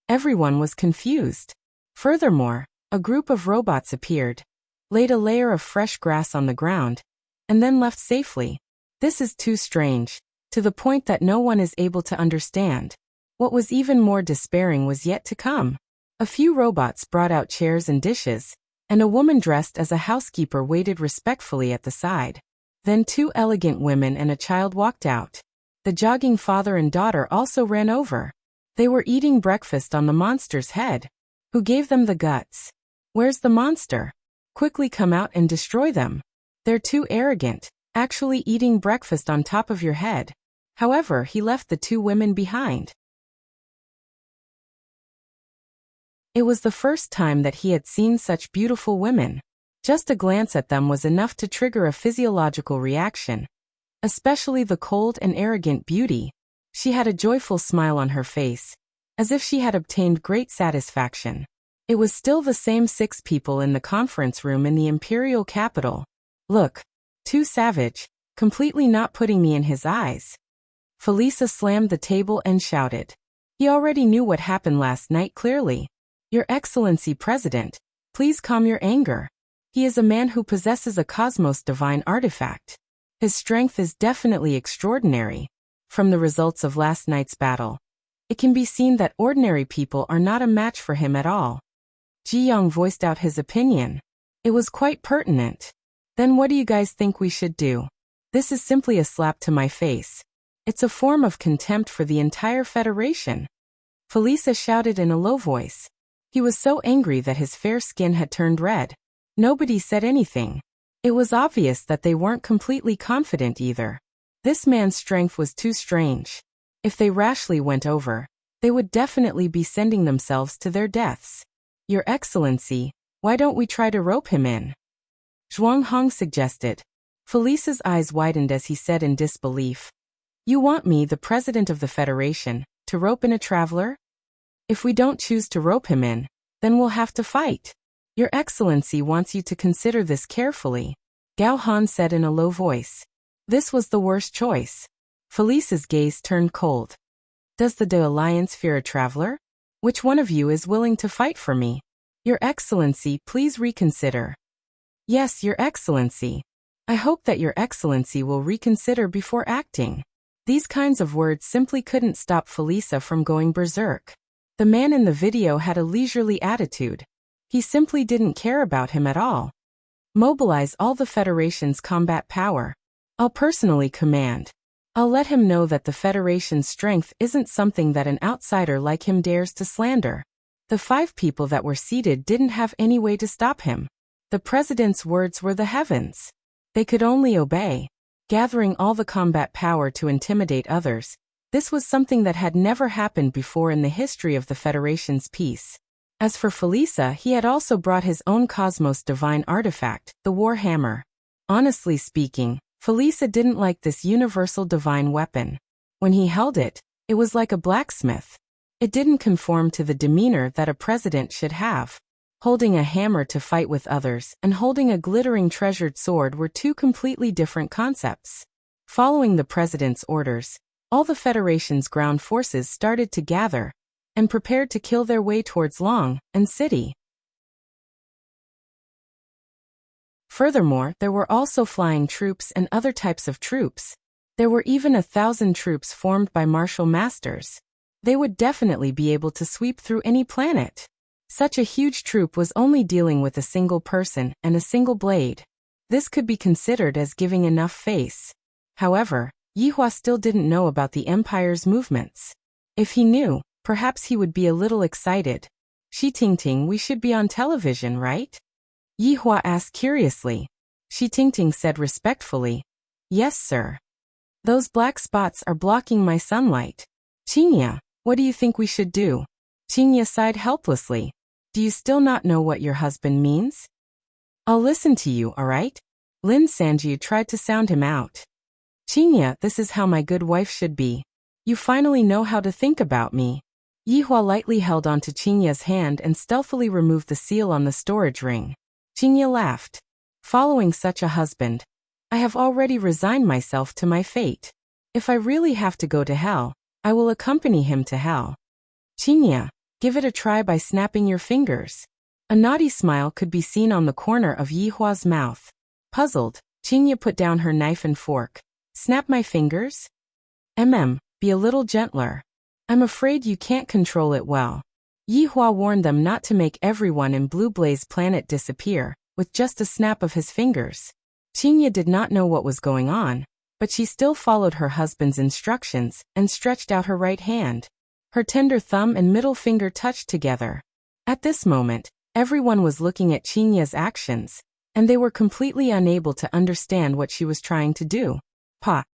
Everyone was confused. Furthermore, a group of robots appeared, laid a layer of fresh grass on the ground, and then left safely. This is too strange, to the point that no one is able to understand. What was even more despairing was yet to come. A few robots brought out chairs and dishes, and a woman dressed as a housekeeper waited respectfully at the side. Then two elegant women and a child walked out. The jogging father and daughter also ran over. They were eating breakfast on the monster's head. Who gave them the guts? Where's the monster? Quickly come out and destroy them. They're too arrogant, actually eating breakfast on top of your head. However, he left the two women behind. It was the first time that he had seen such beautiful women. Just a glance at them was enough to trigger a physiological reaction. Especially the cold and arrogant beauty. She had a joyful smile on her face, as if she had obtained great satisfaction. It was still the same 6 people in the conference room in the imperial capital. Look, too savage, completely not putting me in his eyes. Felisa slammed the table and shouted. He already knew what happened last night clearly. Your Excellency President, please calm your anger. He is a man who possesses a cosmos divine artifact. His strength is definitely extraordinary. From the results of last night's battle, it can be seen that ordinary people are not a match for him at all. Ji Yong voiced out his opinion. It was quite pertinent. Then what do you guys think we should do? This is simply a slap to my face. It's a form of contempt for the entire Federation. Felisa shouted in a low voice. He was so angry that his fair skin had turned red. Nobody said anything. It was obvious that they weren't completely confident either. This man's strength was too strange. If they rashly went over, they would definitely be sending themselves to their deaths. Your Excellency, why don't we try to rope him in? Zhuang Hong suggested. Felisa's eyes widened as he said in disbelief. You want me, the President of the Federation, to rope in a traveler? If we don't choose to rope him in, then we'll have to fight. Your Excellency wants you to consider this carefully, Gao Han said in a low voice. This was the worst choice. Felisa's gaze turned cold. Does the De Alliance fear a traveler? Which one of you is willing to fight for me? Your Excellency, please reconsider. Yes, Your Excellency. I hope that Your Excellency will reconsider before acting. These kinds of words simply couldn't stop Felisa from going berserk. The man in the video had a leisurely attitude. He simply didn't care about him at all. Mobilize all the Federation's combat power. I'll personally command. I'll let him know that the Federation's strength isn't something that an outsider like him dares to slander. The 5 people that were seated didn't have any way to stop him. The President's words were the heavens. They could only obey. Gathering all the combat power to intimidate others, this was something that had never happened before in the history of the Federation's peace. As for Felisa, he had also brought his own Cosmos Divine artifact, the War Hammer. Honestly speaking, Felisa didn't like this universal divine weapon. When he held it, it was like a blacksmith. It didn't conform to the demeanor that a president should have. Holding a hammer to fight with others and holding a glittering treasured sword were 2 completely different concepts. Following the president's orders, all the Federation's ground forces started to gather and prepared to kill their way towards Long and City. Furthermore, there were also flying troops and other types of troops. There were even 1,000 troops formed by martial masters. They would definitely be able to sweep through any planet. Such a huge troop was only dealing with a single person and a single blade. This could be considered as giving enough face. However, Yihua still didn't know about the Empire's movements. If he knew, perhaps he would be a little excited. Shi Tingting, we should be on television, right? Yihua asked curiously. Shi Tingting said respectfully, yes, sir. Those black spots are blocking my sunlight. Qinya, what do you think we should do? Qinya sighed helplessly. Do you still not know what your husband means? I'll listen to you, alright? Lin Sanjiu tried to sound him out. Qinya, this is how my good wife should be. You finally know how to think about me. Yihua lightly held onto Qinya's hand and stealthily removed the seal on the storage ring. Qinya laughed. Following such a husband, I have already resigned myself to my fate. If I really have to go to hell, I will accompany him to hell. Qinya, give it a try by snapping your fingers. A naughty smile could be seen on the corner of Yihua's mouth. Puzzled, Qinya put down her knife and fork. Snap my fingers? Be a little gentler. I'm afraid you can't control it well. Yihua warned them not to make everyone in Blue Blaze Planet disappear, with just a snap of his fingers. Qinya did not know what was going on, but she still followed her husband's instructions and stretched out her right hand. Her tender thumb and middle finger touched together. At this moment, everyone was looking at Qinya's actions, and they were completely unable to understand what she was trying to do. Pa.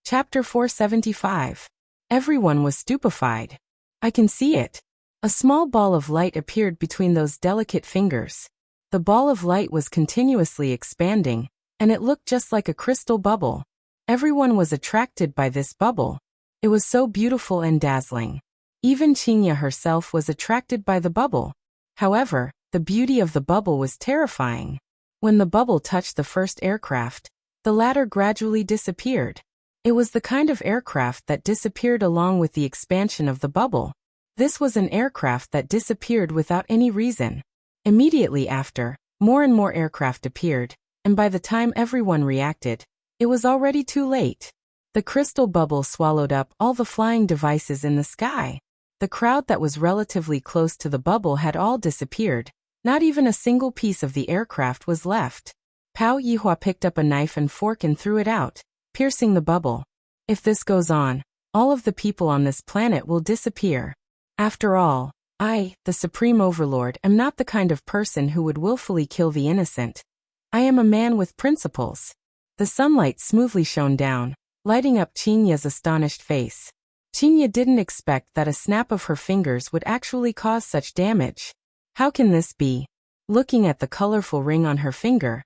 Chapter 475. Everyone was stupefied. I can see it. A small ball of light appeared between those delicate fingers. The ball of light was continuously expanding, and it looked just like a crystal bubble. Everyone was attracted by this bubble. It was so beautiful and dazzling. Even Qinya herself was attracted by the bubble. However, the beauty of the bubble was terrifying. When the bubble touched the first aircraft, the latter gradually disappeared. It was the kind of aircraft that disappeared along with the expansion of the bubble. This was an aircraft that disappeared without any reason. Immediately after, more and more aircraft appeared, and by the time everyone reacted, it was already too late. The crystal bubble swallowed up all the flying devices in the sky. The crowd that was relatively close to the bubble had all disappeared. Not even a single piece of the aircraft was left. Pao Yihua picked up a knife and fork and threw it out, piercing the bubble. If this goes on, all of the people on this planet will disappear. After all, I, the Supreme Overlord, am not the kind of person who would willfully kill the innocent. I am a man with principles. The sunlight smoothly shone down, lighting up Qinya's astonished face. Qinya didn't expect that a snap of her fingers would actually cause such damage. How can this be? Looking at the colorful ring on her finger,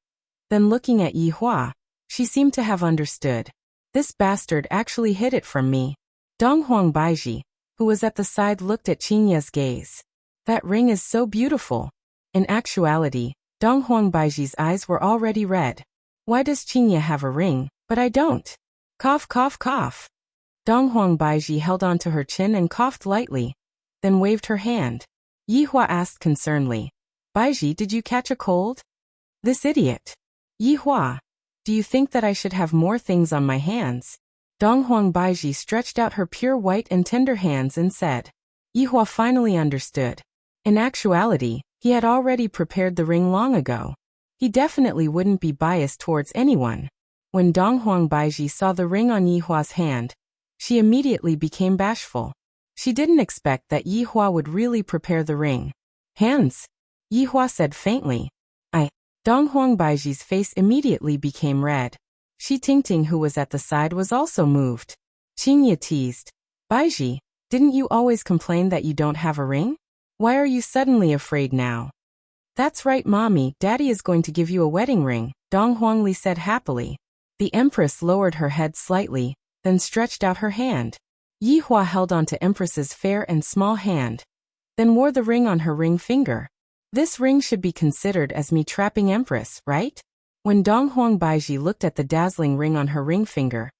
then looking at Yihua, she seemed to have understood. This bastard actually hid it from me. Donghuang Baiji, who was at the side, looked at Qinya's gaze. That ring is so beautiful. In actuality, Donghuang Baiji's eyes were already red. Why does Qinya have a ring, but I don't? Cough, cough, cough. Donghuang Baiji held onto her chin and coughed lightly, then waved her hand. Yihua asked concernedly, Baiji, did you catch a cold? This idiot. Yihua, do you think that I should have more things on my hands? Donghuang Baiji stretched out her pure white and tender hands and said. Yihua finally understood. In actuality, he had already prepared the ring long ago. He definitely wouldn't be biased towards anyone. When Donghuang Baiji saw the ring on Yihua's hand, she immediately became bashful. She didn't expect that Yihua would really prepare the ring. Hands? Yihua said faintly. Donghuang Baiji's face immediately became red. Shi Tingting, who was at the side, was also moved. Qinya teased. Baiji, didn't you always complain that you don't have a ring? Why are you suddenly afraid now? That's right, mommy, daddy is going to give you a wedding ring, Donghuang Li said happily. The empress lowered her head slightly, then stretched out her hand. Yihua held onto empress's fair and small hand, then wore the ring on her ring finger. This ring should be considered as me trapping Empress, right? When Dong Huang Baiji looked at the dazzling ring on her ring finger,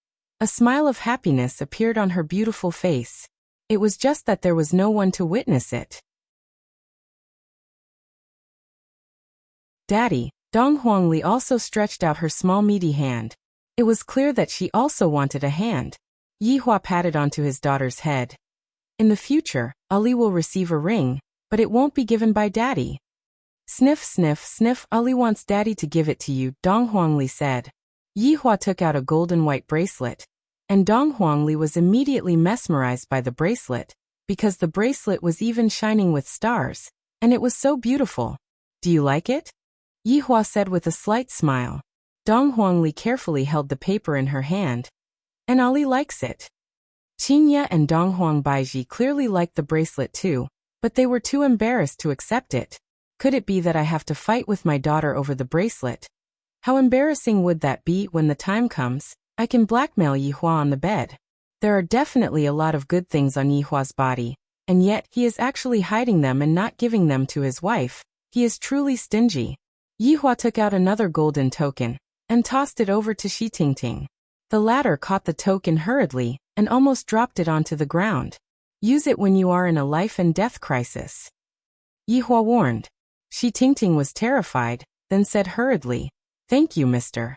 a smile of happiness appeared on her beautiful face. It was just that there was no one to witness it. Daddy, Dong Huangli also stretched out her small meaty hand. It was clear that she also wanted a hand. Yi Hua patted onto his daughter's head. In the future, Ali will receive a ring, but it won't be given by Daddy. Sniff, sniff, sniff, Ali wants Daddy to give it to you, Dong Huangli said. Yi Hua took out a golden white bracelet, and Dong Huangli was immediately mesmerized by the bracelet, because the bracelet was even shining with stars, and it was so beautiful. Do you like it? Yi Hua said with a slight smile. Dong Huangli carefully held the paper in her hand. And Ali likes it. Qingye and Dong Huang Baiji clearly liked the bracelet too, but they were too embarrassed to accept it. Could it be that I have to fight with my daughter over the bracelet? How embarrassing would that be when the time comes? I can blackmail Yi Hua on the bed. There are definitely a lot of good things on Yi Hua's body, and yet he is actually hiding them and not giving them to his wife. He is truly stingy. Yi Hua took out another golden token and tossed it over to Shi Tingting. The latter caught the token hurriedly and almost dropped it onto the ground. Use it when you are in a life and death crisis. Yi Hua warned. Shi Tingting was terrified, then said hurriedly, "Thank you, mister."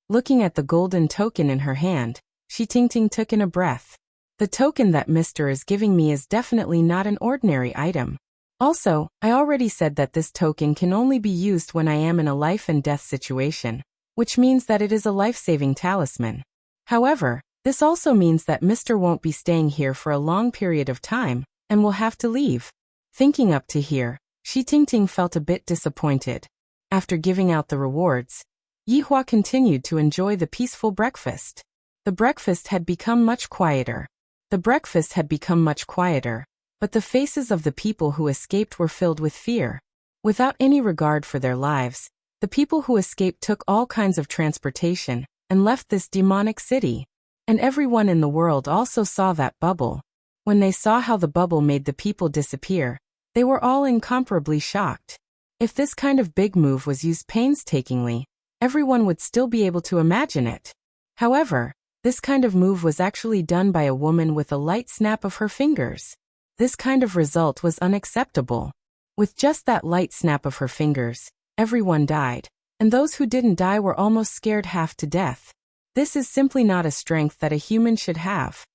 Looking at the golden token in her hand, Shi Tingting took in a breath. The token that mister is giving me is definitely not an ordinary item. Also, I already said that this token can only be used when I am in a life and death situation, which means that it is a life-saving talisman. However, this also means that Mr. won't be staying here for a long period of time, and will have to leave. Thinking up to here, Shi Tingting felt a bit disappointed. After giving out the rewards, Yi Hua continued to enjoy the peaceful breakfast. The breakfast had become much quieter. But the faces of the people who escaped were filled with fear. Without any regard for their lives, the people who escaped took all kinds of transportation and left this demonic city. And everyone in the world also saw that bubble. When they saw how the bubble made the people disappear, they were all incomparably shocked. If this kind of big move was used painstakingly, everyone would still be able to imagine it. However, this kind of move was actually done by a woman with a light snap of her fingers. This kind of result was unacceptable. With just that light snap of her fingers, everyone died, and those who didn't die were almost scared half to death. This is simply not a strength that a human should have.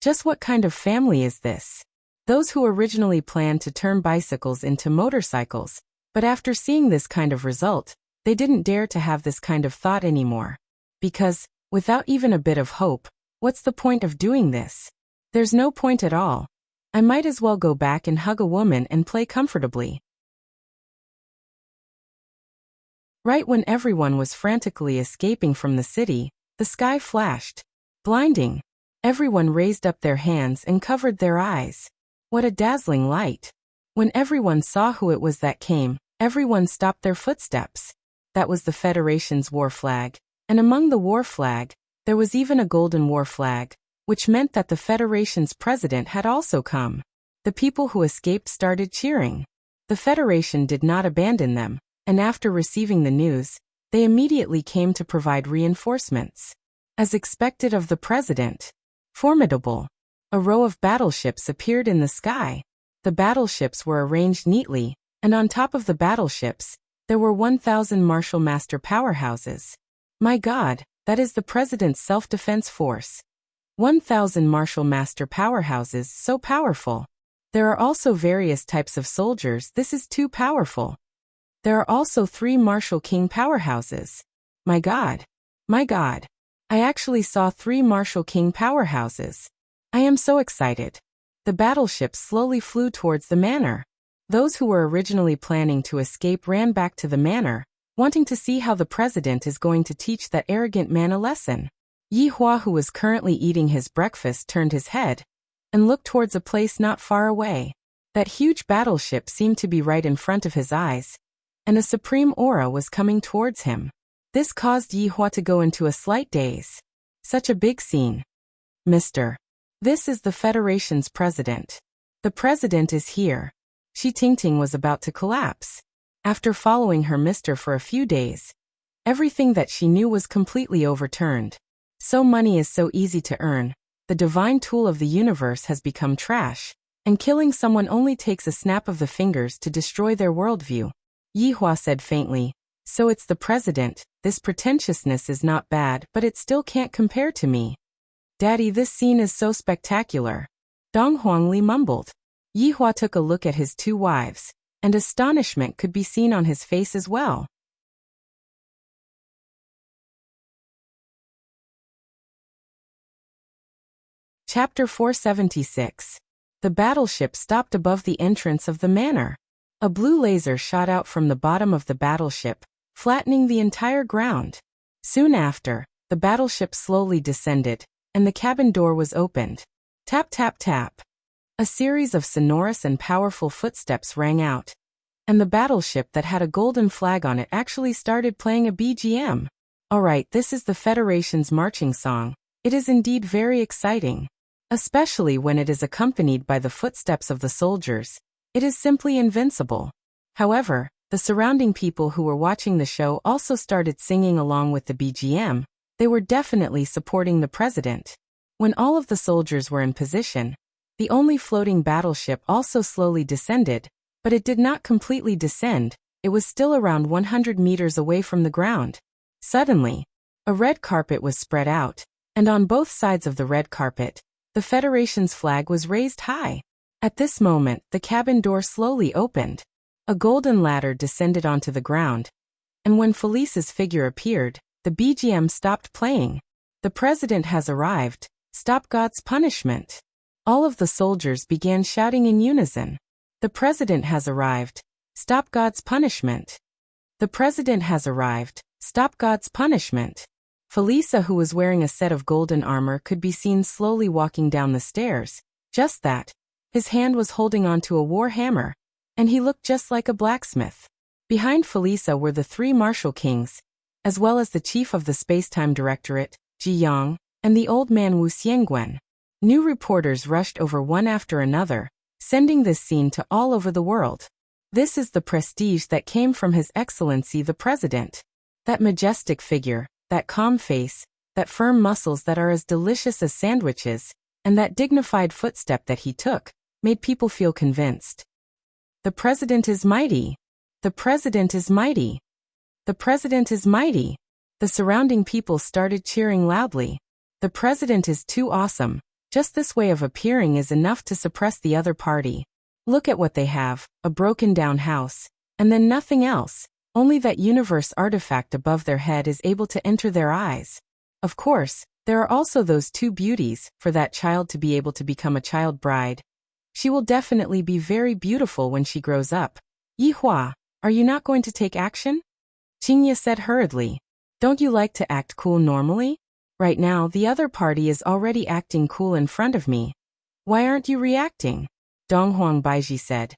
Just what kind of family is this? Those who originally planned to turn bicycles into motorcycles, but after seeing this kind of result, they didn't dare to have this kind of thought anymore. Because, without even a bit of hope, what's the point of doing this? There's no point at all. I might as well go back and hug a woman and play comfortably. Right when everyone was frantically escaping from the city, the sky flashed. Blinding. Everyone raised up their hands and covered their eyes. What a dazzling light. When everyone saw who it was that came, everyone stopped their footsteps. That was the Federation's war flag. And among the war flag, there was even a golden war flag, which meant that the Federation's president had also come. The people who escaped started cheering. The Federation did not abandon them, and after receiving the news, they immediately came to provide reinforcements. As expected of the president. Formidable. A row of battleships appeared in the sky. The battleships were arranged neatly, and on top of the battleships, there were 1,000 Martial Master powerhouses. My God, that is the president's self-defense force. 1,000 Martial Master powerhouses, so powerful. There are also various types of soldiers, this is too powerful. There are also 3 Martial King powerhouses. My God. My God. I actually saw 3 Martial King powerhouses. I am so excited. The battleships slowly flew towards the manor. Those who were originally planning to escape ran back to the manor, wanting to see how the president is going to teach that arrogant man a lesson. Yi Hua, who was currently eating his breakfast, turned his head and looked towards a place not far away. That huge battleship seemed to be right in front of his eyes, and a supreme aura was coming towards him. This caused Yi Hua to go into a slight daze. Such a big scene. Mr. This is the Federation's president. The president is here. Shi Tingting was about to collapse. After following her mister for a few days, everything that she knew was completely overturned. So money is so easy to earn. The divine tool of the universe has become trash, and killing someone only takes a snap of the fingers to destroy their worldview. Yihua said faintly, so it's the president. This pretentiousness is not bad, but it still can't compare to me. Daddy, this scene is so spectacular. Dong Huangli mumbled. Yihua took a look at his two wives, and astonishment could be seen on his face as well. Chapter 476. The battleship stopped above the entrance of the manor. A blue laser shot out from the bottom of the battleship, flattening the entire ground. Soon after, the battleship slowly descended, and the cabin door was opened. Tap tap tap. A series of sonorous and powerful footsteps rang out, and the battleship that had a golden flag on it actually started playing a BGM. Alright, this is the Federation's marching song. It is indeed very exciting. Especially when it is accompanied by the footsteps of the soldiers. It is simply invincible. However, the surrounding people who were watching the show also started singing along with the BGM. They were definitely supporting the president. When all of the soldiers were in position, the only floating battleship also slowly descended, but it did not completely descend. It was still around 100 meters away from the ground. Suddenly, a red carpet was spread out, and on both sides of the red carpet, the Federation's flag was raised high. At this moment, the cabin door slowly opened. A golden ladder descended onto the ground, and when Felice's figure appeared, the BGM stopped playing. The president has arrived. Stop God's punishment. All of the soldiers began shouting in unison. The president has arrived. Stop God's punishment. The president has arrived. Stop God's punishment. Felisa, who was wearing a set of golden armor, could be seen slowly walking down the stairs. Just that. His hand was holding onto a war hammer, and he looked just like a blacksmith. Behind Felisa were the three martial kings, as well as the chief of the Spacetime Directorate, Ji Yang, and the old man Wu Xiangguan. New reporters rushed over one after another, sending this scene to all over the world. This is the prestige that came from His Excellency the President. That majestic figure, that calm face, that firm muscles that are as delicious as sandwiches, and that dignified footstep that he took, made people feel convinced. The president is mighty. The president is mighty. The president is mighty. The surrounding people started cheering loudly. The president is too awesome. Just this way of appearing is enough to suppress the other party. Look at what they have, a broken down house, and then nothing else. Only that universe artifact above their head is able to enter their eyes. Of course, there are also those two beauties, for that child to be able to become a child bride. She will definitely be very beautiful when she grows up. Yihua, are you not going to take action? Qingye said hurriedly. Don't you like to act cool normally? Right now, the other party is already acting cool in front of me. Why aren't you reacting? Donghuang Baiji said.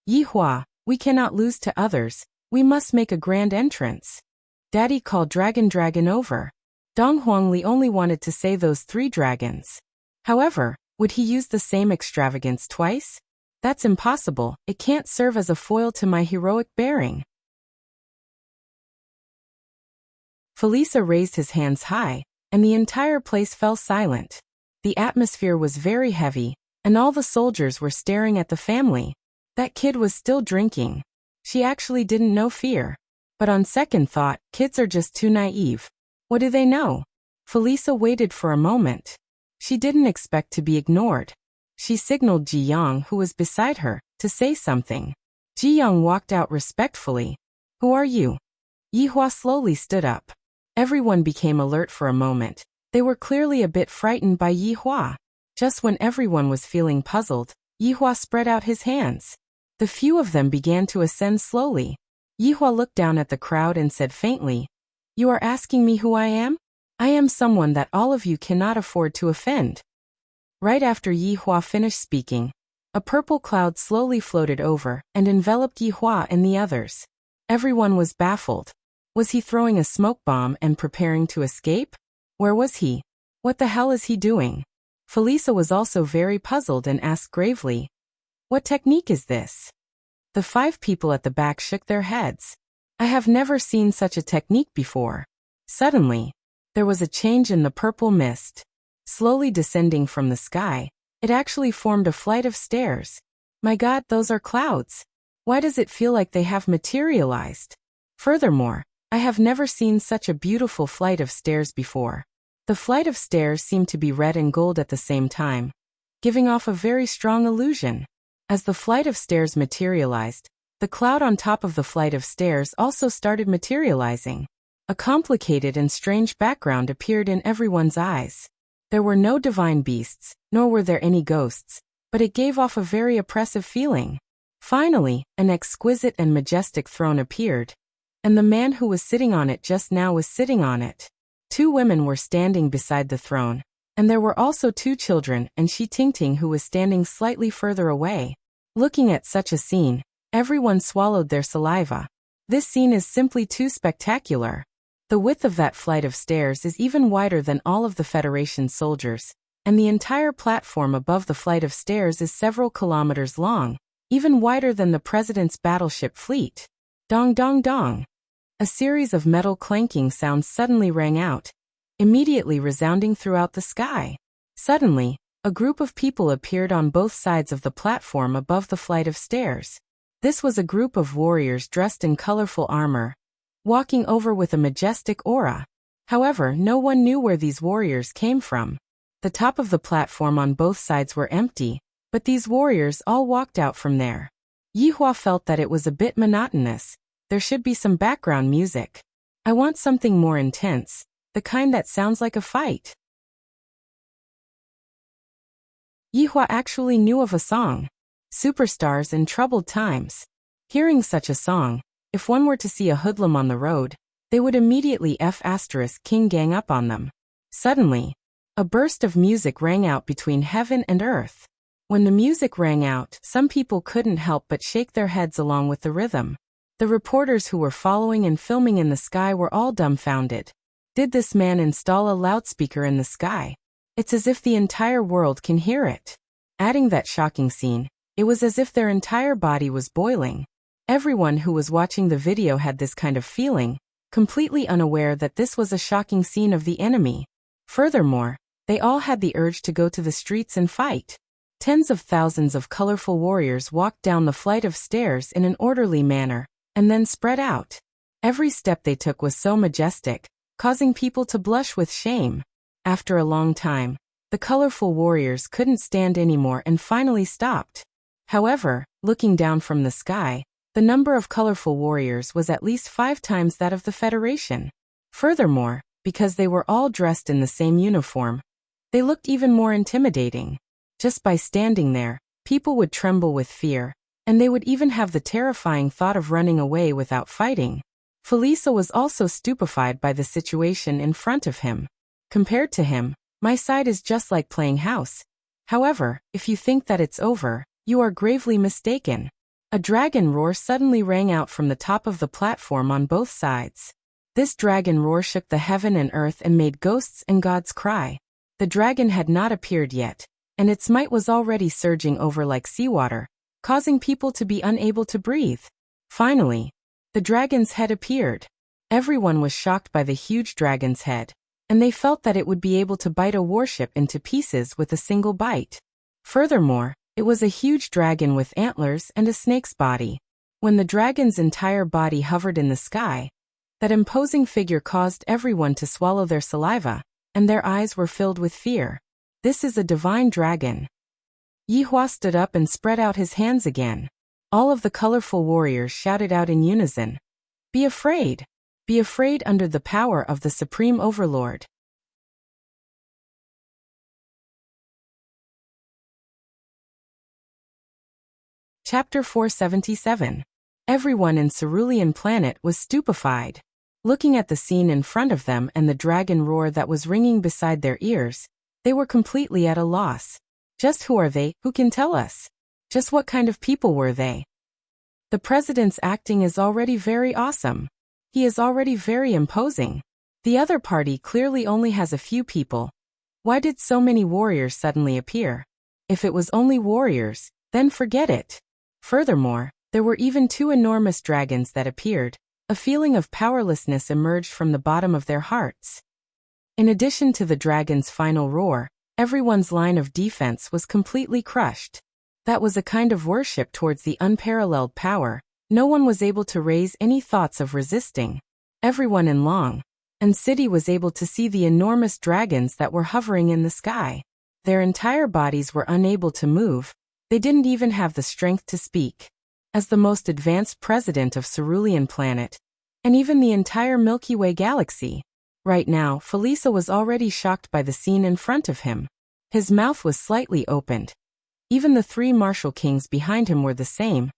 Yihua, we cannot lose to others. We must make a grand entrance. Daddy called dragon over. Dong Huangli only wanted to say those 3 dragons. However, would he use the same extravagance twice? That's impossible. It can't serve as a foil to my heroic bearing. Felisa raised his hands high, and the entire place fell silent. The atmosphere was very heavy, and all the soldiers were staring at the family. That kid was still drinking. She actually didn't know fear. But on second thought, kids are just too naive. What do they know? Felisa waited for a moment. She didn't expect to be ignored. She signaled Ji Yang, who was beside her, to say something. Ji Yang walked out respectfully. Who are you? Yihua slowly stood up. Everyone became alert for a moment. They were clearly a bit frightened by Yihua. Just when everyone was feeling puzzled, Yihua spread out his hands. The few of them began to ascend slowly. Yihua looked down at the crowd and said faintly, "You are asking me who I am? I am someone that all of you cannot afford to offend." Right after Yihua finished speaking, a purple cloud slowly floated over and enveloped Yihua and the others. Everyone was baffled. Was he throwing a smoke bomb and preparing to escape? Where was he? What the hell is he doing? Felisa was also very puzzled and asked gravely, "What technique is this?" The 5 people at the back shook their heads. I have never seen such a technique before. Suddenly, there was a change in the purple mist. Slowly descending from the sky, it actually formed a flight of stairs. My God, those are clouds. Why does it feel like they have materialized? Furthermore, I have never seen such a beautiful flight of stairs before. The flight of stairs seemed to be red and gold at the same time, giving off a very strong illusion. As the flight of stairs materialized, the cloud on top of the flight of stairs also started materializing. A complicated and strange background appeared in everyone's eyes. There were no divine beasts, nor were there any ghosts, but it gave off a very oppressive feeling. Finally, an exquisite and majestic throne appeared, and the man who was sitting on it just now was sitting on it. 2 women were standing beside the throne, and there were also 2 children and Shi Tingting who was standing slightly further away. Looking at such a scene, everyone swallowed their saliva. This scene is simply too spectacular. The width of that flight of stairs is even wider than all of the Federation soldiers, and the entire platform above the flight of stairs is several kilometers long, even wider than the President's battleship fleet. Dong dong dong. A series of metal clanking sounds suddenly rang out, immediately resounding throughout the sky. Suddenly, a group of people appeared on both sides of the platform above the flight of stairs. This was a group of warriors dressed in colorful armor, walking over with a majestic aura. However, no one knew where these warriors came from. The top of the platform on both sides were empty, but these warriors all walked out from there. Yihua felt that it was a bit monotonous. There should be some background music. I want something more intense, the kind that sounds like a fight. Yihua actually knew of a song, Superstars in Troubled Times. Hearing such a song, if one were to see a hoodlum on the road, they would immediately King gang up on them. Suddenly, a burst of music rang out between heaven and earth. When the music rang out, some people couldn't help but shake their heads along with the rhythm. The reporters who were following and filming in the sky were all dumbfounded. Did this man install a loudspeaker in the sky? It's as if the entire world can hear it. Adding that shocking scene, it was as if their entire body was boiling. Everyone who was watching the video had this kind of feeling, completely unaware that this was a shocking scene of the enemy. Furthermore, they all had the urge to go to the streets and fight. Tens of thousands of colorful warriors walked down the flight of stairs in an orderly manner, and then spread out. Every step they took was so majestic, causing people to blush with shame. After a long time, the colorful warriors couldn't stand anymore and finally stopped. However, looking down from the sky, the number of colorful warriors was at least 5 times that of the Federation. Furthermore, because they were all dressed in the same uniform, they looked even more intimidating. Just by standing there, people would tremble with fear, and they would even have the terrifying thought of running away without fighting. Felisa was also stupefied by the situation in front of him. Compared to him, my side is just like playing house. However, if you think that it's over, you are gravely mistaken. A dragon roar suddenly rang out from the top of the platform on both sides. This dragon roar shook the heaven and earth and made ghosts and gods cry. The dragon had not appeared yet, and its might was already surging over like seawater, causing people to be unable to breathe. Finally, the dragon's head appeared. Everyone was shocked by the huge dragon's head, and they felt that it would be able to bite a warship into pieces with a single bite. Furthermore, it was a huge dragon with antlers and a snake's body. When the dragon's entire body hovered in the sky, that imposing figure caused everyone to swallow their saliva, and their eyes were filled with fear. This is a divine dragon. Yihua stood up and spread out his hands again. All of the colorful warriors shouted out in unison, "Be afraid! Be afraid under the power of the Supreme Overlord." Chapter 477. Everyone in Cerulean Planet was stupefied. Looking at the scene in front of them and the dragon roar that was ringing beside their ears, they were completely at a loss. Just who are they? Who can tell us? Just what kind of people were they? The president's acting is already very awesome. He is already very imposing. The other party clearly only has a few people. Why did so many warriors suddenly appear? If it was only warriors, then forget it. Furthermore, There were even two enormous dragons that appeared. A feeling of powerlessness emerged from the bottom of their hearts. In addition to the dragon's final roar, everyone's line of defense was completely crushed. That was a kind of worship towards the unparalleled power. No one was able to raise any thoughts of resisting. Everyone in Long and City was able to see the enormous dragons that were hovering in the sky. Their entire bodies were unable to move. They didn't even have the strength to speak. As the most advanced president of Cerulean Planet, and even the entire Milky Way galaxy, right now, Felisa was already shocked by the scene in front of him. His mouth was slightly opened. Even the three martial kings behind him were the same.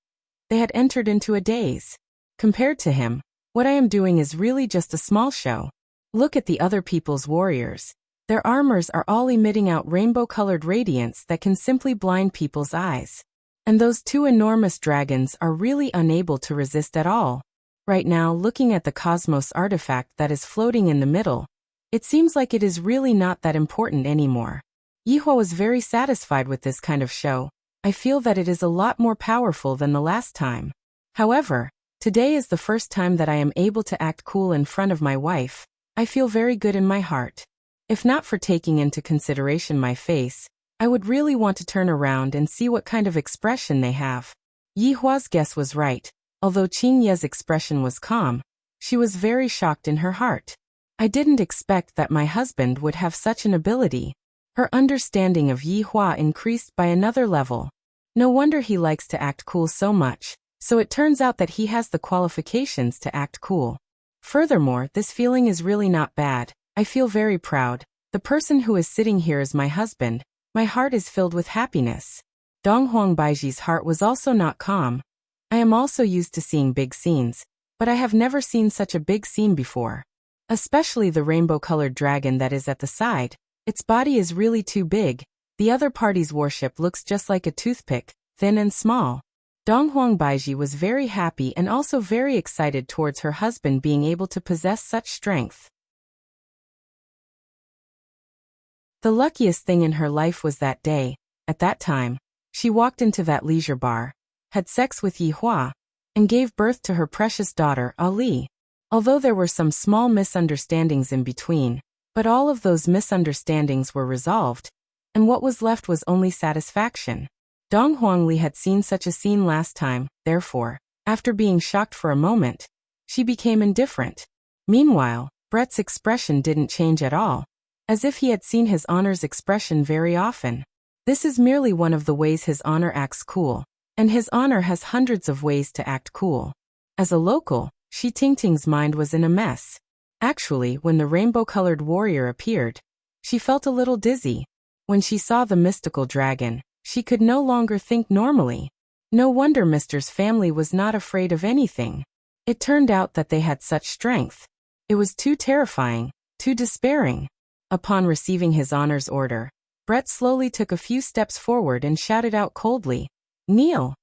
They had entered into a daze. Compared to him, what I am doing is really just a small show. Look at the other people's warriors. Their armors are all emitting out rainbow-colored radiance that can simply blind people's eyes. And those two enormous dragons are really unable to resist at all. Right now, looking at the cosmos artifact that is floating in the middle, it seems like it is really not that important anymore. Yihua was very satisfied with this kind of show. I feel that it is a lot more powerful than the last time. However, today is the first time that I am able to act cool in front of my wife. I feel very good in my heart. If not for taking into consideration my face, I would really want to turn around and see what kind of expression they have. Yihua's guess was right. Although Qing Ye's expression was calm, she was very shocked in her heart. I didn't expect that my husband would have such an ability. Her understanding of Yihua increased by another level. No wonder he likes to act cool so much, so it turns out that he has the qualifications to act cool. Furthermore, this feeling is really not bad. I feel very proud. The person who is sitting here is my husband. My heart is filled with happiness. Donghuang Baiji's heart was also not calm. I am also used to seeing big scenes, but I have never seen such a big scene before. Especially the rainbow-colored dragon that is at the side. Its body is really too big. The other party's warship looks just like a toothpick, thin and small. Donghuang Baiji was very happy and also very excited towards her husband being able to possess such strength. The luckiest thing in her life was that day. At that time, she walked into that leisure bar, had sex with Yihua, and gave birth to her precious daughter, Ali. Although there were some small misunderstandings in between, but all of those misunderstandings were resolved, and what was left was only satisfaction. Dong Huangli had seen such a scene last time, therefore, after being shocked for a moment, she became indifferent. Meanwhile, Brett's expression didn't change at all, as if he had seen his honor's expression very often. This is merely one of the ways his honor acts cool, and his honor has hundreds of ways to act cool. As a local, Shi Tingting's mind was in a mess. Actually, when the rainbow-colored warrior appeared, she felt a little dizzy. When she saw the mystical dragon, she could no longer think normally. No wonder Mister's family was not afraid of anything. It turned out that they had such strength. It was too terrifying, too despairing. Upon receiving his honor's order, Brett slowly took a few steps forward and shouted out coldly, "Kneel!"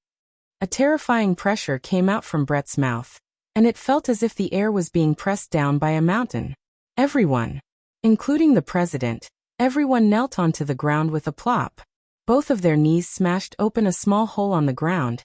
A terrifying pressure came out from Brett's mouth, and it felt as if the air was being pressed down by a mountain. Everyone, including the president, everyone knelt onto the ground with a plop. Both of their knees smashed open a small hole on the ground,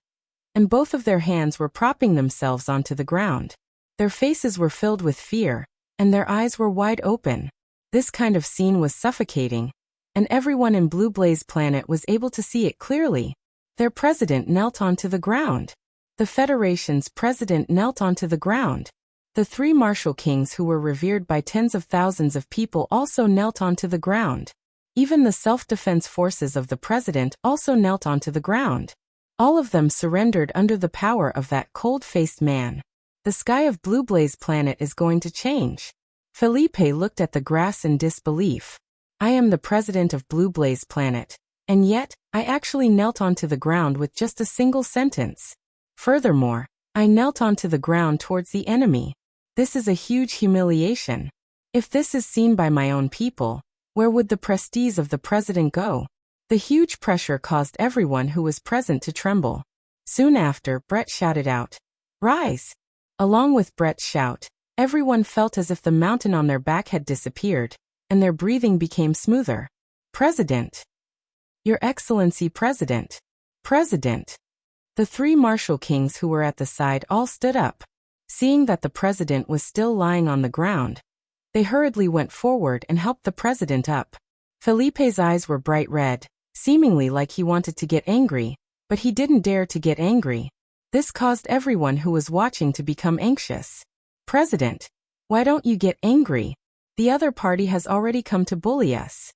and both of their hands were propping themselves onto the ground. Their faces were filled with fear, and their eyes were wide open. This kind of scene was suffocating, and everyone in Blue Blaze Planet was able to see it clearly. Their president knelt onto the ground. The Federation's president knelt onto the ground. The three martial kings who were revered by tens of thousands of people also knelt onto the ground. Even the self-defense forces of the president also knelt onto the ground. All of them surrendered under the power of that cold-faced man. The sky of Blue Blaze Planet is going to change. Felipe looked at the grass in disbelief. I am the president of Blue Blaze Planet, and yet, I actually knelt onto the ground with just a single sentence. Furthermore, I knelt onto the ground towards the enemy. This is a huge humiliation. If this is seen by my own people, where would the prestige of the president go? The huge pressure caused everyone who was present to tremble. Soon after, Brett shouted out, "Rise!" Along with Brett's shout, everyone felt as if the mountain on their back had disappeared, and their breathing became smoother. "President! Your Excellency President! President!" The three martial kings who were at the side all stood up. Seeing that the president was still lying on the ground, they hurriedly went forward and helped the president up. Felipe's eyes were bright red, seemingly like he wanted to get angry, but he didn't dare to get angry. This caused everyone who was watching to become anxious. "President, why don't you get angry? The other party has already come to bully us."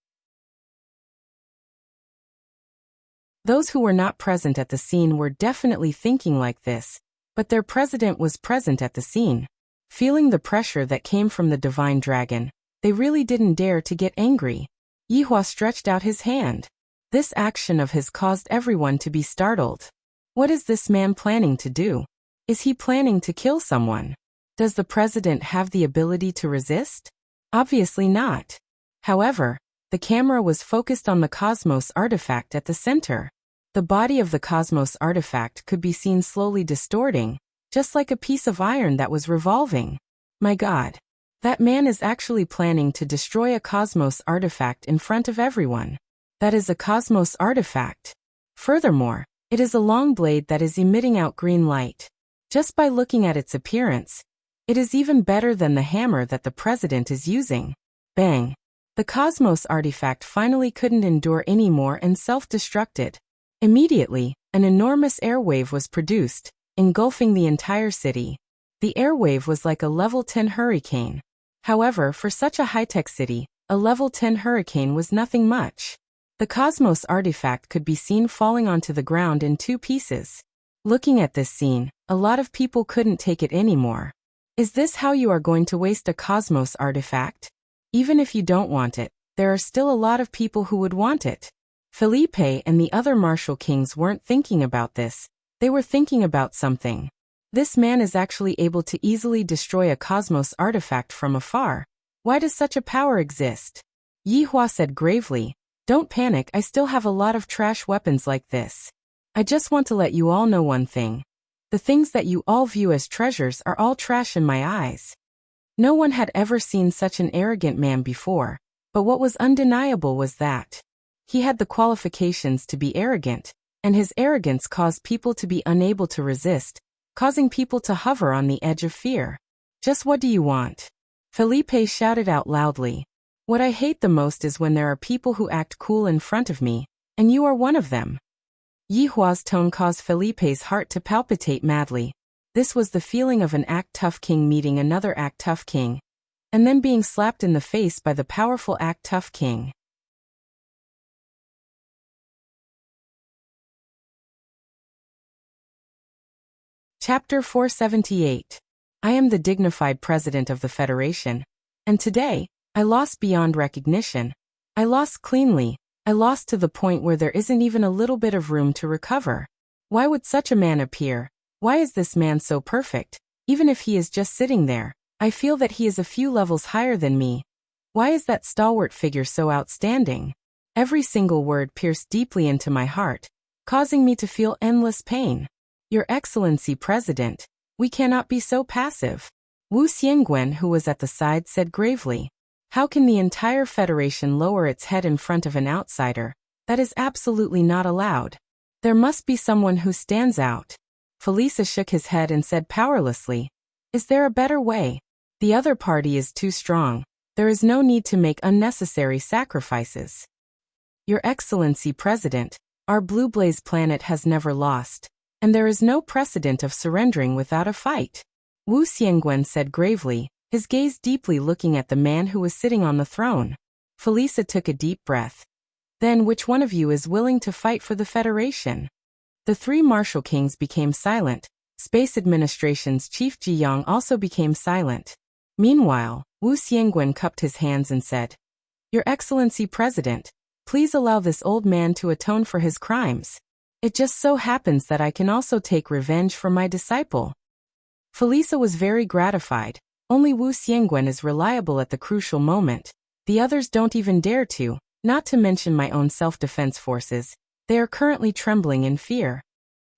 Those who were not present at the scene were definitely thinking like this, but their president was present at the scene. Feeling the pressure that came from the divine dragon, they really didn't dare to get angry. Yihua stretched out his hand. This action of his caused everyone to be startled. What is this man planning to do? Is he planning to kill someone? Does the president have the ability to resist? Obviously not. However, the camera was focused on the Cosmos artifact at the center. The body of the Cosmos artifact could be seen slowly distorting, just like a piece of iron that was revolving. My God. That man is actually planning to destroy a Cosmos artifact in front of everyone. That is a Cosmos artifact. Furthermore, it is a long blade that is emitting out green light. Just by looking at its appearance, it is even better than the hammer that the president is using. Bang! The Cosmos artifact finally couldn't endure anymore and self-destructed. Immediately, an enormous airwave was produced, engulfing the entire city. The airwave was like a level 10 hurricane. However, for such a high-tech city, a level 10 hurricane was nothing much. The Cosmos artifact could be seen falling onto the ground in 2 pieces. Looking at this scene, a lot of people couldn't take it anymore. Is this how you are going to waste a Cosmos artifact? Even if you don't want it, there are still a lot of people who would want it. Felipe and the other martial kings weren't thinking about this, they were thinking about something. This man is actually able to easily destroy a Cosmos artifact from afar. Why does such a power exist? Yihua said gravely, "Don't panic, I still have a lot of trash weapons like this. I just want to let you all know one thing. The things that you all view as treasures are all trash in my eyes." No one had ever seen such an arrogant man before, but what was undeniable was that he had the qualifications to be arrogant, and his arrogance caused people to be unable to resist, causing people to hover on the edge of fear. "Just what do you want?" Felipe shouted out loudly. "What I hate the most is when there are people who act cool in front of me, and you are one of them." Yihua's tone caused Felipe's heart to palpitate madly. This was the feeling of an act-tough king meeting another act-tough king, and then being slapped in the face by the powerful act-tough king. Chapter 478. I am the dignified president of the Federation, and today, I lost beyond recognition. I lost cleanly. I lost to the point where there isn't even a little bit of room to recover. Why would such a man appear? Why is this man so perfect? Even if he is just sitting there, I feel that he is a few levels higher than me. Why is that stalwart figure so outstanding? Every single word pierced deeply into my heart, causing me to feel endless pain. Your Excellency President, we cannot be so passive. Wu Xiangwen, who was at the side, said gravely. How can the entire Federation lower its head in front of an outsider? That is absolutely not allowed. There must be someone who stands out. Felisa shook his head and said powerlessly, "Is there a better way? The other party is too strong. There is no need to make unnecessary sacrifices. Your Excellency President, our Blue Blaze planet has never lost, and there is no precedent of surrendering without a fight." Wu Xiangwen said gravely, his gaze deeply looking at the man who was sitting on the throne. Felisa took a deep breath. "Then which one of you is willing to fight for the Federation?" The 3 martial kings became silent. Space Administration's Chief Jiyang also became silent. Meanwhile, Wu Xiangwen cupped his hands and said, "Your Excellency President, please allow this old man to atone for his crimes. It just so happens that I can also take revenge for my disciple." Felisa was very gratified. Only Wu Xiangwen is reliable at the crucial moment. The others don't even dare to, not to mention my own self-defense forces. They are currently trembling in fear.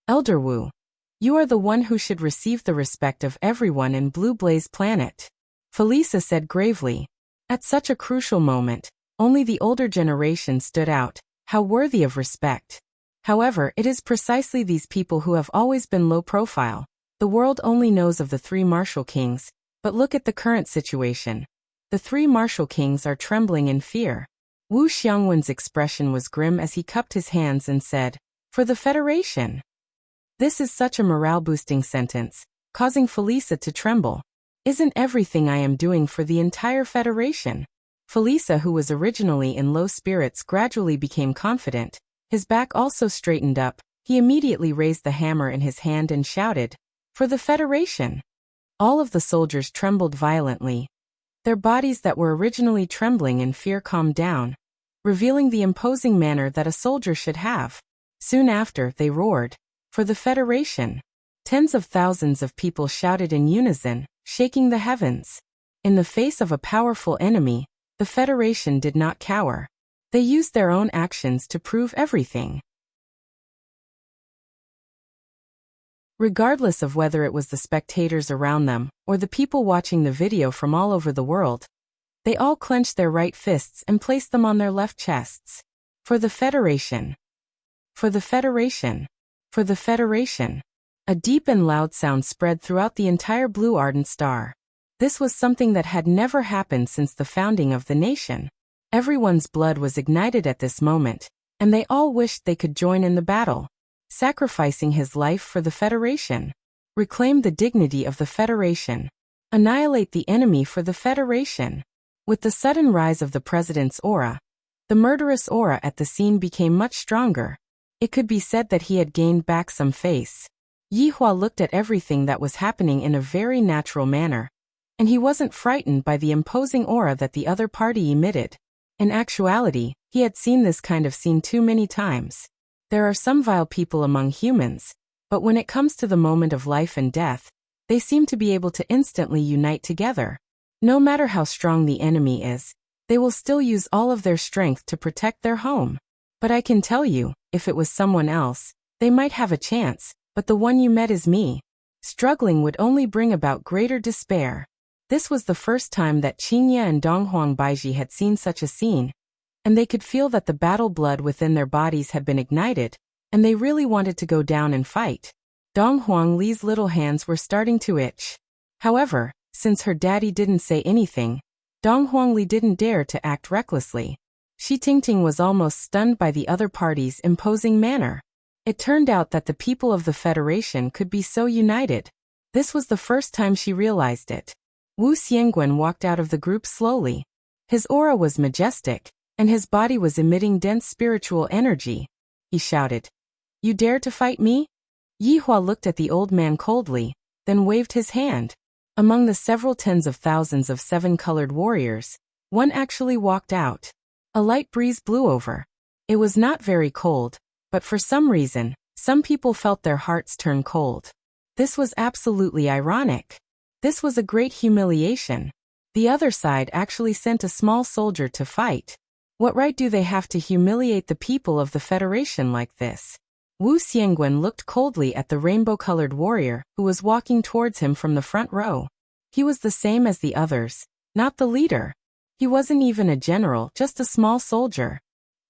Elder Wu, you are the one who should receive the respect of everyone in Blue Blaze Planet. Felisa said gravely. At such a crucial moment, only the older generation stood out. How worthy of respect. However, it is precisely these people who have always been low profile. The world only knows of the three martial kings, but look at the current situation. The three martial kings are trembling in fear. Wu Xiangwen's expression was grim as he cupped his hands and said, "For the Federation." This is such a morale-boosting sentence, causing Felisa to tremble. Isn't everything I am doing for the entire Federation? Felisa, who was originally in low spirits, gradually became confident. His back also straightened up. He immediately raised the hammer in his hand and shouted, "For the Federation!" All of the soldiers trembled violently. Their bodies that were originally trembling in fear calmed down, revealing the imposing manner that a soldier should have. Soon after, they roared, "For the Federation!" Tens of thousands of people shouted in unison, shaking the heavens. In the face of a powerful enemy, the Federation did not cower. They used their own actions to prove everything. Regardless of whether it was the spectators around them or the people watching the video from all over the world, they all clenched their right fists and placed them on their left chests. For the Federation! For the Federation! For the Federation! A deep and loud sound spread throughout the entire blue ardent star. This was something that had never happened since the founding of the nation. Everyone's blood was ignited at this moment, and they all wished they could join in the battle, sacrificing his life for the Federation. Reclaim the dignity of the Federation. Annihilate the enemy for the Federation. With the sudden rise of the president's aura, the murderous aura at the scene became much stronger. It could be said that he had gained back some face. Yihua looked at everything that was happening in a very natural manner, and he wasn't frightened by the imposing aura that the other party emitted. In actuality, he had seen this kind of scene too many times. There are some vile people among humans, but when it comes to the moment of life and death, they seem to be able to instantly unite together. No matter how strong the enemy is, they will still use all of their strength to protect their home. But I can tell you, if it was someone else, they might have a chance, but the one you met is me. Struggling would only bring about greater despair. This was the first time that Qingye and Donghuang Baiji had seen such a scene, and they could feel that the battle blood within their bodies had been ignited, and they really wanted to go down and fight. Donghuang Li's little hands were starting to itch. However, since her daddy didn't say anything, Donghuang Li didn't dare to act recklessly. Shi Tingting was almost stunned by the other party's imposing manner. It turned out that the people of the Federation could be so united. This was the first time she realized it. Wu Xiangwen walked out of the group slowly. His aura was majestic, and his body was emitting dense spiritual energy. He shouted, "You dare to fight me?" Yihua looked at the old man coldly, then waved his hand. Among the several tens of thousands of seven-colored warriors, one actually walked out. A light breeze blew over. It was not very cold, but for some reason, some people felt their hearts turn cold. This was absolutely ironic. This was a great humiliation. The other side actually sent a small soldier to fight. What right do they have to humiliate the people of the Federation like this? Wu Xiangwen looked coldly at the rainbow-colored warrior who was walking towards him from the front row. He was the same as the others, not the leader. He wasn't even a general, just a small soldier.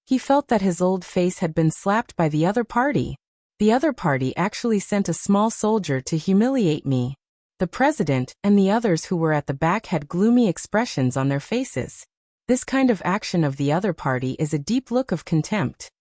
He felt that his old face had been slapped by the other party. The other party actually sent a small soldier to humiliate me. The president and the others who were at the back had gloomy expressions on their faces. This kind of action of the other party is a deep look of contempt.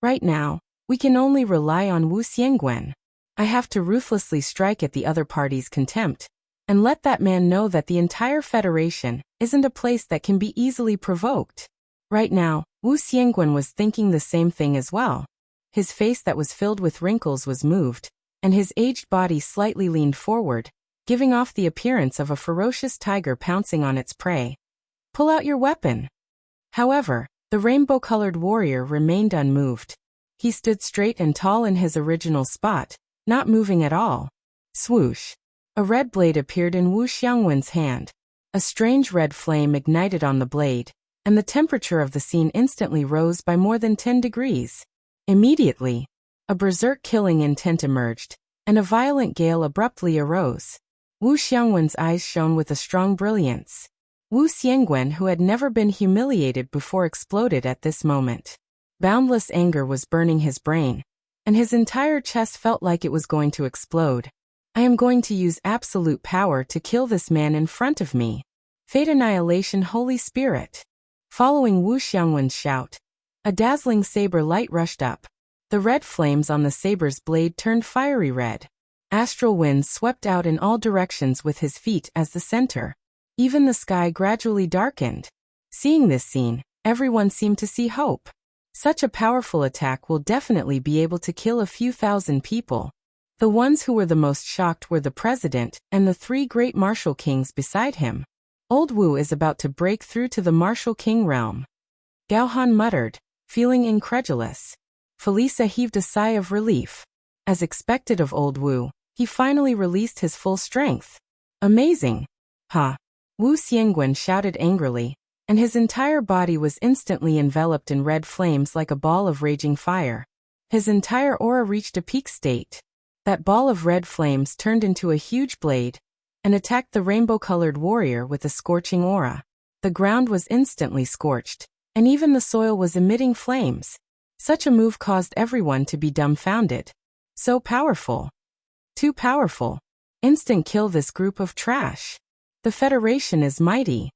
Right now, we can only rely on Wu Xiangwen. I have to ruthlessly strike at the other party's contempt, and let that man know that the entire Federation isn't a place that can be easily provoked. Right now, Wu Xiangwen was thinking the same thing as well. His face that was filled with wrinkles was moved, and his aged body slightly leaned forward, giving off the appearance of a ferocious tiger pouncing on its prey. "Pull out your weapon." However, the rainbow-colored warrior remained unmoved. He stood straight and tall in his original spot, not moving at all. Swoosh! A red blade appeared in Wu Xiangwen's hand. A strange red flame ignited on the blade, and the temperature of the scene instantly rose by more than 10 degrees. Immediately, a berserk killing intent emerged, and a violent gale abruptly arose. Wu Xiangwen's eyes shone with a strong brilliance. Wu Xiangwen, who had never been humiliated before, exploded at this moment. Boundless anger was burning his brain, and his entire chest felt like it was going to explode. I am going to use absolute power to kill this man in front of me. Fate Annihilation Holy Spirit. Following Wu Xiangwen's shout, a dazzling saber light rushed up. The red flames on the saber's blade turned fiery red. Astral winds swept out in all directions with his feet as the center. Even the sky gradually darkened. Seeing this scene, everyone seemed to see hope. Such a powerful attack will definitely be able to kill a few thousand people. The ones who were the most shocked were the president and the 3 great martial kings beside him. Old Wu is about to break through to the martial king realm. Gao Han muttered, feeling incredulous. Felisa heaved a sigh of relief. As expected of Old Wu, he finally released his full strength. Amazing! Ha! Wu Xiangwen shouted angrily, and his entire body was instantly enveloped in red flames like a ball of raging fire. His entire aura reached a peak state. That ball of red flames turned into a huge blade and attacked the rainbow-colored warrior with a scorching aura. The ground was instantly scorched, and even the soil was emitting flames. Such a move caused everyone to be dumbfounded. So powerful. Too powerful. Instant kill this group of trash. The Federation is mighty.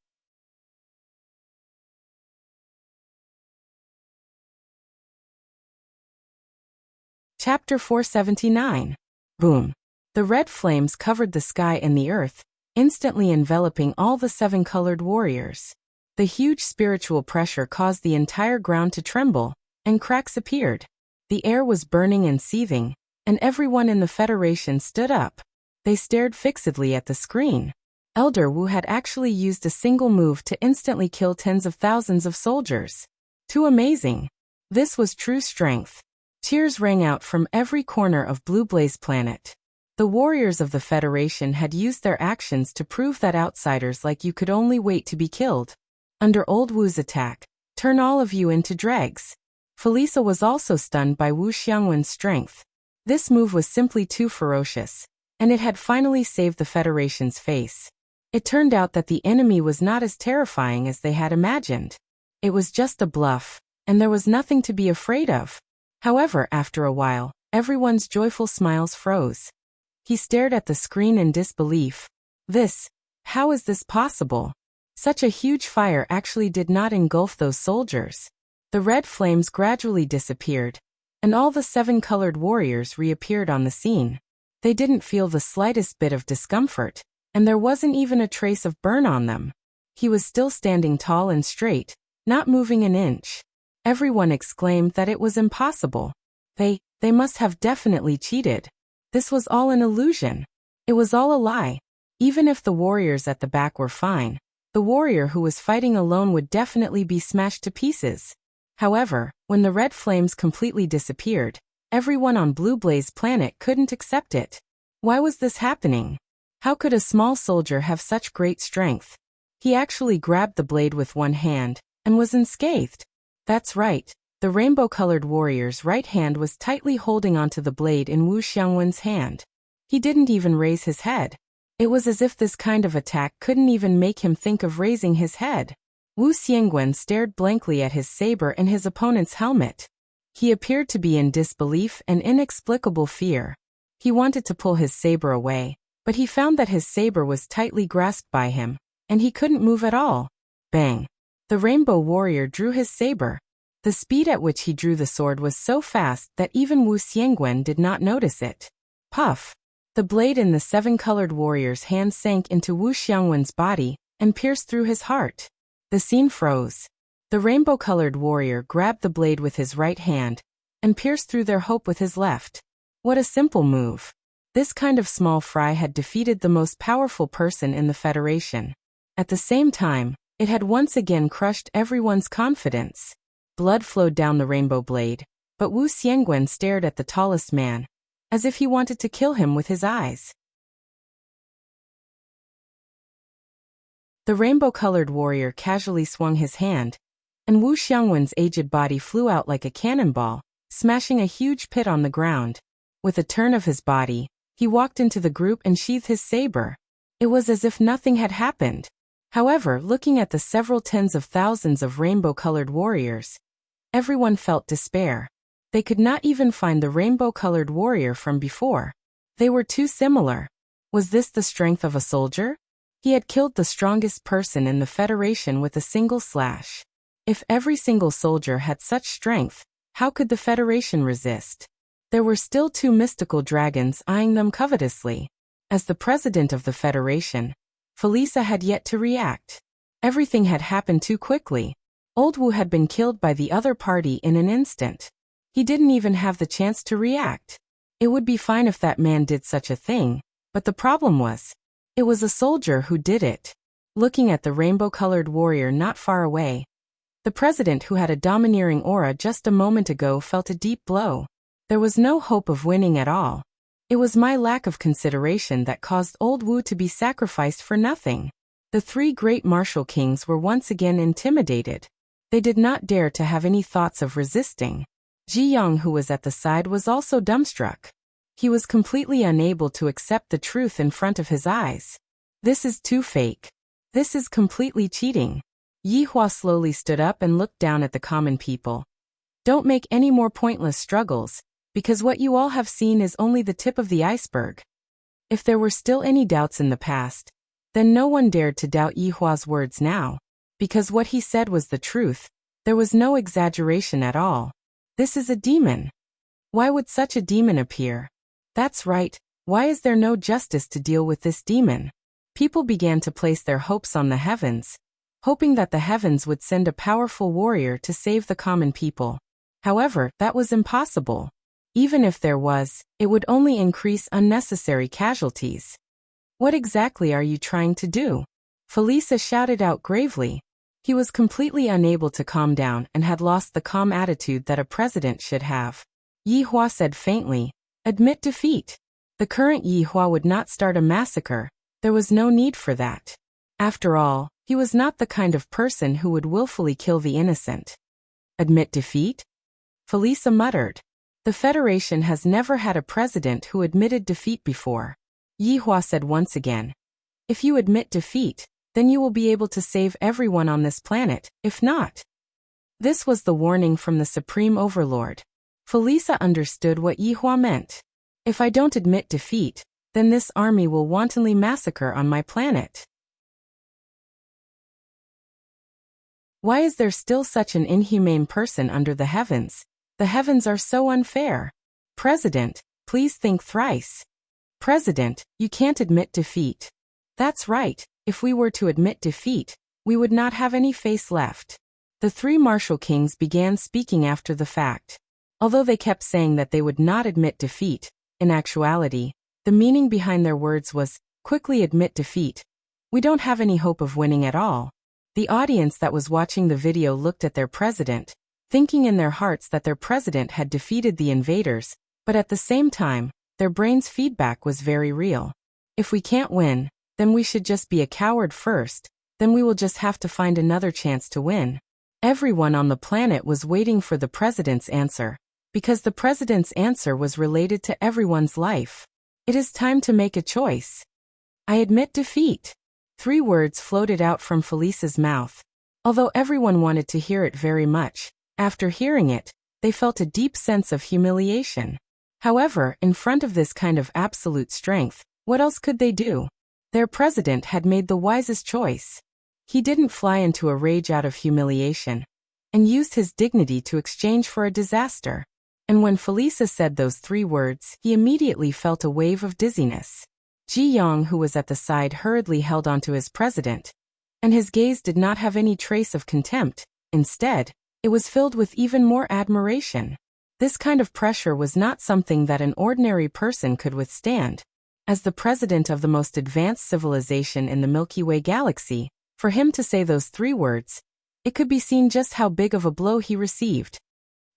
Chapter 479. Boom. The red flames covered the sky and the earth, instantly enveloping all the 7 colored warriors. The huge spiritual pressure caused the entire ground to tremble, and cracks appeared. The air was burning and seething, and everyone in the Federation stood up. They stared fixedly at the screen. Elder Wu had actually used a single move to instantly kill tens of thousands of soldiers. Too amazing. This was true strength. Cheers rang out from every corner of Blue Blaze Planet. The warriors of the Federation had used their actions to prove that outsiders like you could only wait to be killed. Under Old Wu's attack, turn all of you into dregs. Felisa was also stunned by Wu Xiangwen's strength. This move was simply too ferocious, and it had finally saved the Federation's face. It turned out that the enemy was not as terrifying as they had imagined. It was just a bluff, and there was nothing to be afraid of. However, after a while, everyone's joyful smiles froze. He stared at the screen in disbelief. How is this possible? Such a huge fire actually did not engulf those soldiers. The red flames gradually disappeared, and all the 7 colored warriors reappeared on the scene. They didn't feel the slightest bit of discomfort, and there wasn't even a trace of burn on them. He was still standing tall and straight, not moving an inch. Everyone exclaimed that it was impossible. They must have definitely cheated. This was all an illusion. It was all a lie. Even if the warriors at the back were fine, the warrior who was fighting alone would definitely be smashed to pieces. However, when the red flames completely disappeared, everyone on Blue Blaze Planet couldn't accept it. Why was this happening? How could a small soldier have such great strength? He actually grabbed the blade with one hand and was unscathed. That's right. The rainbow-colored warrior's right hand was tightly holding onto the blade in Wu Xiangwen's hand. He didn't even raise his head. It was as if this kind of attack couldn't even make him think of raising his head. Wu Xiangwen stared blankly at his saber and his opponent's helmet. He appeared to be in disbelief and inexplicable fear. He wanted to pull his saber away, but he found that his saber was tightly grasped by him, and he couldn't move at all. Bang! The rainbow warrior drew his saber. The speed at which he drew the sword was so fast that even Wu Xiangwen did not notice it. Puff! The blade in the 7 colored warrior's hand sank into Wu Xiangwen's body and pierced through his heart. The scene froze. The rainbow-colored warrior grabbed the blade with his right hand and pierced through their hope with his left. What a simple move. This kind of small fry had defeated the most powerful person in the Federation. At the same time, it had once again crushed everyone's confidence. Blood flowed down the rainbow blade, but Wu Xiangwen stared at the tallest man, as if he wanted to kill him with his eyes. The rainbow-colored warrior casually swung his hand, and Wu Xiangwen's aged body flew out like a cannonball, smashing a huge pit on the ground. With a turn of his body, he walked into the group and sheathed his saber. It was as if nothing had happened. However, looking at the several tens of thousands of rainbow-colored warriors, everyone felt despair. They could not even find the rainbow-colored warrior from before. They were too similar. Was this the strength of a soldier? He had killed the strongest person in the Federation with a single slash. If every single soldier had such strength, how could the Federation resist? There were still two mystical dragons eyeing them covetously. As the president of the Federation, Felisa had yet to react. Everything had happened too quickly. Old Wu had been killed by the other party in an instant. He didn't even have the chance to react. It would be fine if that man did such a thing, but the problem was, it was a soldier who did it. Looking at the rainbow-colored warrior not far away, the president who had a domineering aura just a moment ago felt a deep blow. There was no hope of winning at all. It was my lack of consideration that caused Old Wu to be sacrificed for nothing. The three great martial kings were once again intimidated. They did not dare to have any thoughts of resisting. Ji Yang, who was at the side, was also dumbstruck. He was completely unable to accept the truth in front of his eyes. This is too fake. This is completely cheating. Yi Hua slowly stood up and looked down at the common people. Don't make any more pointless struggles, because what you all have seen is only the tip of the iceberg. If there were still any doubts in the past, then no one dared to doubt Yi Hua's words now. Because what he said was the truth, there was no exaggeration at all. This is a demon. Why would such a demon appear? That's right, why is there no justice to deal with this demon? People began to place their hopes on the heavens, hoping that the heavens would send a powerful warrior to save the common people. However, that was impossible. Even if there was, it would only increase unnecessary casualties. What exactly are you trying to do? Felisa shouted out gravely. He was completely unable to calm down and had lost the calm attitude that a president should have. Yi Hua said faintly, admit defeat. The current Yi Hua would not start a massacre. There was no need for that. After all, he was not the kind of person who would willfully kill the innocent. Admit defeat? Felisa muttered. The Federation has never had a president who admitted defeat before. Yi Hua said once again. If you admit defeat, then you will be able to save everyone on this planet, if not. This was the warning from the Supreme Overlord. Felisa understood what Yi Hua meant. If I don't admit defeat, then this army will wantonly massacre on my planet. Why is there still such an inhumane person under the heavens? The heavens are so unfair. President, please think thrice. President, you can't admit defeat. That's right, if we were to admit defeat, we would not have any face left. The three martial kings began speaking after the fact. Although they kept saying that they would not admit defeat, in actuality, the meaning behind their words was, quickly admit defeat. We don't have any hope of winning at all. The audience that was watching the video looked at their president, thinking in their hearts that their president had defeated the invaders, but at the same time, their brain's feedback was very real. If we can't win, then we should just be a coward first, then we will just have to find another chance to win. Everyone on the planet was waiting for the president's answer, because the president's answer was related to everyone's life. It is time to make a choice. I admit defeat. 3 words floated out from Felisa's mouth. Although everyone wanted to hear it very much, after hearing it, they felt a deep sense of humiliation. However, in front of this kind of absolute strength, what else could they do? Their president had made the wisest choice. He didn't fly into a rage out of humiliation, and used his dignity to exchange for a disaster. And when Felisa said those 3 words, he immediately felt a wave of dizziness. Ji Yang, who was at the side, hurriedly held onto his president, and his gaze did not have any trace of contempt. Instead, it was filled with even more admiration. This kind of pressure was not something that an ordinary person could withstand. As the president of the most advanced civilization in the Milky Way galaxy, for him to say those 3 words, it could be seen just how big of a blow he received.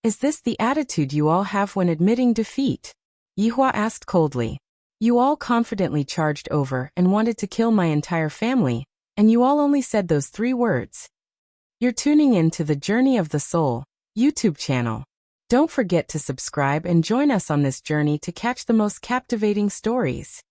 Is this the attitude you all have when admitting defeat? Yi Hua asked coldly. You all confidently charged over and wanted to kill my entire family, and you all only said those 3 words. You're tuning in to the Journey of the Soul YouTube channel. Don't forget to subscribe and join us on this journey to catch the most captivating stories.